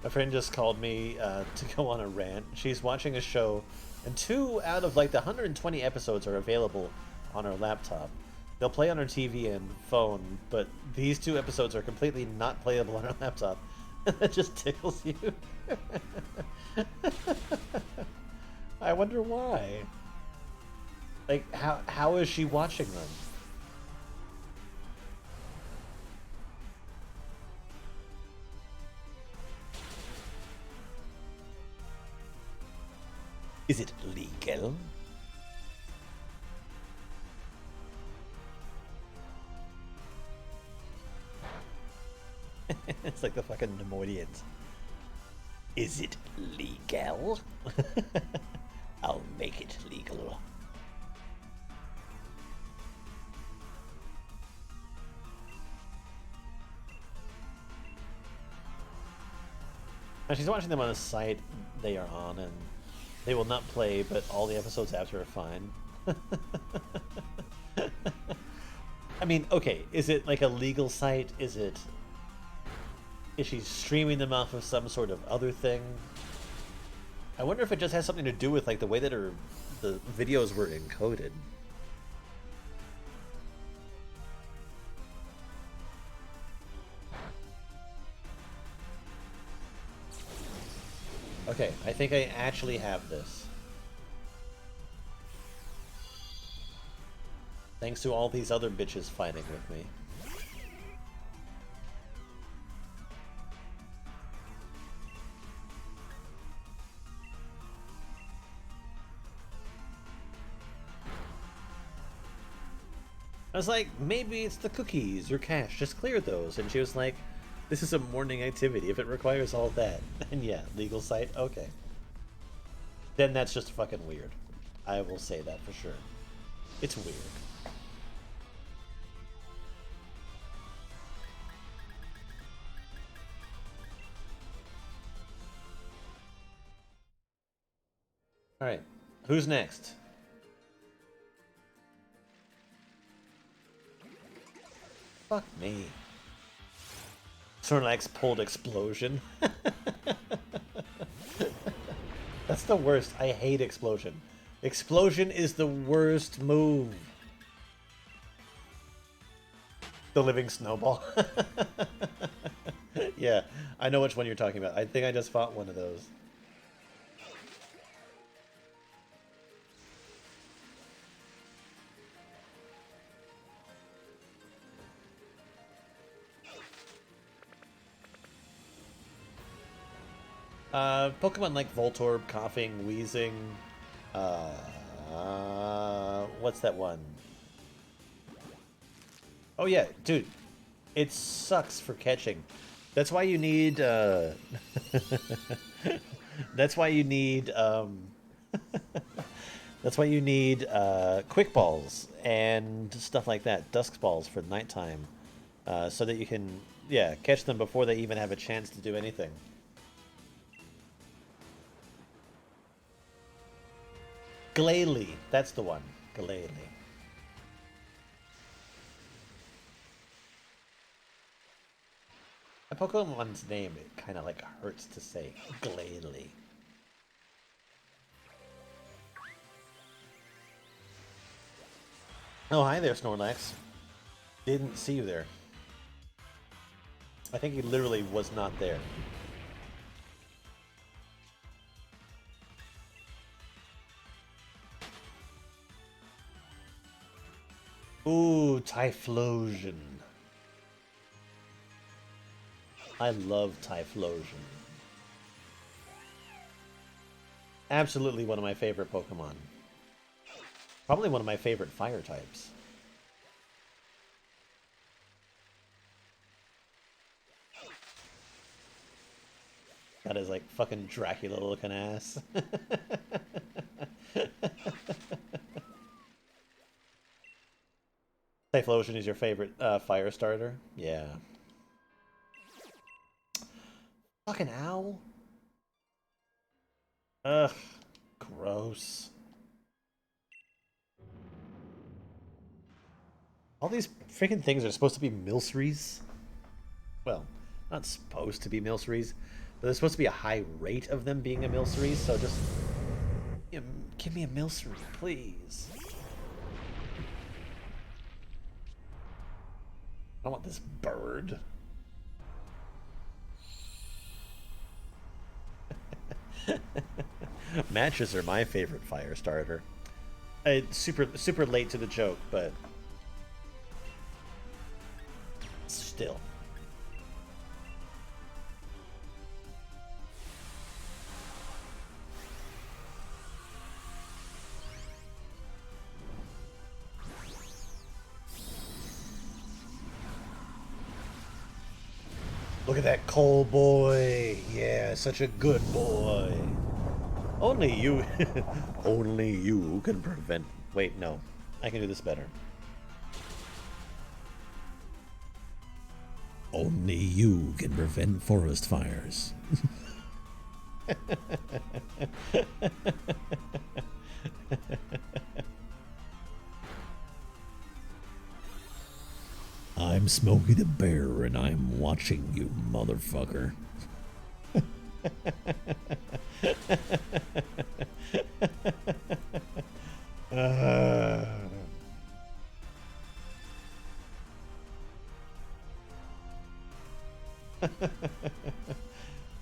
My friend just called me to go on a rant. She's watching a show, and 2 out of like the 120 episodes are available on her laptop. They'll play on her TV and phone, but these 2 episodes are completely not playable on her laptop. That just tickles you. I wonder why. Like, how is she watching them? Is it legal? It's like the fucking Nemoidians. Is it legal? I'll make it legal. Now she's watching them on a site they are on, and they will not play, but all the episodes after are fine. I mean, okay, is it like a legal site? Is she streaming them off of some sort of other thing? I wonder if it just has something to do with like the way that the videos were encoded. Okay, I think I actually have this. Thanks to all these other bitches fighting with me. I was like, maybe it's the cookies or cash, just clear those. And she was like, this is a morning activity. If it requires all that, then yeah, legal site, okay. Then that's just fucking weird. I will say that for sure. It's weird. Alright, who's next? Fuck me. Snorlax pulled Explosion. That's the worst. I hate Explosion. Explosion is the worst move. The living snowball. Yeah, I know which one you're talking about. I think I just fought one of those. Pokemon like Voltorb, Coughing, Wheezing. What's that one? Oh yeah, dude. It sucks for catching. That's why you need, That's why you need, That's why you need, Quick Balls and stuff like that. Dusk Balls for nighttime. So that you can, yeah, catch them before they even have a chance to do anything. Glalie, that's the one. Glalie. A Pokemon's name, it kind of like hurts to say. Glalie. Oh, hi there, Snorlax. Didn't see you there. I think he literally was not there. Ooh, Typhlosion. I love Typhlosion. Absolutely one of my favorite Pokemon. Probably one of my favorite fire types. Got his like fucking Dracula looking ass. Typhlosion is your favorite fire starter? Yeah. Fucking owl? Ugh. Gross. All these freaking things are supposed to be Milcerys? Well, not supposed to be Milcerys, but there's supposed to be a high rate of them being a Milcery, so just... give me a Milcery, please. I want this bird. Matches are my favorite fire starter. It's super late to the joke, but still. Look at that coal boy. Yeah, such a good boy. Only you, only you can prevent. Wait, no, I can do this better. Only you can prevent forest fires. I'm Smokey the Bear, and I'm watching you, motherfucker.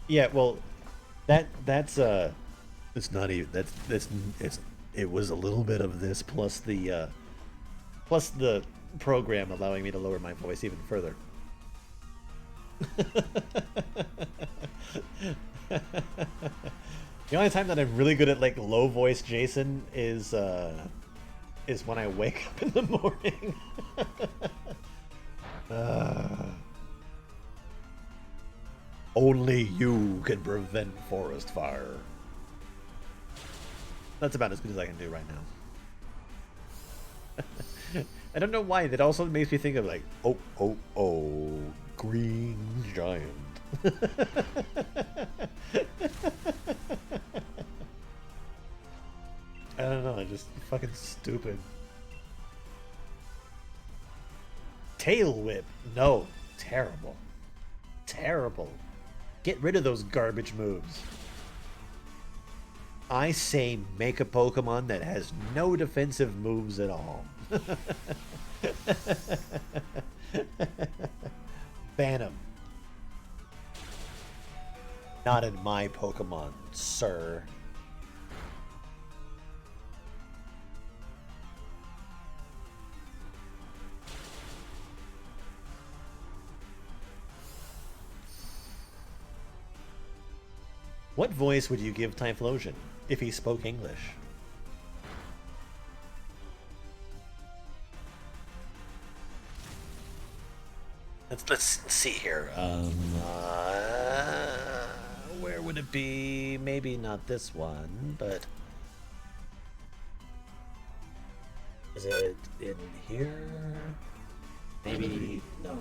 Yeah, well, that's it's not even that's it was a little bit of this plus the program allowing me to lower my voice even further. The only time that I'm really good at like low voice Jason is when I wake up in the morning. Only you can prevent forest fire. That's about as good as I can do right now. I don't know why. That also makes me think of like, oh, green giant. I don't know, just fucking stupid. Tail whip. No, terrible. Terrible. Get rid of those garbage moves. I say make a Pokemon that has no defensive moves at all. Ban him. Not in my Pokemon, sir. What voice would you give Typhlosion if he spoke English? Let's see here. Where would it be? Maybe not this one, but is it in here? Maybe no.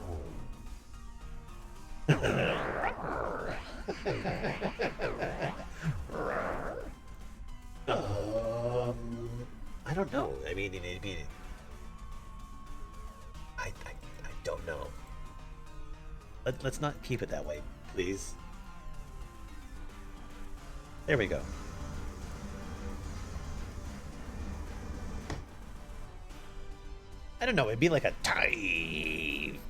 I don't know. I mean, I don't know. Let's not keep it that way, please. There we go. I don't know. It'd be like a Typhlosion.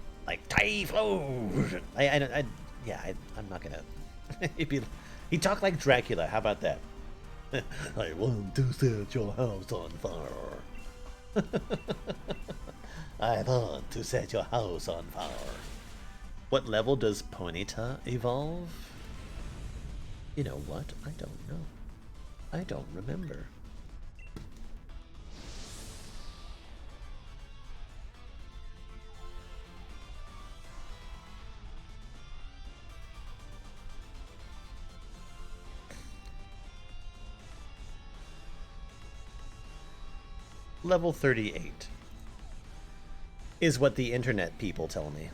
I'm not gonna. He talked like Dracula. How about that? I want to set your house on fire. I want to set your house on fire. What level does Ponyta evolve? You know what? I don't know. I don't remember. Level 38 is what the internet people tell me.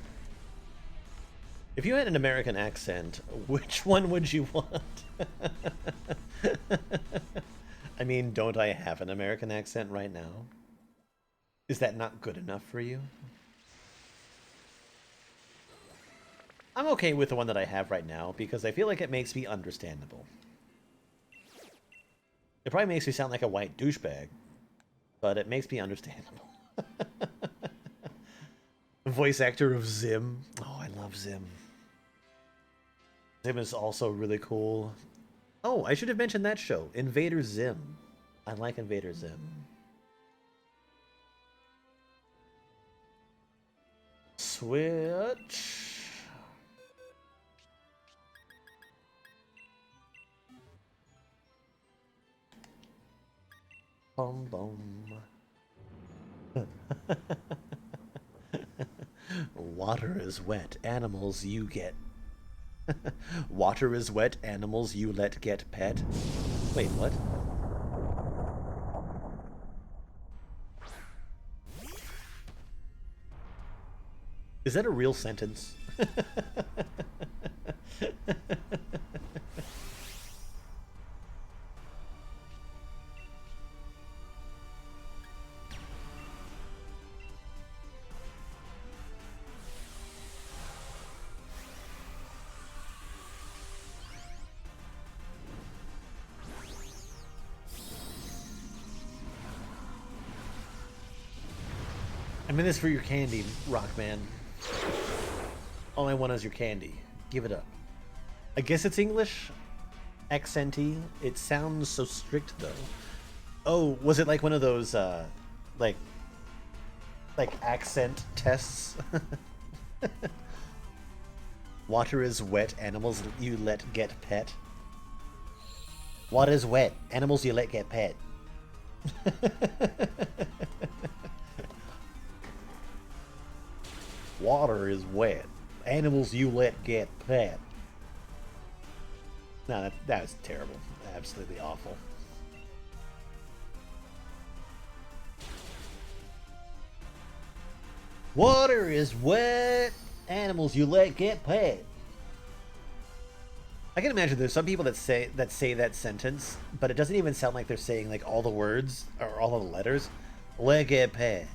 If you had an American accent, which one would you want? I mean, don't I have an American accent right now? Is that not good enough for you? I'm okay with the one that I have right now because I feel like it makes me understandable. It probably makes me sound like a white douchebag, but it makes me understandable. Voice actor of Zim. Oh, I love Zim. Zim is also really cool. Oh, I should have mentioned that show, Invader Zim. I like Invader Zim. Switch. Boom, boom. Water is wet. Animals, you get Water is wet, animals you let get pet. Wait, what? Is that a real sentence? I'm in this for your candy, Rockman. All I want is your candy. Give it up. I guess it's English? Accenty? It sounds so strict, though. Oh, was it like one of those, like accent tests? Water is wet, animals you let get pet. Water is wet, animals you let get pet. Water is wet. Animals you let get pet. No, that was terrible. Absolutely awful. Water is wet. Animals you let get pet. I can imagine there's some people that say that sentence, but it doesn't even sound like they're saying like all the words or all the letters. Let get pet.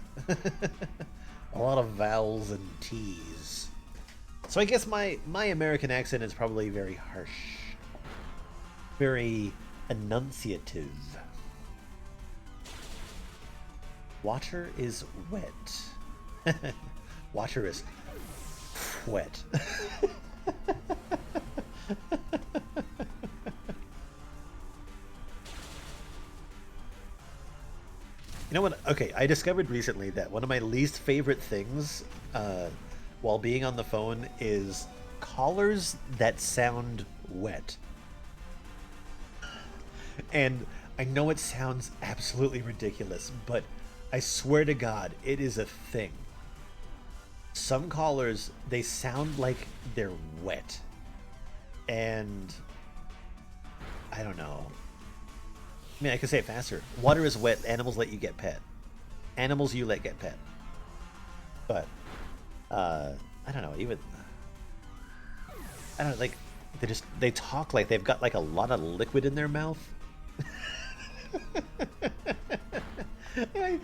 A lot of vowels and T's. So I guess my American accent is probably very harsh. Very enunciative. Water is wet. Water is wet. You know what? Okay, I discovered recently that one of my least favorite things while being on the phone is callers that sound wet. And I know it sounds absolutely ridiculous, but I swear to God, it is a thing. Some callers, they sound like they're wet. And I don't know. I mean, I can say it faster. Water is wet, animals let you get pet. Animals you let get pet. But, I don't know, even... I don't know, like, they talk like they've got, like, a lot of liquid in their mouth. I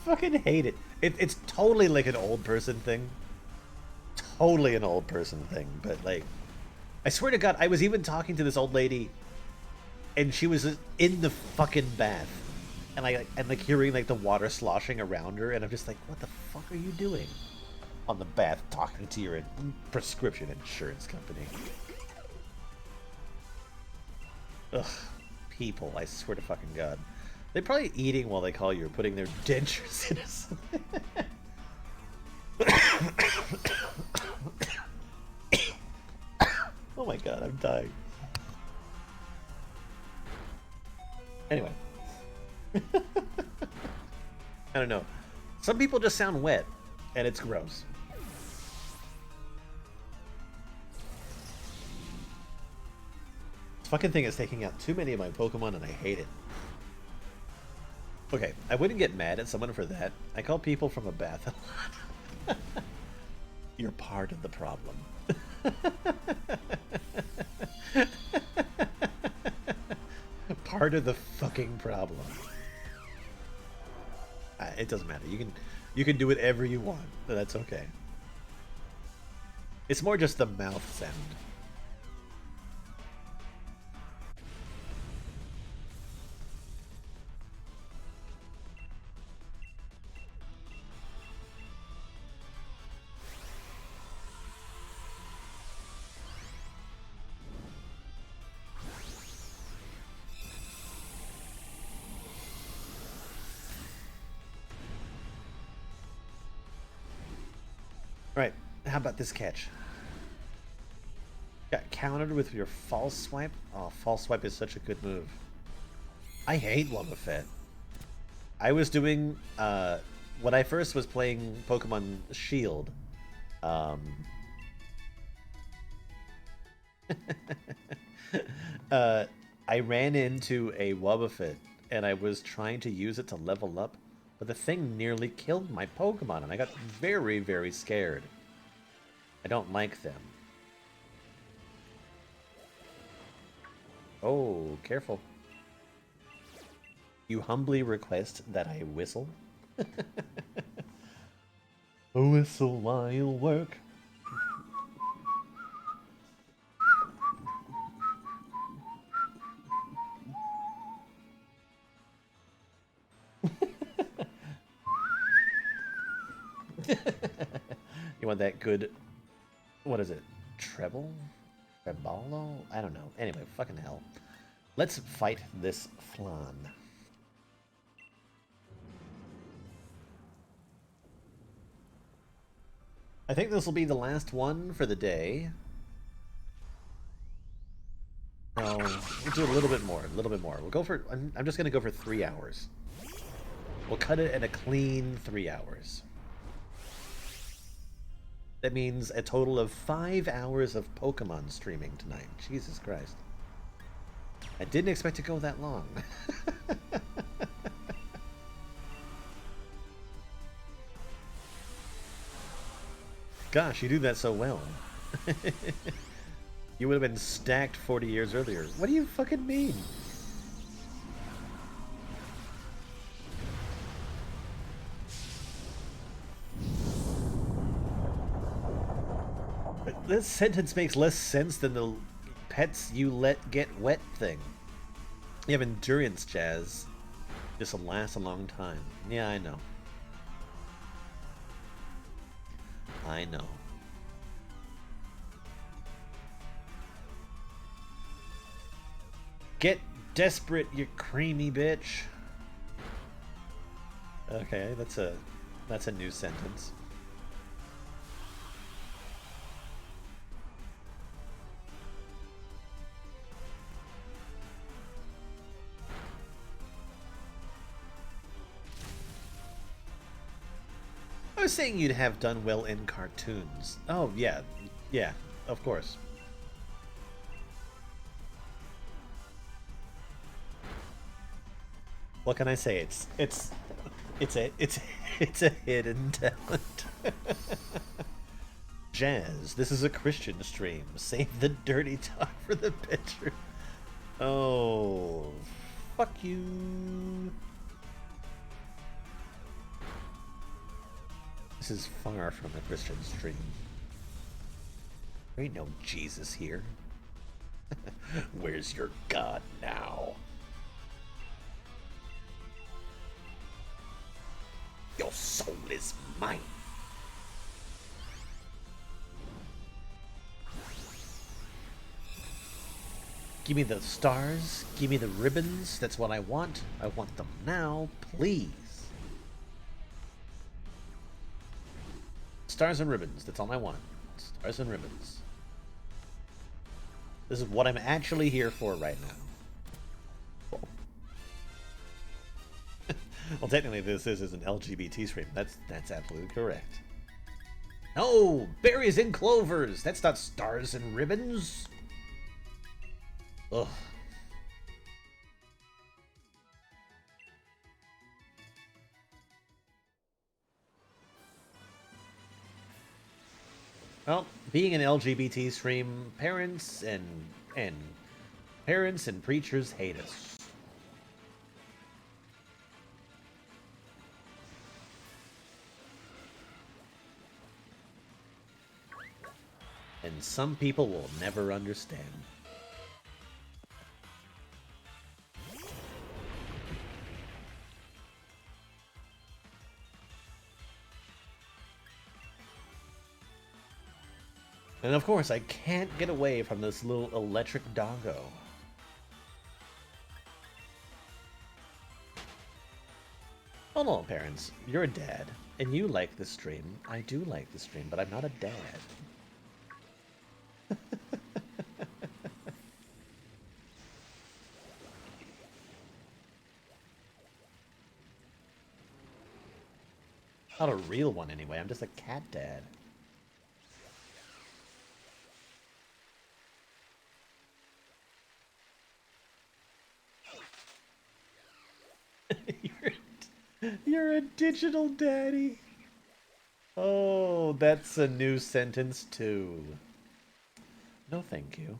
fucking hate it. It's totally, like, an old person thing. Totally an old person thing, but, like... I swear to God, I was even talking to this old lady... And she was in the fucking bath, and like hearing like the water sloshing around her, and I'm just like, what the fuck are you doing on the bath talking to your prescription insurance company? Ugh, people! I swear to fucking God, they're probably eating while they call you, or putting their dentures in us. Oh my God, I'm dying. Anyway. I don't know. Some people just sound wet, and it's gross. This fucking thing is taking out too many of my Pokemon, and I hate it. Okay, I wouldn't get mad at someone for that. I call people from a bath a lot. You're part of the problem. Part of the fucking problem. It doesn't matter. You can do whatever you want, but that's okay. It's more just the mouth sound. Right, how about this catch? Got countered with your false swipe? Oh, false swipe is such a good move. I hate Wobbuffet. I was doing, when I first was playing Pokemon Shield, uh, I ran into a Wobbuffet, and I was trying to use it to level up, but the thing nearly killed my Pokemon, and I got very, very scared. I don't like them. Oh, careful. You humbly request that I whistle? A whistle while work. You want that good... What is it? Treble? Trebalo? I don't know. Anyway, fucking hell. Let's fight this flan. I think this will be the last one for the day. No, we'll do a little bit more, a little bit more. We'll go for... I'm just going to go for 3 hours. We'll cut it at a clean 3 hours. That means a total of 5 hours of Pokemon streaming tonight. Jesus Christ. I didn't expect to go that long. Gosh, you do that so well. You would have been stacked 40 years earlier. What do you fucking mean? This sentence makes less sense than the pets you let get wet thing. You have endurance, Jazz. This will last a long time. Yeah, I know. I know. Get desperate, you creamy bitch. Okay, that's a new sentence. I was saying you'd have done well in cartoons. Oh, yeah. Yeah, of course. What can I say? It's a hidden talent. Jazz, this is a Christian stream. Save the dirty talk for the picture. Oh, fuck you. This is far from a Christian stream. There ain't no Jesus here. Where's your God now? Your soul is mine. Give me the stars. Give me the ribbons. That's what I want. I want them now, please. Stars and ribbons. That's all I want. Stars and ribbons. This is what I'm actually here for right now. Well, technically, this is an LGBT stream. That's absolutely correct. No! Berries and clovers! That's not stars and ribbons! Ugh. Well, being an LGBT stream, parents and preachers hate us. And some people will never understand. And of course, I can't get away from this little electric doggo. Hold on, parents. You're a dad, and you like this stream. I do like this stream, but I'm not a dad. Not a real one, anyway. I'm just a cat dad. You're a digital daddy. Oh, that's a new sentence too. No, thank you.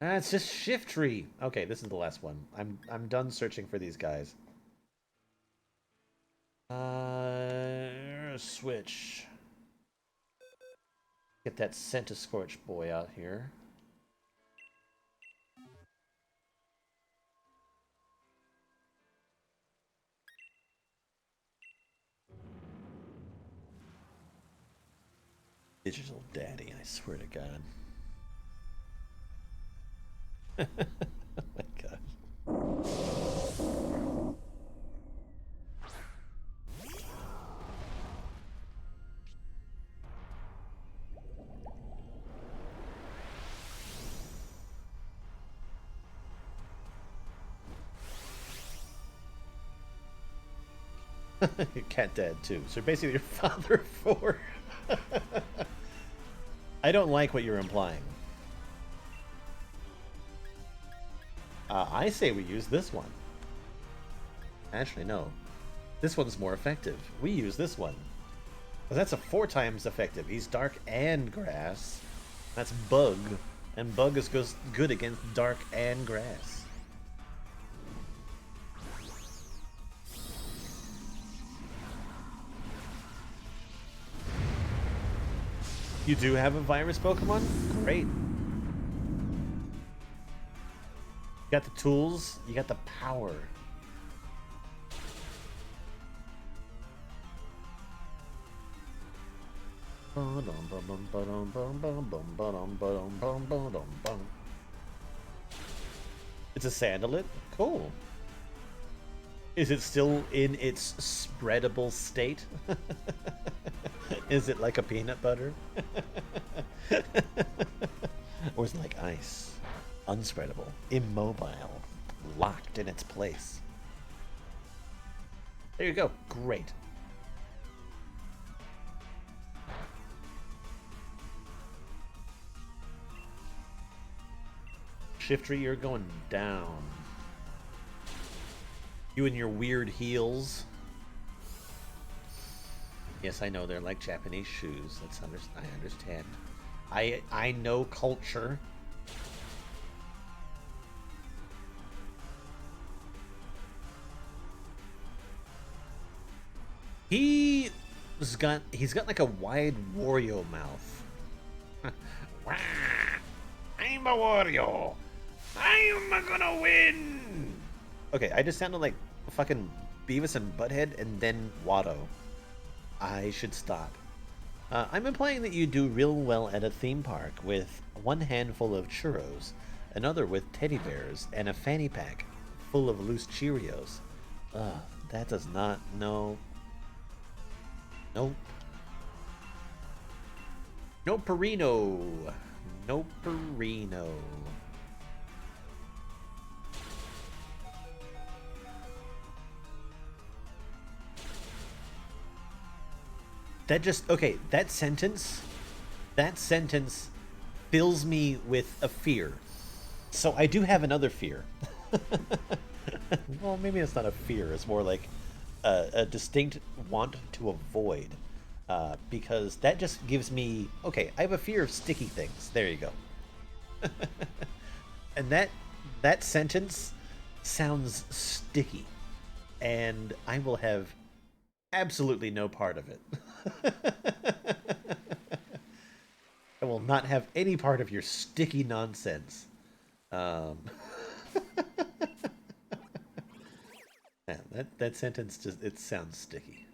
Ah, it's just Shiftry. Okay, this is the last one. I'm done searching for these guys. Switch. Get that Centiscorch boy out here. Digital daddy, I swear to God. Oh my God. Your cat dad too. So basically your father of four. I don't like what you're implying. I say we use this one. Actually, no. This one's more effective. We use this one. That's a 4 times effective. He's dark and grass. That's bug. And bug is good against dark and grass. You do have a virus Pokemon? Great. You got the tools, you got the power. It's a Sandalit? Cool. Is it still in its spreadable state? Is it like a peanut butter? Or is it like ice? Unspreadable, immobile, locked in its place. There you go. Great. Shiftry, you're going down. You and your weird heels. Yes, I know they're like Japanese shoes. I understand. I know culture. He's got like a wide Wario mouth. I'm a Wario. I'm gonna win. Okay, I just sounded like fucking Beavis and Butthead and then Watto. I should stop. I'm implying that you do real well at a theme park with one handful of churros, another with teddy bears, and a fanny pack full of loose Cheerios. That does not... No. Nope. No Perino. No Perino. That just... Okay, that sentence fills me with a fear. So I do have another fear. Well, maybe it's not a fear. It's more like a distinct want to avoid. Because that just gives me... Okay, I have a fear of sticky things. There you go. And that sentence sounds sticky. And I will have absolutely no part of it. I will not have any part of your sticky nonsense. Man, that sentence just, it sounds sticky.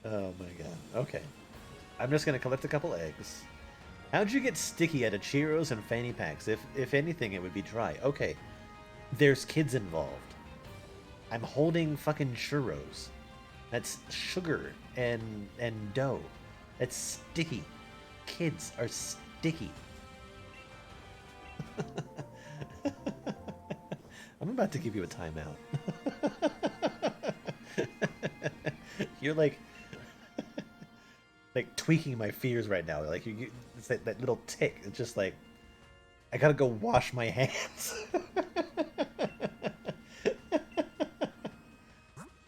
Oh my god. Okay. I'm just gonna collect a couple eggs. How'd you get sticky out of Cheerios and fanny packs? If anything, it would be dry. Okay. There's kids involved. I'm holding fucking churros. That's sugar and dough. That's sticky. Kids are sticky. I'm about to give you a timeout. You're like tweaking my fears right now. Like it's that little tick. It's just like I gotta go wash my hands.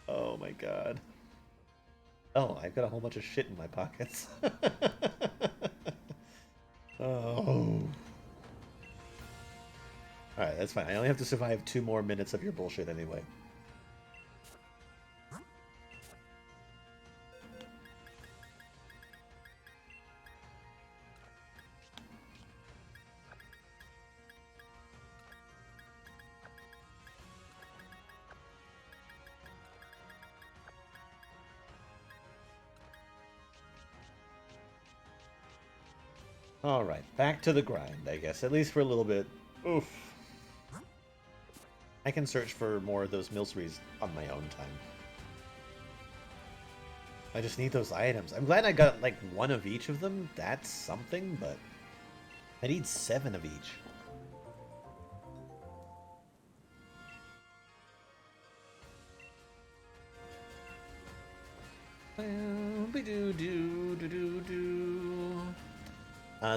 Oh my god. Oh, I've got a whole bunch of shit in my pockets. Oh. Alright, that's fine. I only have to survive 2 more minutes of your bullshit anyway. Alright, back to the grind, I guess. At least for a little bit. Oof. I can search for more of those Milcerys on my own time. I just need those items. I'm glad I got, like, 1 of each of them. That's something, but I need 7 of each.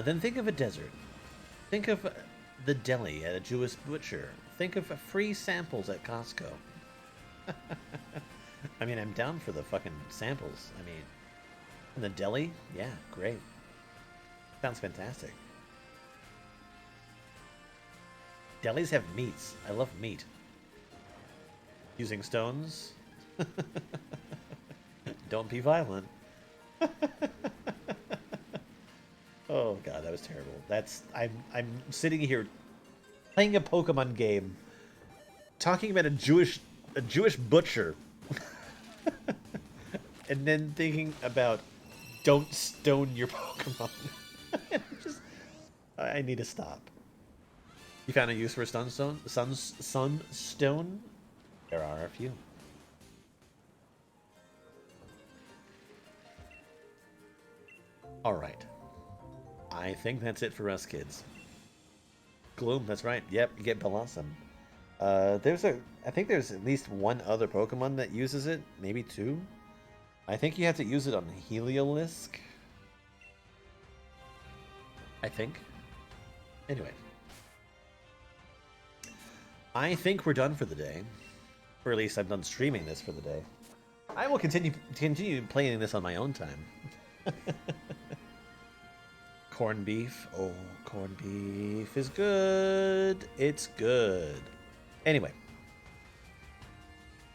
Then think of a desert. Think of the deli at a Jewish butcher. Think of free samples at Costco. I mean, I'm down for the fucking samples. I mean, in the deli? Yeah, great. Sounds fantastic. Delis have meats. I love meat. Using stones? Don't be violent. Oh god, that was terrible. I'm sitting here playing a Pokemon game, talking about a Jewish butcher, and then thinking about don't stone your Pokemon. I need to stop. You found a use for a sunstone? Sunstone? There are a few. Alright. I think that's it for us kids. Gloom, that's right. Yep, you get Blossom. I think there's at least 1 other Pokemon that uses it. Maybe 2. I think you have to use it on Heliolisk. I think. Anyway. I think we're done for the day. Or at least I'm done streaming this for the day. I will continue playing this on my own time. Corned beef. Oh, corned beef is good. It's good. Anyway.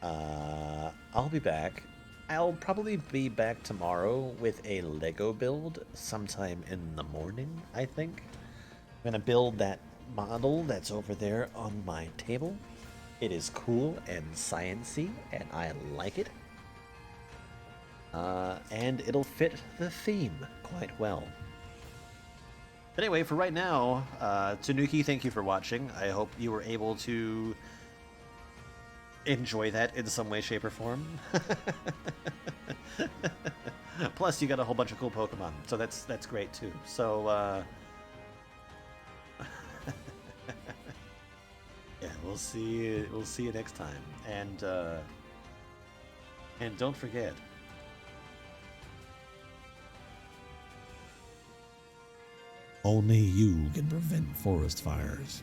I'll be back. I'll probably be back tomorrow with a Lego build sometime in the morning, I think. I'm going to build that model that's over there on my table. It is cool and sciencey, and I like it. And it'll fit the theme quite well. But anyway, for right now, Tanuki, thank you for watching. I hope you were able to enjoy that in some way, shape, or form. Plus, you got a whole bunch of cool Pokemon, so that's great too. So, yeah, we'll see you next time, and don't forget. Only you can prevent forest fires.